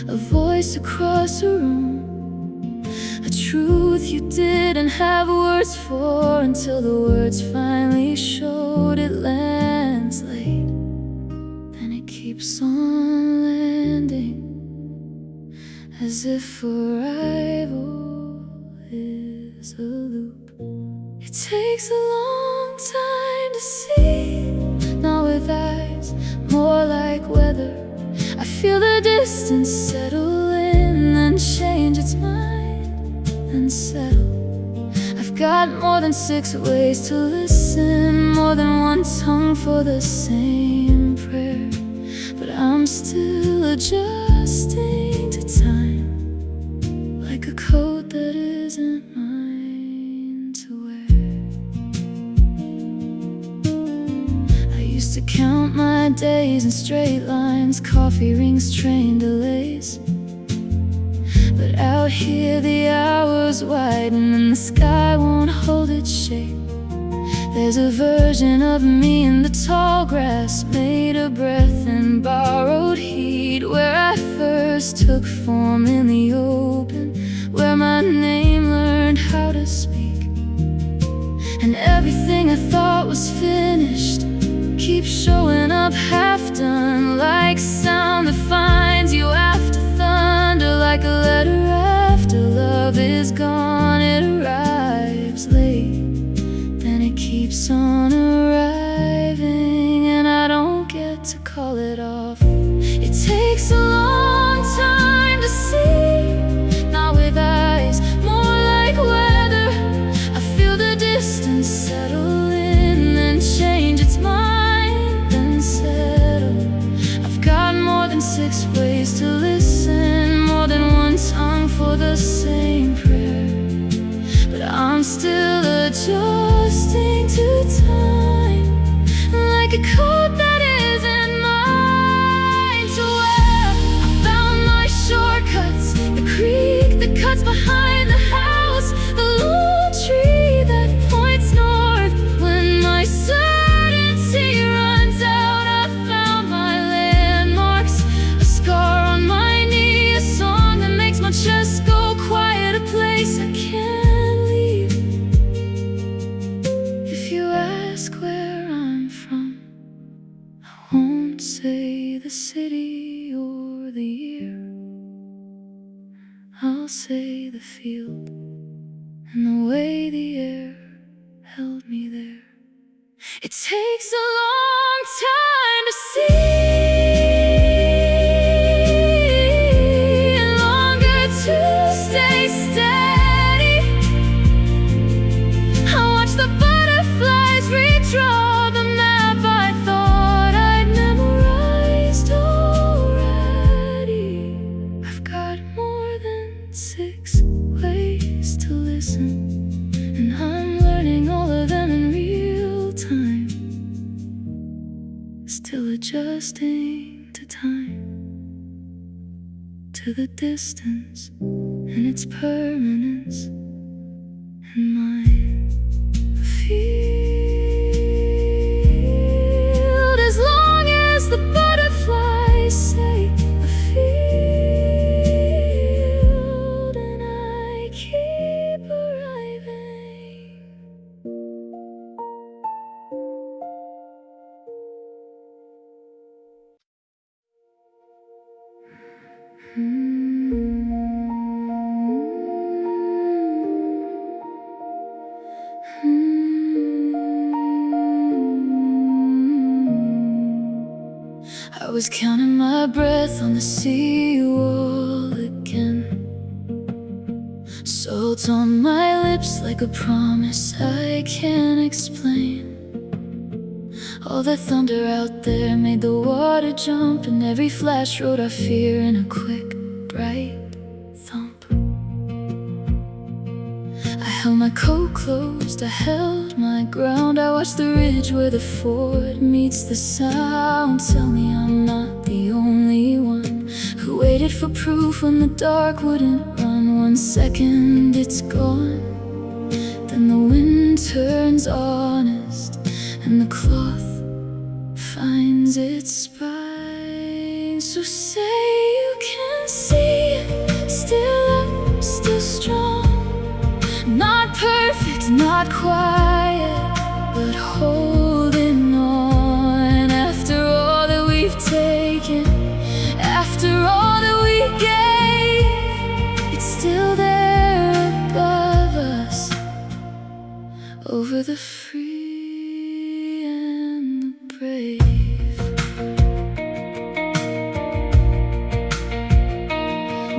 a voice across a room, a truth you didn't have words for until the words finally showed. It lands late, then it keeps on landing as if arrival is a loop. It takes a long time to see, not with eyes, more like weather. I feel the distance settle in, then change its mind, then settle. I've got more than 6 ways to listen, more than one tongue for the same prayer. But I'm still adjusting to time, like a coat that isn't mine to wear. I used to count my days in straight lines, coffee rings, train delays. But out here the hours widen and the sky won't hold its shape. There's a version of me in the tall grass, made of breath and borrowed heat, where I first took form in the open, where my name learned how to speak. And everything I thought was finished keeps showing up half done, like sound that finds you after thunder, like a letter after love is gone. It arrives late, then it keeps on arriving, and I don't get to call it off. It takes a long time to see, not with eyes, more like weather. I feel the distance settle in, then change its mind, then settle. I've got more than 6 ways to listen, more than one tongue for the same prayer. But I'm still adjusting to time, like a coat that isn't mine to wear. I found my shortcuts, the creek that cuts behind the house, the lone tree that points north when my certainty runs out. I found my landmarks, a scar on my knee, a song that makes my chest go quiet, a place I can't leave. If you ask where I'm from, I won't say the city or the year. I'll say the field and the way the air held me there. It takes a long time to see, and longer to stay steady. I watch the butterflies redraw the map I thought I'd memorized already. I've got more than 6 ways to listen, and I'm learning all of them in real time. Still adjusting to time, to the distance and its permanence, and mine. A field, as long as the butterflies say a field, and I keep arriving. I was counting my breath on the seawall again. Salt on my lips like a promise I can't explain. All the thunder out there made the water jump, and every flash wrote our fear in a quick, bright thump. I held my coat closed, I held my ground. I watched the ridge where the ford meets the sound. Tell me I'm not the only one who waited for proof when the dark wouldn't run. 1 second it's gone, then the wind turns honest, and the cloth finds its spine. So say you can see, still up, still strong. Not perfect, not quiet, but holding on. After all that we've taken, after all that we gave, over the free and the brave.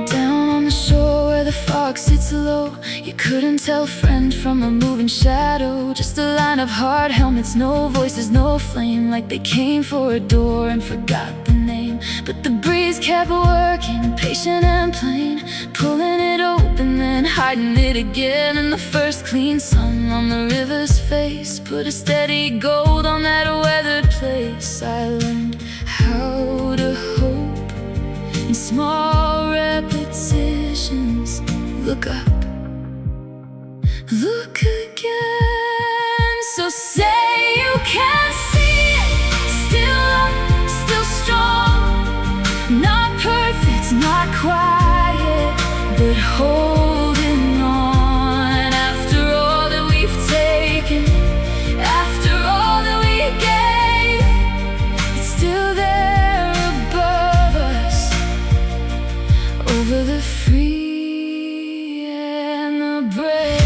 Down on the shore where the fog sits low, you couldn't tell friend from a moving shadow. Just a line of hard helmets, no voices, no flame, like they came for a door and forgot the name. But the breeze kept working, patient and plain, pulling it open then hiding it again. And the first clean sun on the river's face put a steady gold on that weathered place. I learned how to hope in small repetitions. Look up, look again. So say you can't see it, still up, still strong. Not perfect, not quiet, but holding on. After all that we've taken, after all that we gave, it's still there above us, over the free and the brave.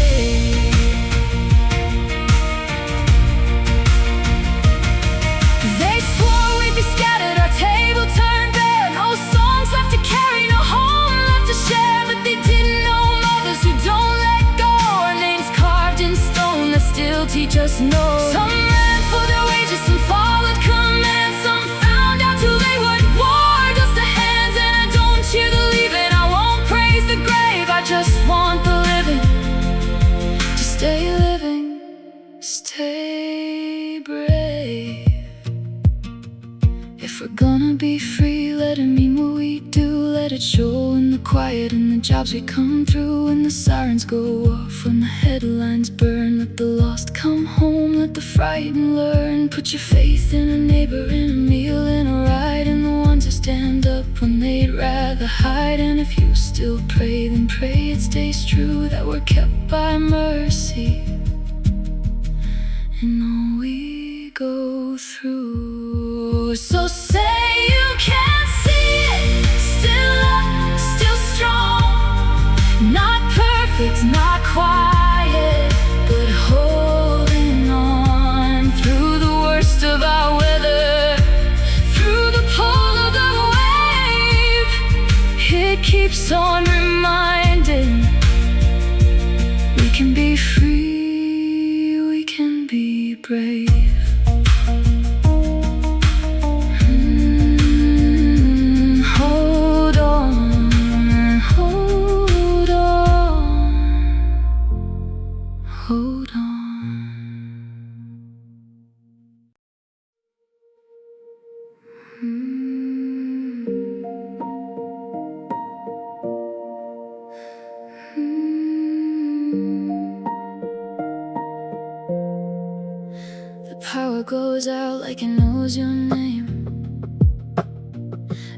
They swore we'd be scattered, our table turned bare, no songs left to carry, no home left to share. But they didn't know mothers who don't let go, our names carved in stone that still teach us no. Some ran for their wages, some followed commands, some found out too late what war does to hands. And I don't cheer the leaving, I won't praise the grave, I just want the living to stay living, stay brave. If we're gonna be free, let it mean what we do. Let it show in the quiet, in the jobs we come through. When the sirens go off, when the headlines burn, let the lost come home, let the frightened learn. Put your faith in a neighbor, in a meal, in a ride, in the ones who stand up when they'd rather hide. And if you still pray, then pray it stays true, that we're kept by mercy in all we go through. So say you can't see it, still up, still strong. Not perfect, not quiet, but holding on. Through the worst of our weather, through the pull of the wave, it keeps on reminding, we can be free, we can be brave. Hold on, hold on, hold on. The power goes out like it knows your name.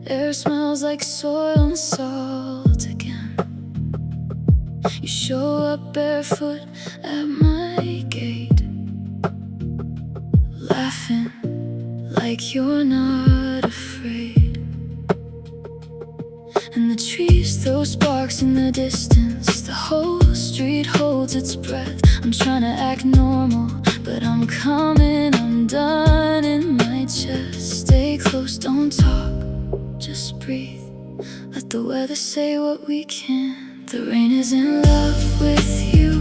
Air smells like soil and salt again. You show up barefoot at my gate, laughing like you're not afraid. And the trees throw sparks in the distance, the whole street holds its breath. I'm trying to act normal, but I'm coming undone in my chest. Stay close, don't talk, just breathe. Let the weather say what we can. The rain is in love with you,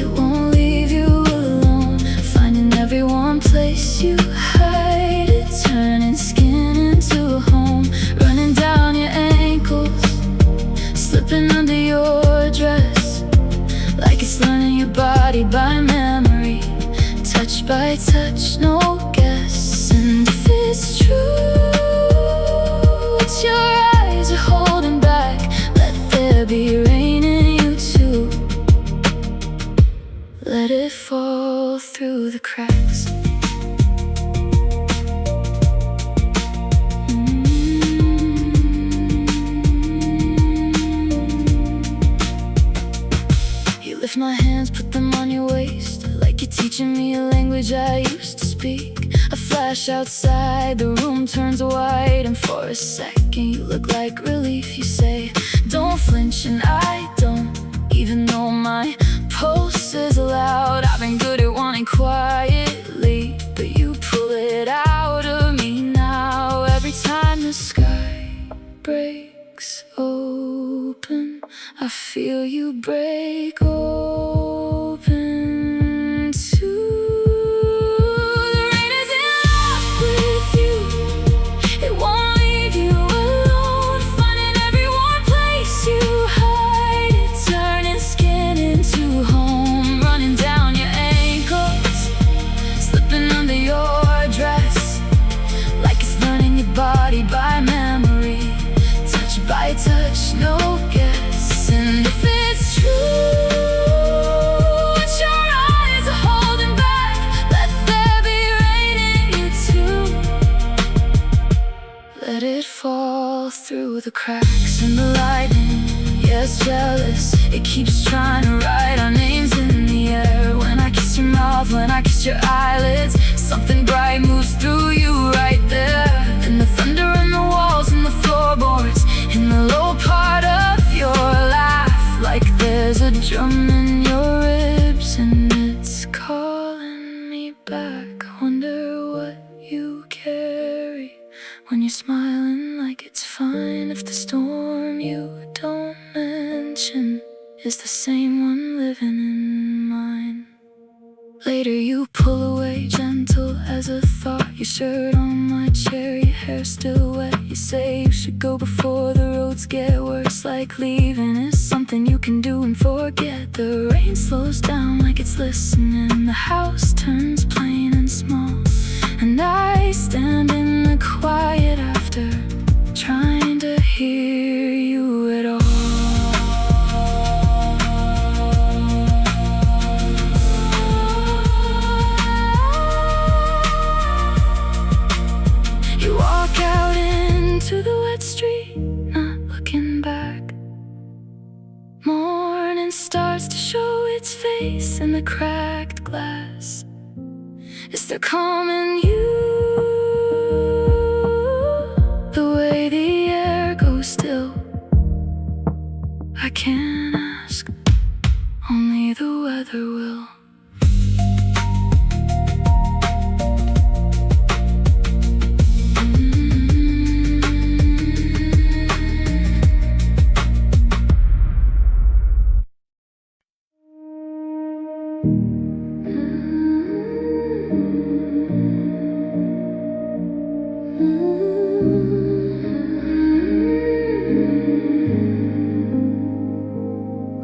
it won't leave you alone. Finding every warm place you hide it, turning skin into a home. Running down your ankles, slipping under your dress, like it's learning your body by memory. Touch by touch, no guess. And if it's true, it's your eyes are holding back, let there be rain in you too. Let it fall through the cracks. You lift my hands, put them on your waist, like you're teaching me a language I used to speak. A flash outside, the room turns white, and for a second you look like relief. You say, don't flinch, and I don't, even though my pulse is loud. I've been sky breaks open, I feel you break open too. The rain is in love with you, it won't leave you alone. Finding every warm place you hide it, turning skin into home. Running down your ankles, slipping under your dress, like it's learning your body by memory. Touch by touch, no guess. And if it's true what your eyes are holding back, let there be rain in you too. Let it fall through the cracks and the lightning. Yes, jealous, it keeps trying to write our names in the air. When I kiss your mouth, when I kiss your eyelids, something bright moves through you right there. And the thunder in the walls and the floorboards, in the low part of your laugh, like there's a drum in your ribs and it's calling me back. Wonder what you carry when you're smiling like it's fine. If the storm you don't mention is the same one living in mine. Later you pull away, gentle as a thought. Your shirt on my chair, your hair still wet. You say you should go before the roads get worse. Like leaving is something you can do and forget. The rain slows down like it's listening. The house turns plain and small, and I stand in the quiet after, trying to hear you at all. To the wet street, not looking back. Morning starts to show its face in the cracked glass. Is there calm in you? The way the air goes still, I can't ask, only the weather will.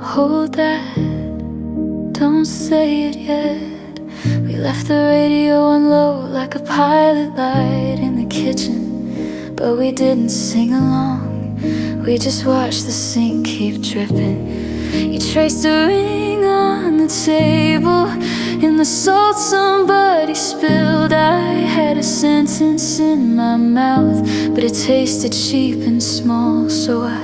Hold that, don't say it yet. We left the radio on low like a pilot light in the kitchen, but we didn't sing along. We just watched the sink keep dripping. You traced a ring on the table in the salt somebody spilled. I had a sentence in my mouth, but it tasted cheap and small, so I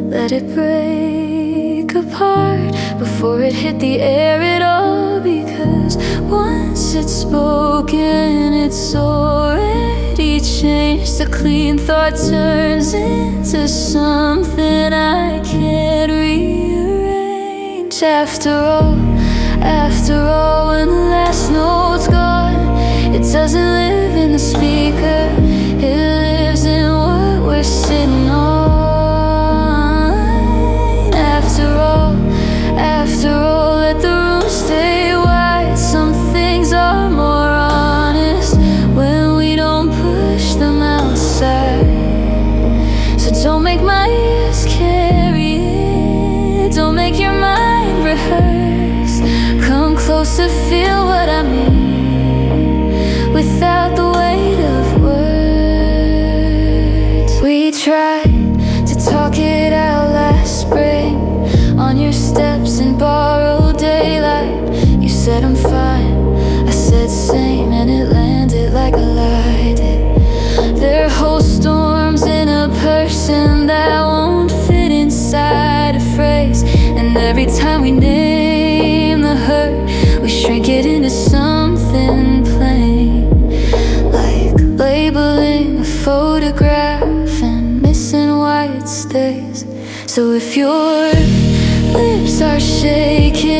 let it break apart before it hit the air at all. Because once it's spoken, it's already changed. A clean thought turns into something I can't rearrange. After all, when the last note's gone, it doesn't live in the speaker, it lives in what we're sitting on. After all, let the room stay wide. Some things are more honest when we don't push them outside. So don't make my ears carry it, don't make your mind rehearse. Come closer, feel what I mean, without the weight of words. We tried to talk it out last spring on your steps in borrowed daylight. You said I'm fine, I said same, and it landed like a lie did. There are whole storms in a person that won't fit inside a phrase. And every time we name the hurt, we shrink it into something plain, like labeling a photograph and missing why it stays. So if your lips are shaking,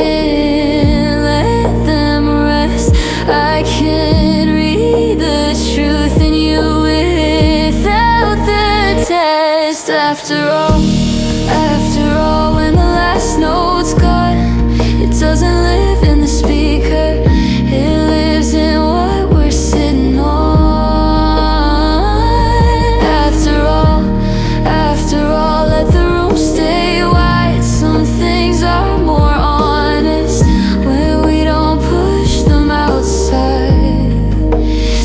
let them rest. I can't read the truth in you without past. After all, when the last note's gone, it doesn't live in the speaker, it lives in what we're sitting on. After all, let the room stay wide. Some things are more honest when we don't push them outside.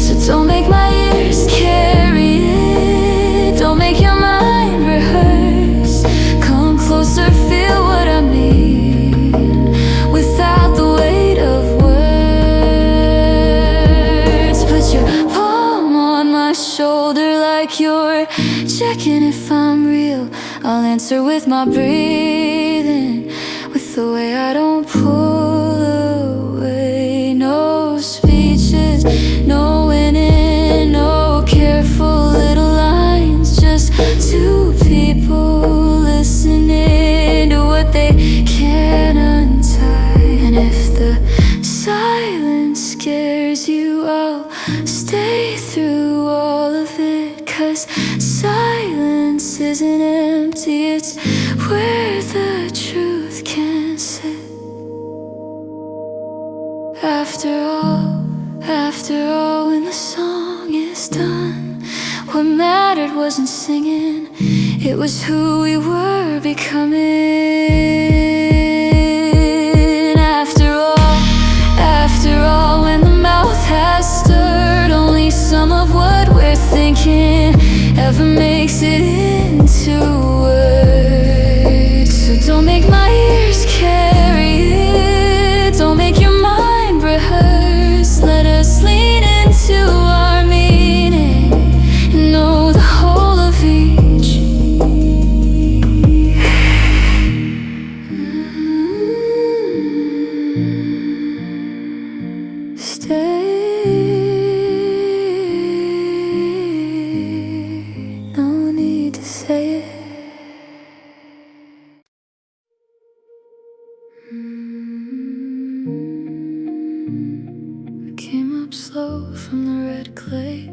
So don't make my ears carry it, don't make your mind rehearse. Come closer, feel what I mean, without the weight of words. Put your palm on my shoulder like you're checking if I'm real. I'll answer with my breathing, with the way I don't pull away. No speeches, no winning, no careful little lines. Just two people listening to what they can't untie. And if the silence scares you, I'll stay through all of it. 'Cause silence isn't empty, it's where the truth can sit. After all, when the song is done, what mattered wasn't singing, it was who we were becoming. After all, when the mouth has stirred, only some of what we're thinking ever makes it into words. So don't make my ears carry it, don't make your mind rehearse. Let us lean into our meaning and know the whole of each. Stay. Slow from the red clay,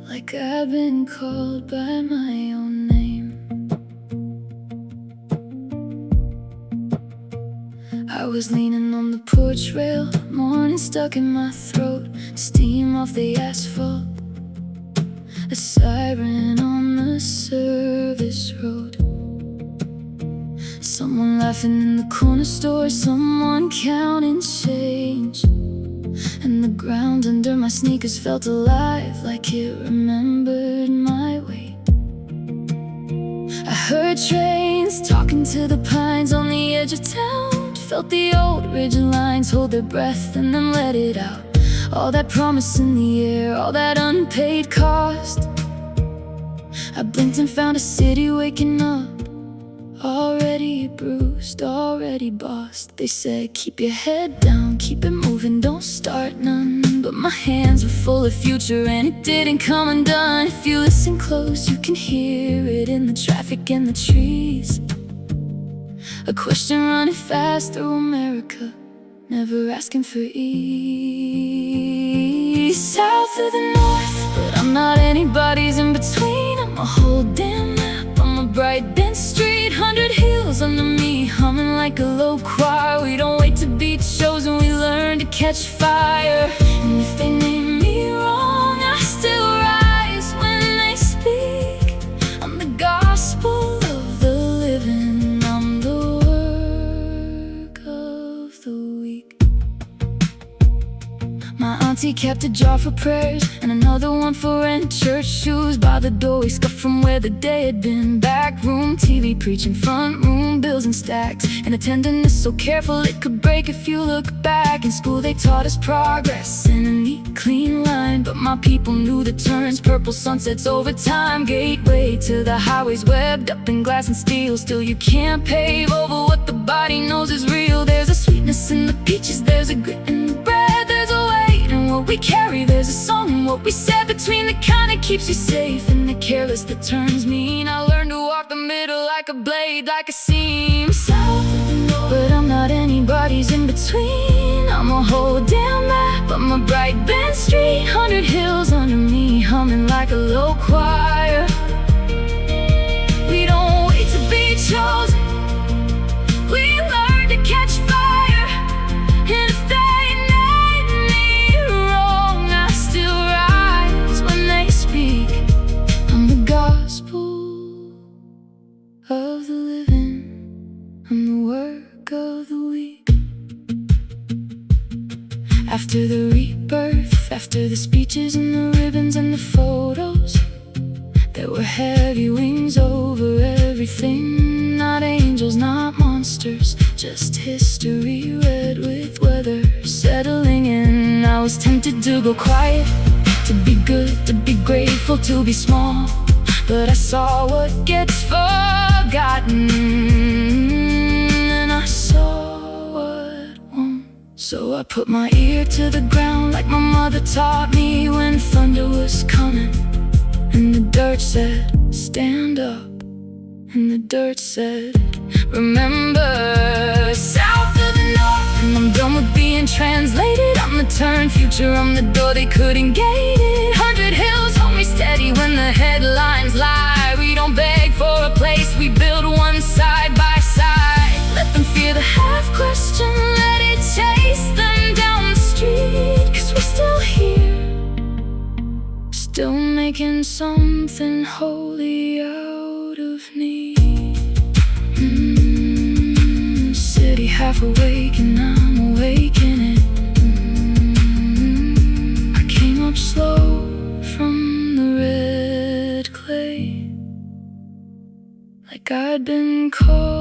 like I've been called by my own name. I was leaning on the porch rail, morning stuck in my throat, steam off the asphalt, a siren on the service road. Someone laughing in the corner store, someone counting change, and the ground under my sneakers felt alive, like it remembered my weight. I heard trains talking to the pines on the edge of town, felt the old rigid lines hold their breath and then let it out. All that promise in the air, all that unpaid cost. I blinked and found a city waking up, already bruised, already bossed. They said, keep your head down, keep it moving, don't start none. But my hands were full of future and it didn't come undone. If you listen close, you can hear it in the traffic and the trees. A question running fast through America, never asking for ease. South of the north, but I'm not anybody's in between. I'm a whole damn map, I'm a bright bent street, 100 hills under me, humming like a low choir. We don't wait to be chosen, we learn to catch fire. And if they name me wrong, I still rise when they speak. I'm the gospel of the living, I'm the work of the week. My auntie kept a jar for prayers and another one for rent. Church shoes by the door, we scuffed from where the day had been. Back room TV preaching, front room bills and stacks, and attendance so careful it could break if you look back. In school they taught us progress in a neat clean line, but my people knew the turns, purple sunsets over time. Gateway to the highways webbed up in glass and steel. Still you can't pave over what the body knows is real. There's a sweetness in the peaches, there's a grit in the bread, there's a weight in what we carry, there's a song in what we said. Between the kind that keeps you safe and the careless that turns mean, I learned to walk the middle like a blade, like a seam. South of the north, but I'm not anybody's in between. I'm a whole damn map, I'm a bright bent street, 100 hills under me, humming humming like a low choir. We don't wait to be chosen, we learn to catch fire. And if they made me wrong, I still rise when they speak. I'm the gospel of the living, I'm the work of the weak. After the rebirth, after the speeches and the ribbons and the photos, there were heavy wings over everything. Not angels, not monsters, just history read with weather settling in. I was tempted to go quiet, to be good, to be grateful, to be small, but I saw what gets forgotten, and I saw what won't. So I put my ear to the ground like my mother taught me when thunder was coming. And the dirt said, stand up. And the dirt said, remember, south of the north. And I'm done with being translated. I'm the turn future, I'm the door they couldn't gate it. 100 hills hold me steady when the headlines lie. We don't beg for a place, we build one side by side. Let them fear the half question, let it chase them down the street. 'Cause we're still here, still making something holy out of need. City half awake and I'm awakening. I came up slow from the red clay, like I'd been called